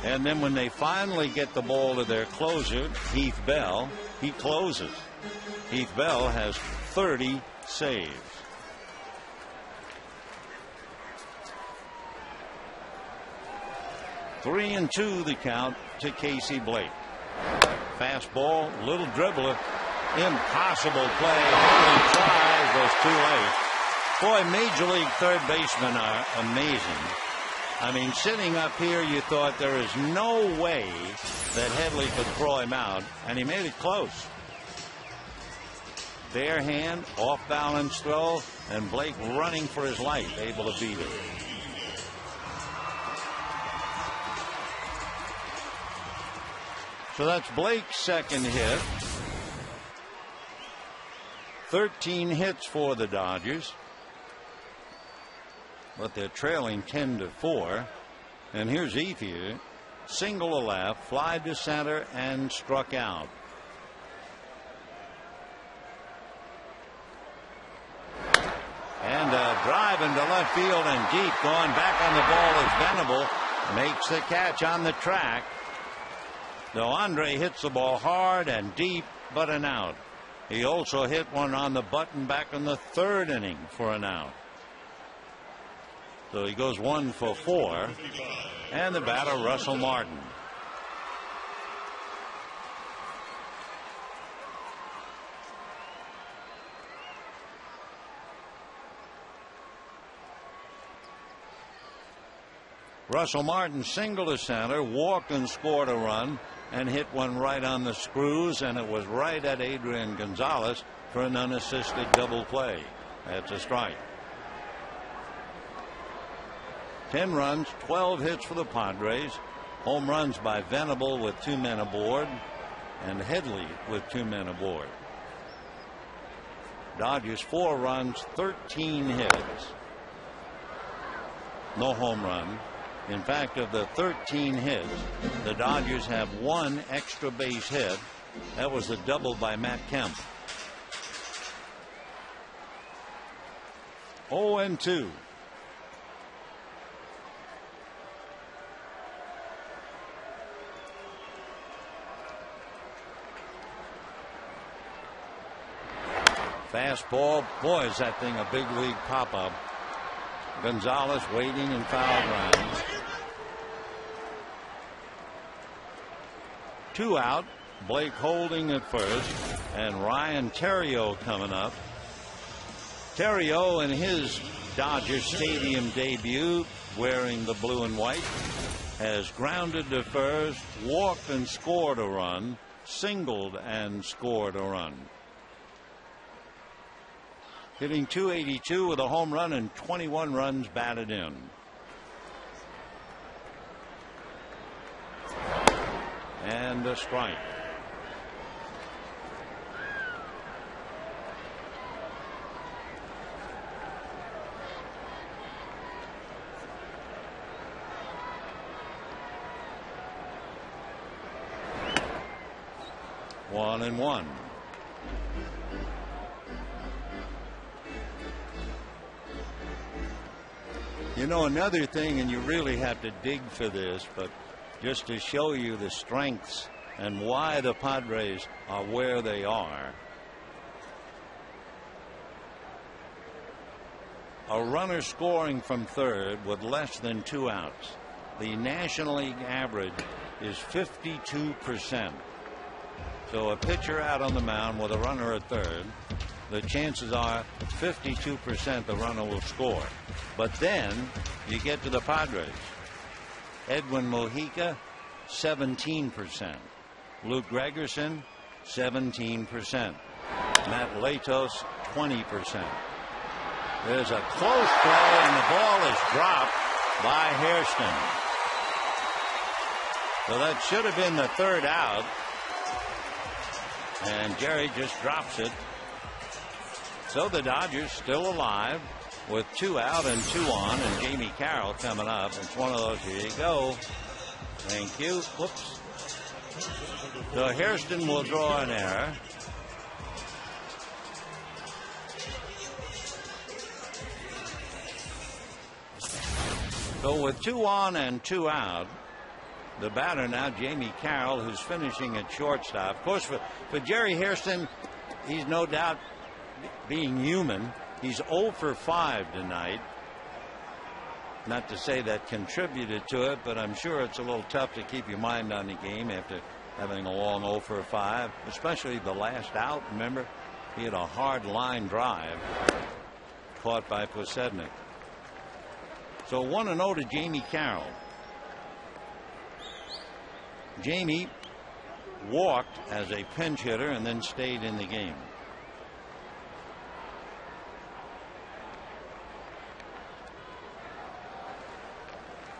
And then when they finally get the ball to their closer, Heath Bell, he closes. Heath Bell has 30 saves. Three and two the count to Casey Blake. Fastball, little dribbler, impossible play. He tries, goes too late. Boy, Major League third basemen are amazing. I mean, sitting up here, you thought there is no way that Headley could throw him out, and he made it close. Bare hand, off balance throw, and Blake running for his life, able to beat it. So that's Blake's second hit. 13 hits for the Dodgers. But they're trailing 10-4. And here's Ethier. Single to left, fly to center, and struck out. And a drive into left field and deep. Going back on the ball is Venable. Makes the catch on the track. Though Andre hits the ball hard and deep, but an out. He also hit one on the button back in the third inning for an out. So he goes 1 for 4. And the batter, Russell Martin. Russell Martin single to center, walked and scored a run, and hit one right on the screws, and it was right at Adrian Gonzalez for an unassisted double play. That's a strike. 10 runs, 12 hits for the Padres. Home runs by Venable with 2 men aboard, and Headley with 2 men aboard. Dodgers 4 runs, 13 hits. No home run. In fact, of the 13 hits, the Dodgers have 1 extra base hit. That was the double by Matt Kemp. 0-2. Fastball. Boy, is that thing a big league pop-up. Gonzalez waiting in foul ground. 2 out. Blake holding at first, and Ryan Theriot coming up. Theriot in his Dodger Stadium debut, wearing the blue and white, has grounded to first, walked and scored a run, singled and scored a run. Hitting .282 with a home run and 21 runs batted in. And a strike. One and one. You know, another thing, and you really have to dig for this, but just to show you the strengths and why the Padres are where they are. A runner scoring from third with less than 2 outs. The National League average is 52%. So a pitcher out on the mound with a runner at third, the chances are 52% the runner will score. But then you get to the Padres. Edwin Mojica, 17%. Luke Gregerson, 17%. Matt Latos, 20%. There's a close play, and the ball is dropped by Hairston. So that should have been the third out. And Jerry just drops it. So the Dodgers still alive with 2 out and 2 on, and Jamie Carroll coming up. It's one of those. Here you go. Thank you. Whoops. So Hairston will draw an error. So with 2 on and 2 out, the batter now, Jamie Carroll, who's finishing at shortstop. Of course, for Jerry Hairston, he's no doubt, being human, he's 0 for 5 tonight. Not to say that contributed to it, but I'm sure it's a little tough to keep your mind on the game after having a long 0 for 5, especially the last out. Remember, he had a hard line drive caught by Posednik. So 1-0 to Jamie Carroll. Jamie walked as a pinch hitter and then stayed in the game.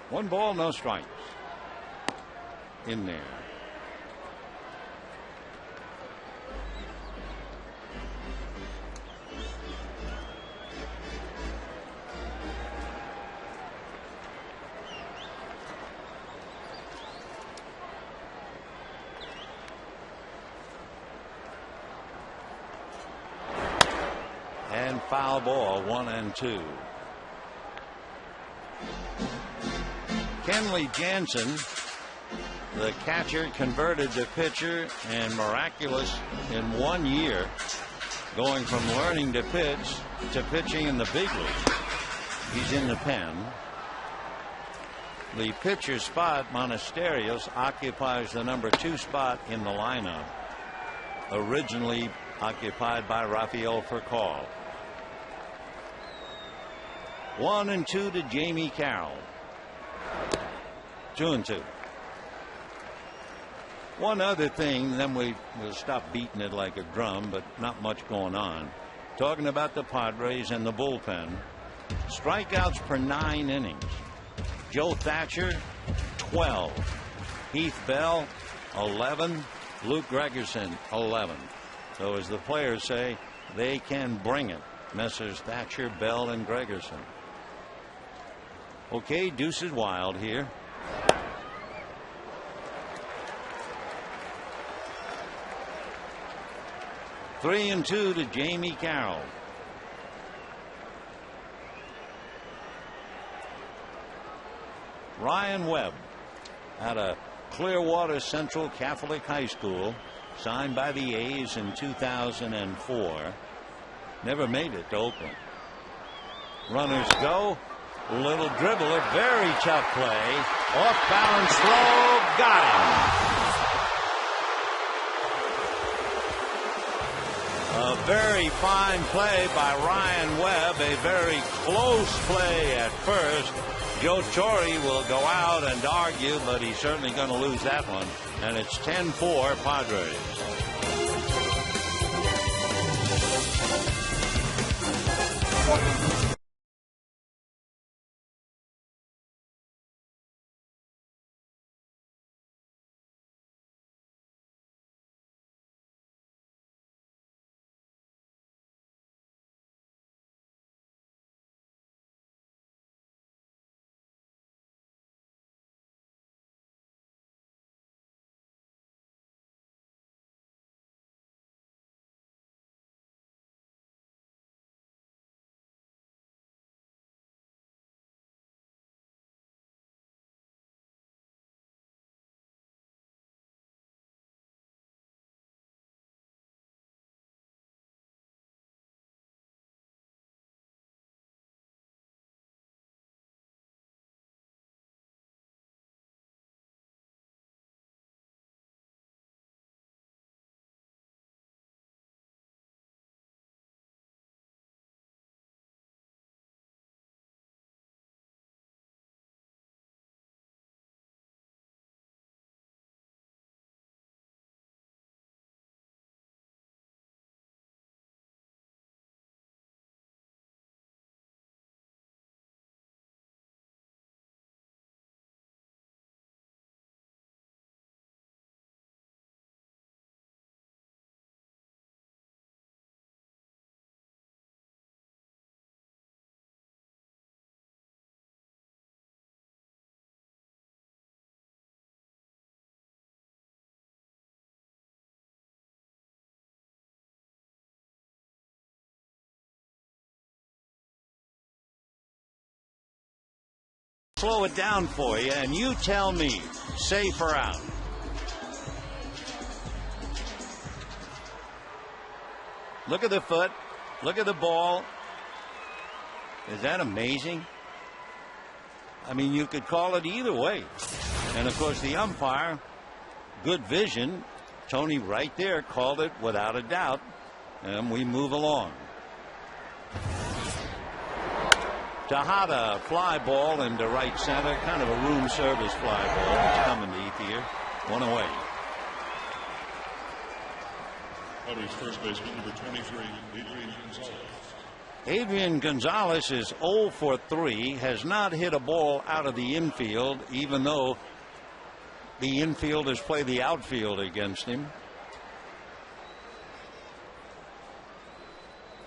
One ball, no strikes. In there. And foul ball, 1-2. Kenley Jansen, the catcher, converted to pitcher, and miraculous in 1 year, going from learning to pitch to pitching in the big league. He's in the pen. The pitcher spot, Monasterios, occupies the number 2 spot in the lineup, originally occupied by Rafael Furcal. 1-2 to Jamie Carroll. 2-2. One other thing, then we'll stop beating it like a drum, but not much going on. Talking about the Padres and the bullpen. Strikeouts per 9 innings. Joe Thatcher, 12. Heath Bell, 11. Luke Gregerson, 11. So as the players say, they can bring it. Messrs. Thatcher, Bell, and Gregerson. Okay, deuces wild here. Three and two to Jamie Carroll. Ryan Webb out of Clearwater Central Catholic High School, signed by the A's in 2004. Never made it to Oakland. Runners go. Little dribble, a very tough play. Off balance throw, got him. A very fine play by Ryan Webb. A very close play at first. Joe Torre will go out and argue, but he's certainly going to lose that one. And it's 10-4 Padres. Slow it down for you, and you tell me, safe or out. Look at the foot. Look at the ball. Is that amazing? I mean, you could call it either way. And, of course, the umpire, good vision. Tony right there called it without a doubt. And we move along. Tejada, fly ball into right center. Kind of a room service fly ball. It's coming to Ethier. One away. Padres first baseman number 23, Adrian Gonzalez. Adrian Gonzalez is 0 for 3. Has not hit a ball out of the infield, even though the infielders play the outfield against him.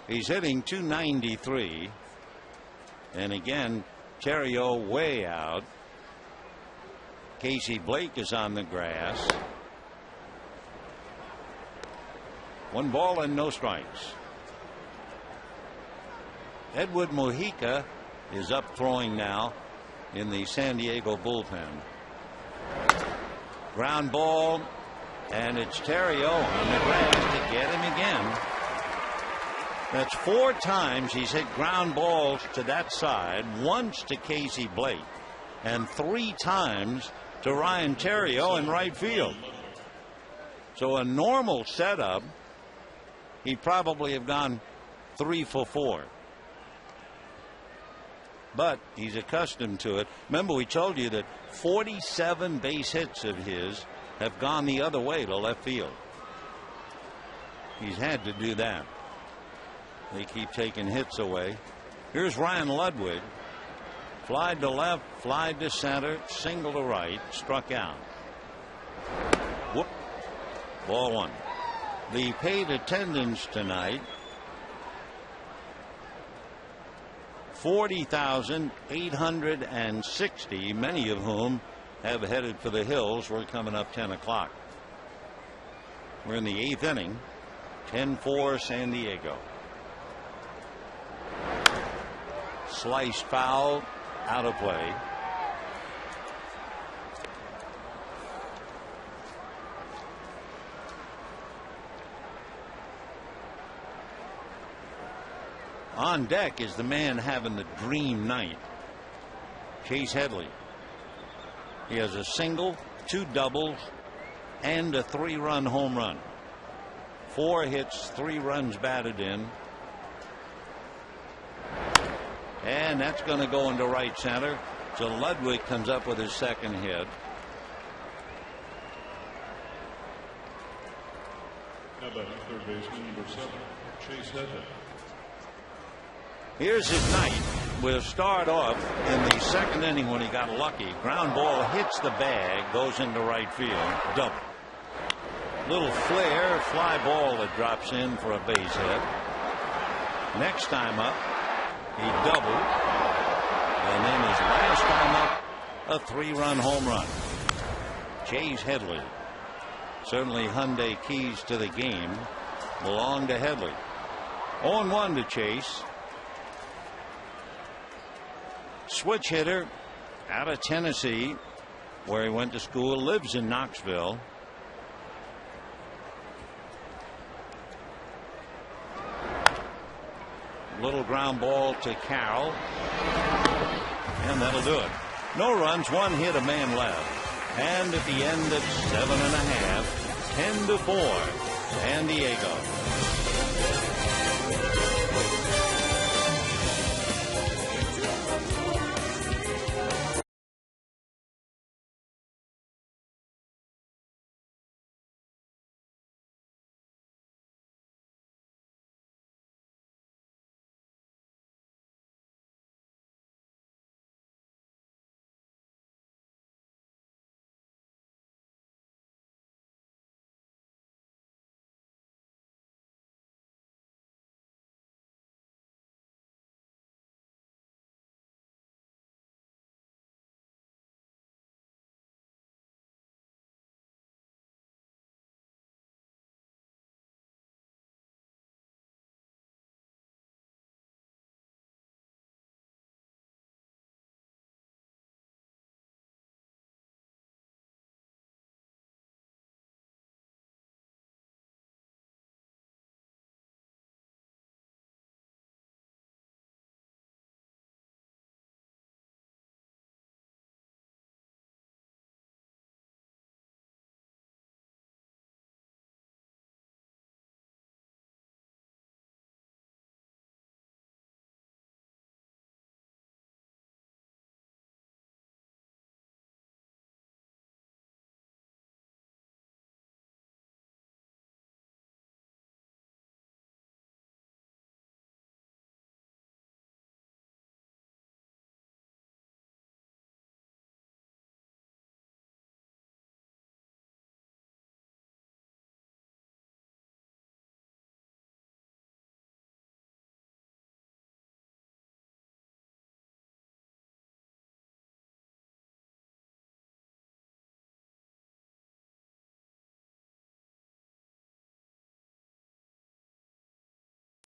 He's hitting .293. And again, Theriot way out. Casey Blake is on the grass. 1 ball and no strikes. Edward Mojica is up throwing now in the San Diego bullpen. Ground ball, and it's Theriot on the grass to get him again. That's 4 times he's hit ground balls to that side, once to Casey Blake, and 3 times to Ryan Theriot in right field. So a normal setup, he'd probably have gone 3 for 4. But he's accustomed to it. Remember, we told you that 47 base hits of his have gone the other way to left field. He's had to do that. They keep taking hits away. Here's Ryan Ludwig. Flied to left, flied to center, single to right, struck out. Whoop. Ball 1. The paid attendance tonight 40,860, many of whom have headed for the hills. We're coming up 10 o'clock. We're in the 8th inning. 10-4 San Diego. Sliced foul, out of play. On deck is the man having the dream night, Chase Headley. He has a single, 2 doubles, and a 3-run home run. 4 hits, 3 runs batted in. And that's going to go into right center. So Ludwig comes up with his second hit. Now batting third baseman number 7, Chase Headley. Here's his night. We'll start off in the 2nd inning when he got lucky. Ground ball hits the bag, goes into right field. Double. Little flare, fly ball that drops in for a base hit. Next time up, he doubled. And then his last time up, a 3-run home run. Chase Headley. Certainly Hyundai keys to the game belong to Headley. 0-1 to Chase. Switch hitter out of Tennessee, where he went to school, lives in Knoxville. Little ground ball to Carroll, and that'll do it. No runs, 1 hit, a man left. And at the end of 7.5, 10-4, San Diego.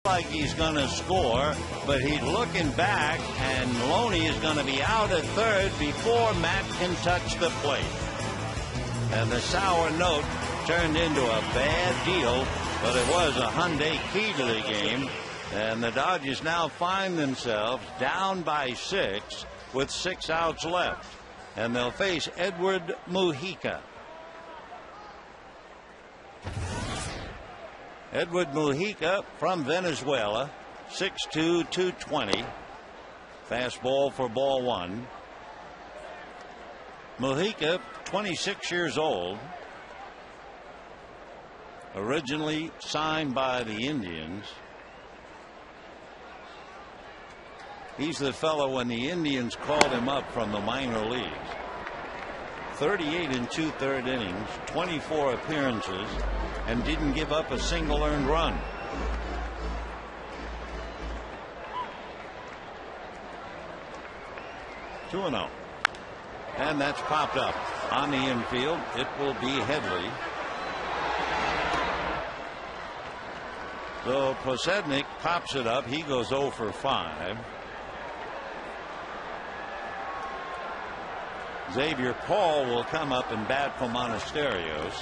Like he's going to score, but he's looking back, and Loney is going to be out at third before Matt can touch the plate. And the sour note turned into a bad deal, but it was a Hyundai key to the game. And the Dodgers now find themselves down by 6 with 6 outs left. And they'll face Edward Mujica. Edward Mujica from Venezuela, 6'2", 220. Fastball for ball 1. Mujica, 26 years old. Originally signed by the Indians. He's the fellow when the Indians called him up from the minor leagues. 38 and 2/3 innings, 24 appearances, and didn't give up a single earned run. 2-0. And that's popped up on the infield. It will be Headley. So Posednik pops it up. He goes 0 for 5. Xavier Paul will come up and bat for Monasterios.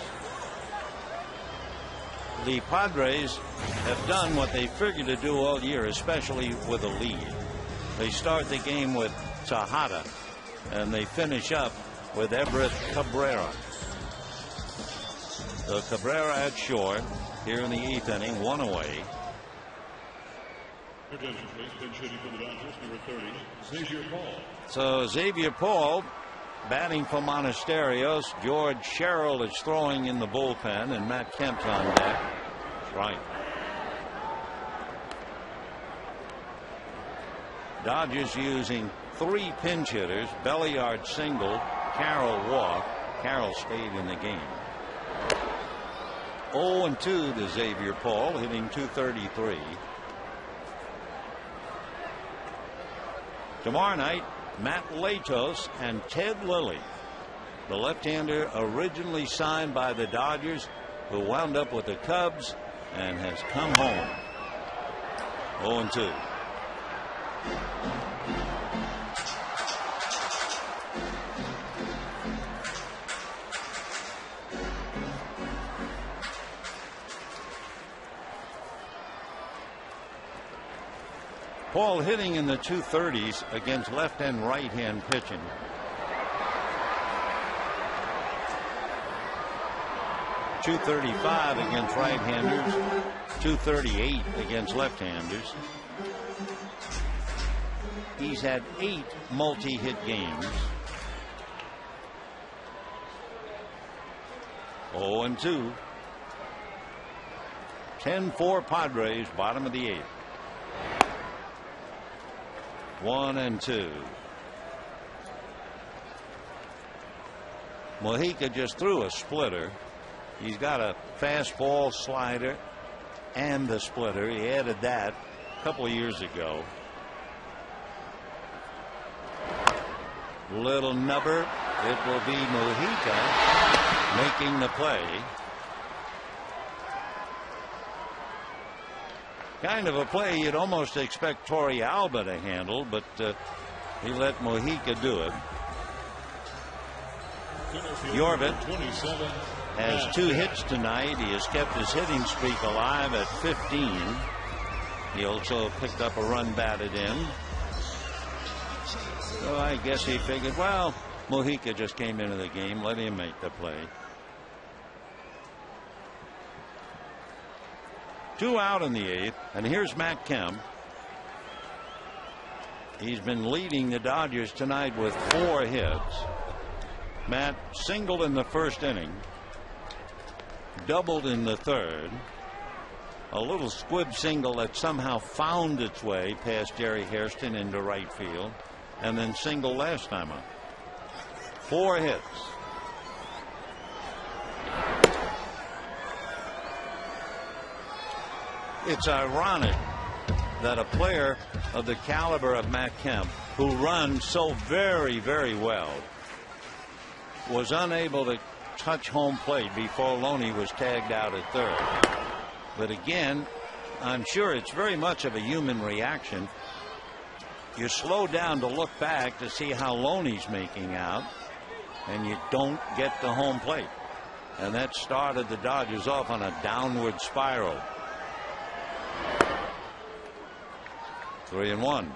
The Padres have done what they figured to do all year, especially with a lead. They start the game with Tejada, and they finish up with Everett Cabrera. So Cabrera at short here in the 8th inning, 1 away. Attention, please. Pinch hitting for the Dodgers, number 30, Xavier Paul. So Xavier Paul batting for Monasterios. George Sherrill is throwing in the bullpen, and Matt Kemp's on deck. That's right. Dodgers using 3 pinch hitters. Belliard single, Carroll walk. Carroll stayed in the game. 0-2 to Xavier Paul, hitting .233. Tomorrow night, Matt Latos and Ted Lilly, the left-hander originally signed by the Dodgers, who wound up with the Cubs and has come home. 0-2. Paul hitting in the 230s against left and right hand pitching. .235 against right-handers, .238 against left-handers. He's had 8 multi-hit games. 0-2. 10-4 Padres, bottom of the 8th. 1-2. Mojica just threw a splitter. He's got a fastball, slider, and the splitter. He added that a couple of years ago. Little nubber. It will be Mojica making the play. Kind of a play you'd almost expect Torey Alba to handle, but he let Mojica do it. Jorvit has 2 hits tonight. He has kept his hitting streak alive at 15. He also picked up a run batted in. So I guess he figured, well, Mojica just came into the game. Let him make the play. 2 out in the 8th, and here's Matt Kemp. He's been leading the Dodgers tonight with 4 hits. Matt singled in the 1st inning, doubled in the 3rd, a little squib single that somehow found its way past Jerry Hairston into right field, and then single last time up. 4 hits. It's ironic that a player of the caliber of Matt Kemp, who runs so very, very well, was unable to touch home plate before Loney was tagged out at 3rd. But again, I'm sure it's very much of a human reaction. You slow down to look back to see how Loney's making out, and you don't get to home plate. And that started the Dodgers off on a downward spiral. 3-1.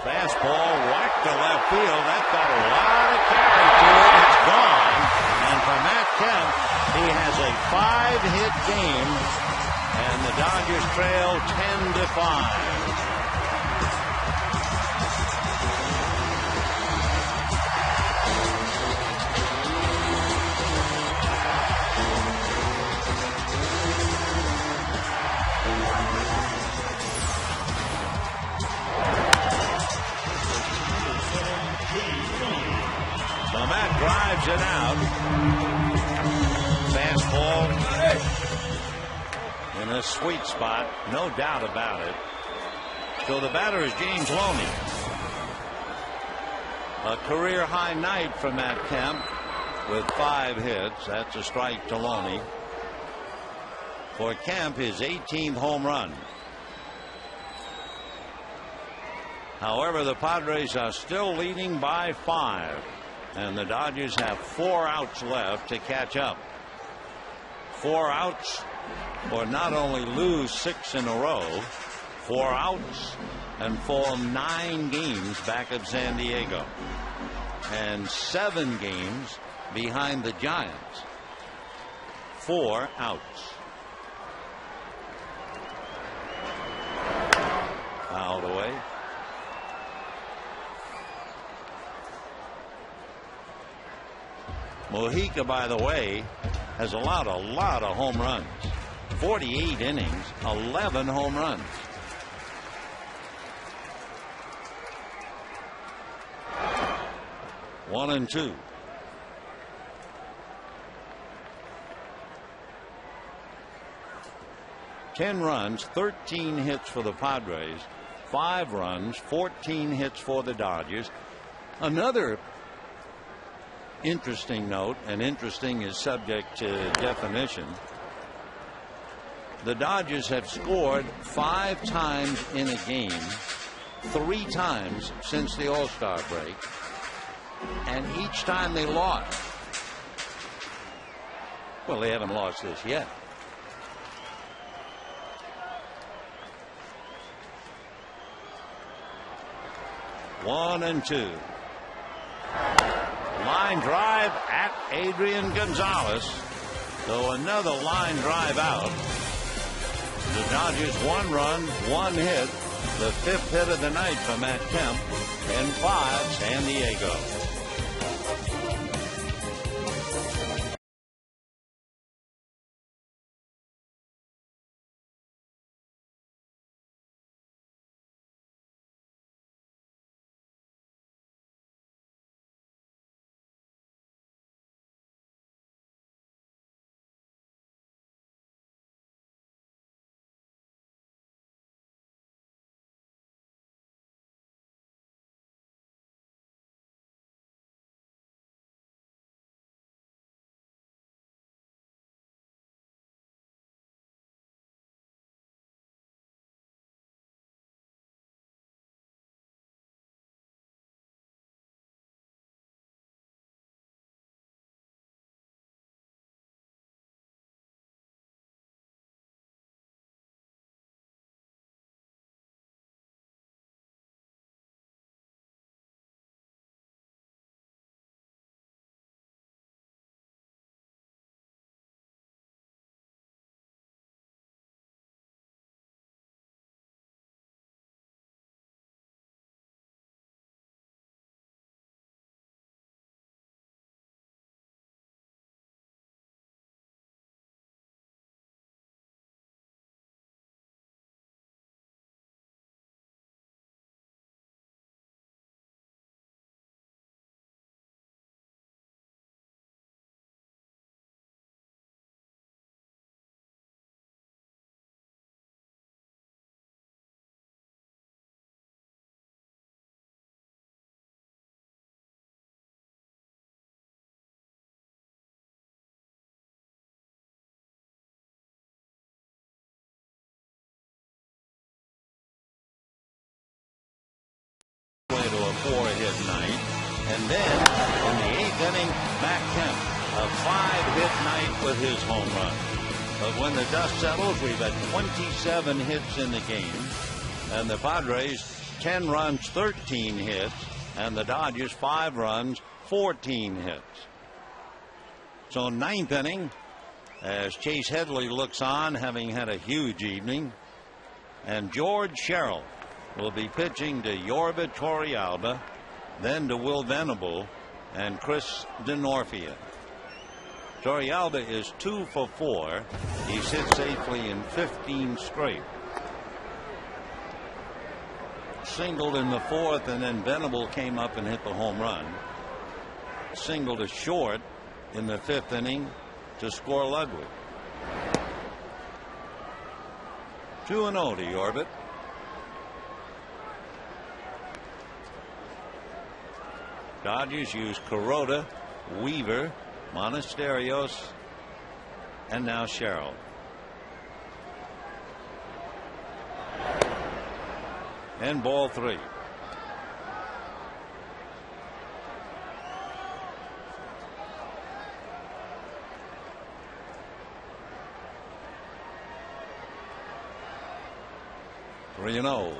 Fastball whacked to left field. That got a lot of carry to it. It's gone. And for Matt Kemp, he has a 5-hit game, and the Dodgers trail 10-5. drives it out. Fastball in a sweet spot, no doubt about it. So the batter is James Loney. A career high night for Matt Kemp with 5 hits. That's a strike to Loney. For Kemp, his 18th home run. However, the Padres are still leading by 5, and the Dodgers have 4 outs left to catch up. 4 outs or not only lose 6 in a row, 4 outs and fall 9 games back of San Diego, and 7 games behind the Giants. 4 outs. Fouled away. Mojica, by the way, has allowed a lot of home runs. 48 innings, 11 home runs. One and two. Ten runs, 13 hits for the Padres, 5 runs, 14 hits for the Dodgers. Another interesting note, and interesting is subject to definition. The Dodgers have scored 5 times in a game, 3 times since the All-Star break, and each time they lost. Well, they haven't lost this yet. One and two. Line drive at Adrian Gonzalez. So another line drive out. The Dodgers 1 run, 1 hit. The 5th hit of the night for Matt Kemp. 10-5 San Diego. To a 4-hit night, and then in the 8th inning, Matt Kemp, a 5-hit night with his home run. But when the dust settles, we've had 27 hits in the game, and the Padres 10 runs, 13 hits, and the Dodgers 5 runs, 14 hits. So 9th inning, as Chase Headley looks on, having had a huge evening, and George Sherrill will be pitching to Yorba Torrealba, then to Will Venable and Chris DeNorfia. Torrealba is 2 for 4. He sits safely in 15 straight. Singled in the 4th, and then Venable came up and hit the home run. single to short in the 5th inning to score Ludwig. 2-0 to Orbit. Dodgers use Kuroda, Weaver, Monasterios, and now Sherrill. And ball 3. Three and 0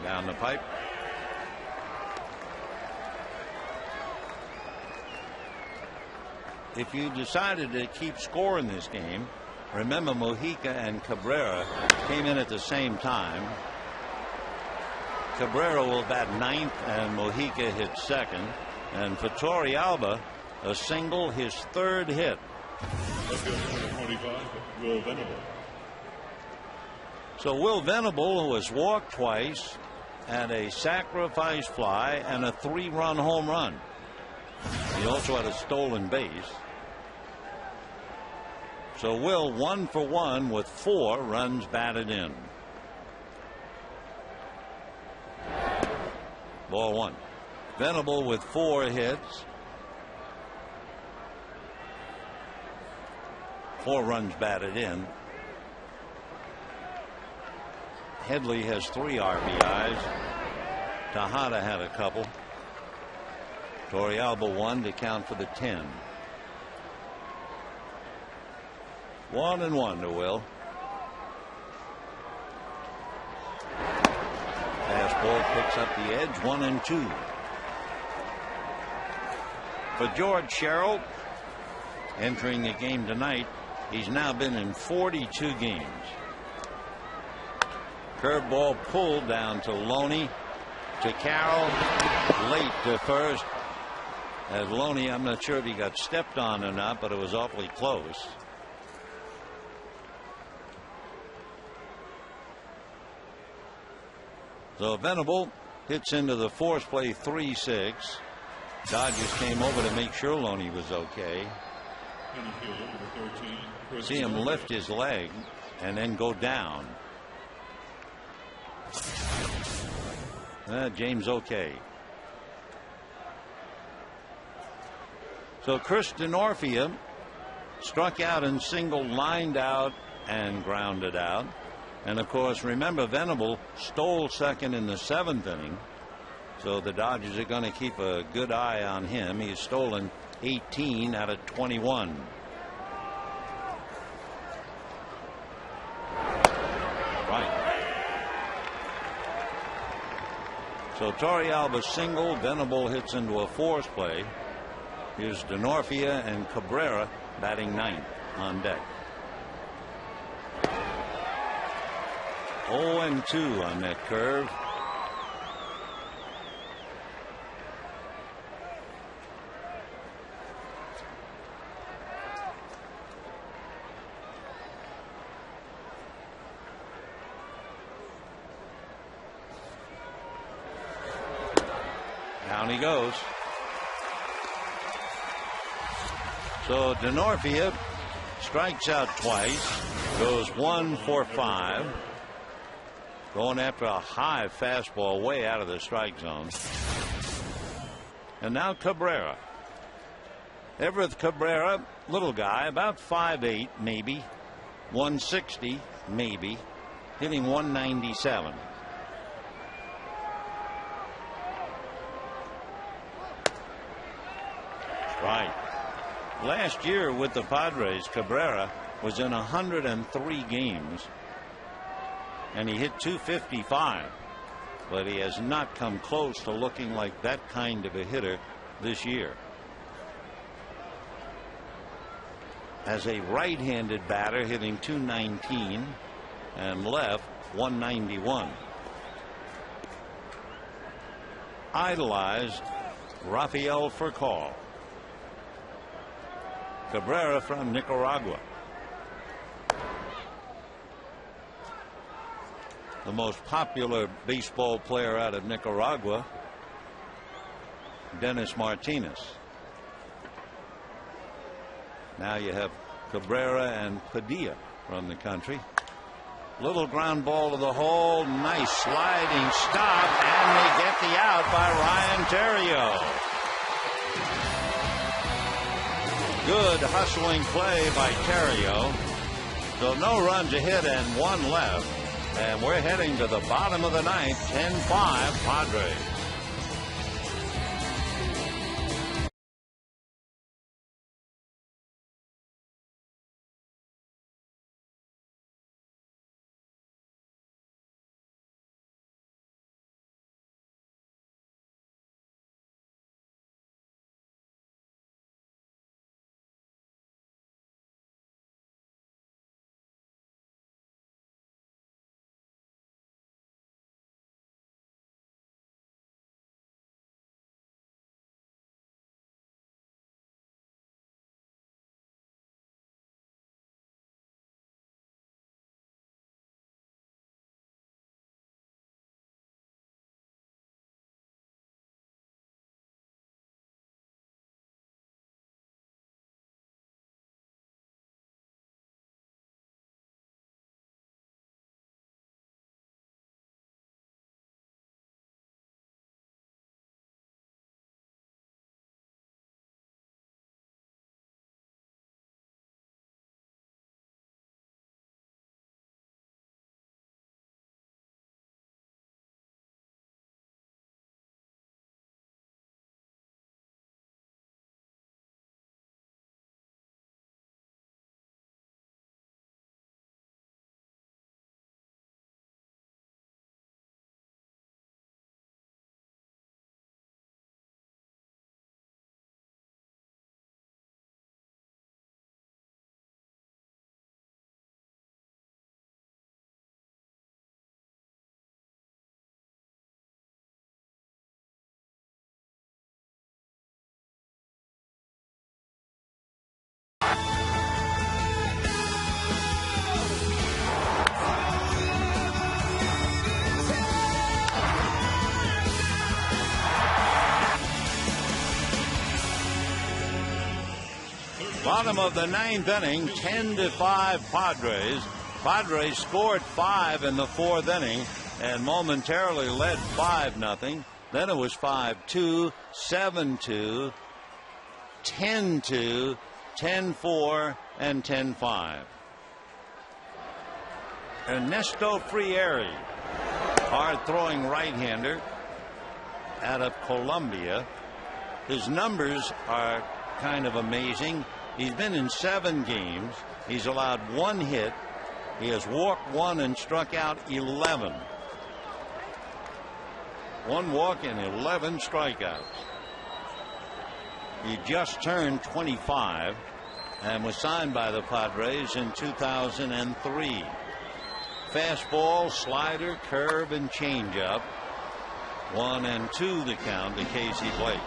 down the pipe. If you decided to keep score in this game, remember Mojica and Cabrera came in at the same time. Cabrera will bat 9th and Mojica hit 2nd. And for Torrealba, a single, his 3rd hit. Let's go to number 25, Will Venable. So Will Venable was walked twice and a sacrifice fly and a 3-run home run. He also had a stolen base. So Will 1 for 1 with 4 runs batted in. Ball 1. Venable with 4 hits. 4 runs batted in. Headley has 3 RBIs. Tejada had a couple. Torrealba 1 to count for the 10. 1-1 to Will. Fastball picks up the edge. 1-2. For George Sherrill, entering the game tonight, he's now been in 42 games. Curveball pulled down to Loney, to Carroll, late to first. As Loney, I'm not sure if he got stepped on or not, but it was awfully close. So Venable hits into the force play 3-6. Dodgers came over to make sure Loney was okay. See him lift his leg and then go down. James okay. So Chris DeNorfia struck out and single, lined out and grounded out. And of course, remember, Venable stole 2nd in the 7th inning. So the Dodgers are going to keep a good eye on him. He's stolen 18 out of 21. Right. So Torrealba single, Venable hits into a force play. Here's DeNorfia and Cabrera batting 9th on deck. 0-2 on that curve. Down he goes. So DeNorfia strikes out twice, goes 1 for 5. Going after a high fastball way out of the strike zone. And now Cabrera. Everett Cabrera, little guy, about 5'8", maybe, 160, maybe, hitting 197. Right. Last year with the Padres, Cabrera was in 103 games. And he hit 255, but he has not come close to looking like that kind of a hitter this year. As a right-handed batter, hitting 219 and left 191. Idolized Rafael Furcal. Cabrera from Nicaragua. The most popular baseball player out of Nicaragua. Dennis Martinez. Now you have Cabrera and Padilla from the country. Little ground ball to the hole. Nice sliding stop, and they get the out by Ryan Theriot. Good hustling play by Theriot. So no runs ahead and one left. And we're heading to the bottom of the ninth. 10-5 Padres. Bottom of the ninth inning, 10-5 Padres. Padres scored 5 in the fourth inning and momentarily led 5-0. Then it was 5-2, 7-2, 10-2, 10-4, and 10-5. Ernesto Frieri, hard-throwing right-hander out of Colombia. His numbers are kind of amazing. He's been in 7 games. He's allowed 1 hit. He has walked 1 and struck out 11. 1 walk and 11 strikeouts. He just turned 25 and was signed by the Padres in 2003. Fastball, slider, curve, and changeup. 1 and 2 the count to Casey Blake.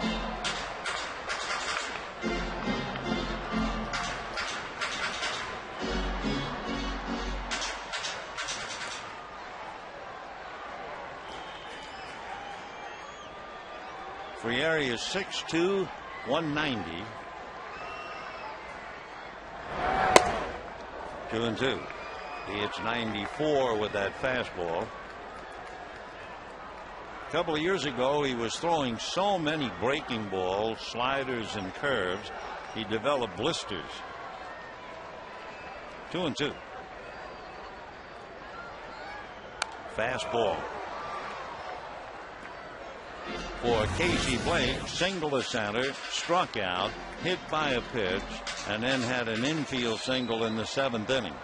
Frieri is 6'2", 190. 2-2. He hits 94 with that fastball. A couple of years ago, he was throwing so many breaking balls, sliders, and curves, he developed blisters. 2-2. Fastball. For Casey Blake, single to center, struck out, hit by a pitch, and then had an infield single in the 7th inning.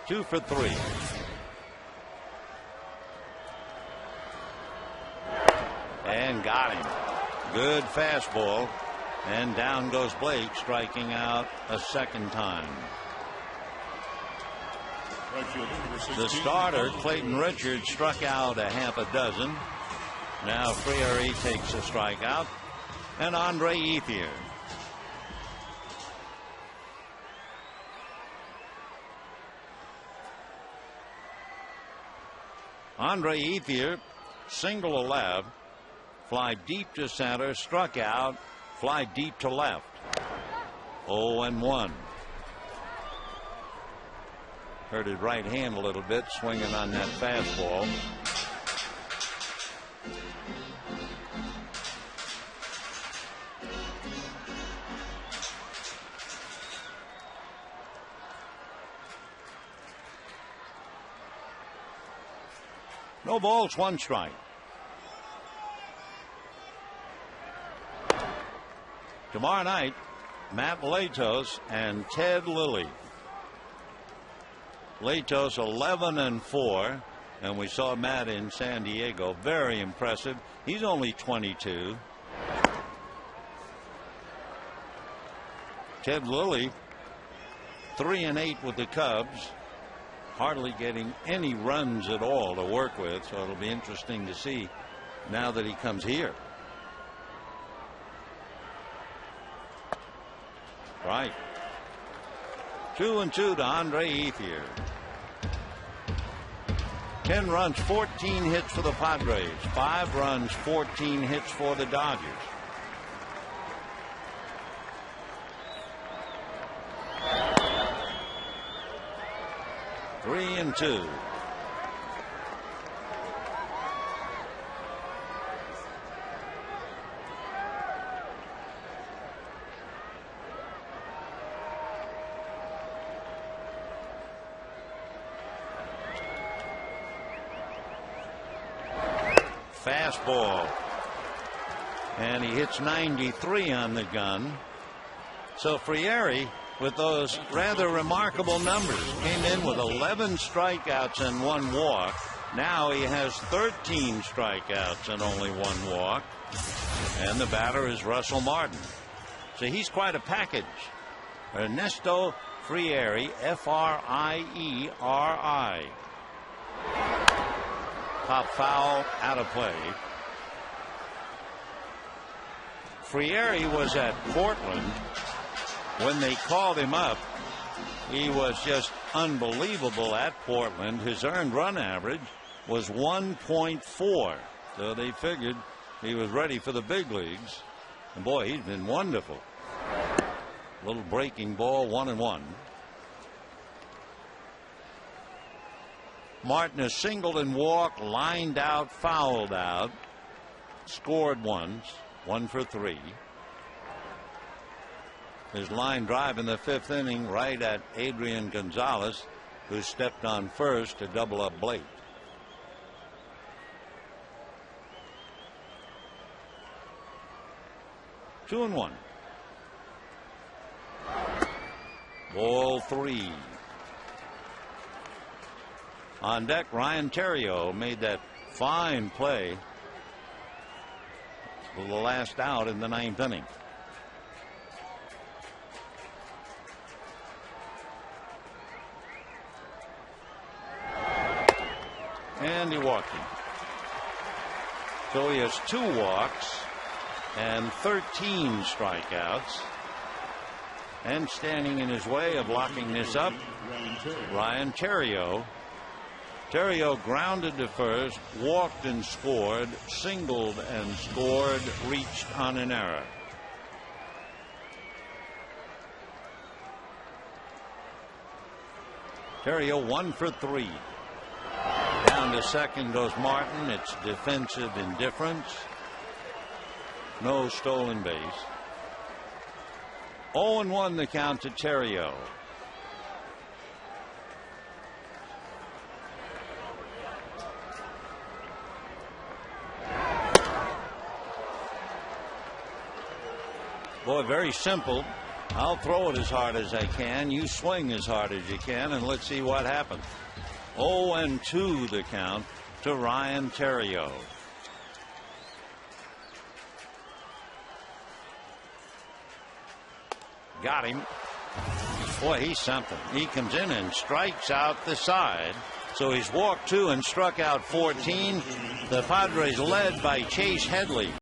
2 for 3. And got him. Good fastball. And down goes Blake, striking out a second time. The starter, Clayton Richards, struck out a half a dozen. Now Frieri takes a strikeout. And Andre Ethier. Andre Ethier single to left, fly deep to center, struck out, fly deep to left. 0-1. Hurt his right hand a little bit swinging on that fastball. No balls, 1 strike. Tomorrow night, Matt Latos and Ted Lilly. Latos 11-4, and we saw Matt in San Diego. Very impressive. He's only 22. Ted Lilly 3-8 with the Cubs. Hardly getting any runs at all to work with, so it'll be interesting to see now that he comes here. Right. 2-2 to Andre Ethier. 10 runs, 14 hits for the Padres. 5 runs, 14 hits for the Dodgers. Three and 2. Fastball. And he hits 93 on the gun. So Frieri, with those rather remarkable numbers, came in with 11 strikeouts and 1 walk. Now he has 13 strikeouts and only 1 walk. And the batter is Russell Martin. So he's quite a package. Ernesto Frieri, F-R-I-E-R-I. Pop foul, out of play. Frieri was at Portland. When they called him up, he was just unbelievable at Portland. His earned run average was 1.4. So they figured he was ready for the big leagues. And boy, he's been wonderful. Little breaking ball, 1-1. Martin has singled and walked, lined out, fouled out, scored once, 1 for 3. His line drive in the 5th inning right at Adrian Gonzalez, who stepped on first to double up Blake. Two and 1. Ball 3. On deck, Ryan Theriot made that fine play for the last out in the 9th inning. And he walked him. So he has 2 walks and 13 strikeouts. And standing in his way of locking this up, Ryan Theriot. Theriot grounded to first, walked and scored, singled and scored, reached on an error. Theriot 1 for 3. Down to second goes Martin. It's defensive indifference. No stolen base. 0-1 the count to Theriot. Boy, very simple. I'll throw it as hard as I can. You swing as hard as you can, and let's see what happens. 0-2 the count to Ryan Theriot. Got him. Boy, he's something. He comes in and strikes out the side. So he's walked 2 and struck out 14. The Padres led by Chase Headley.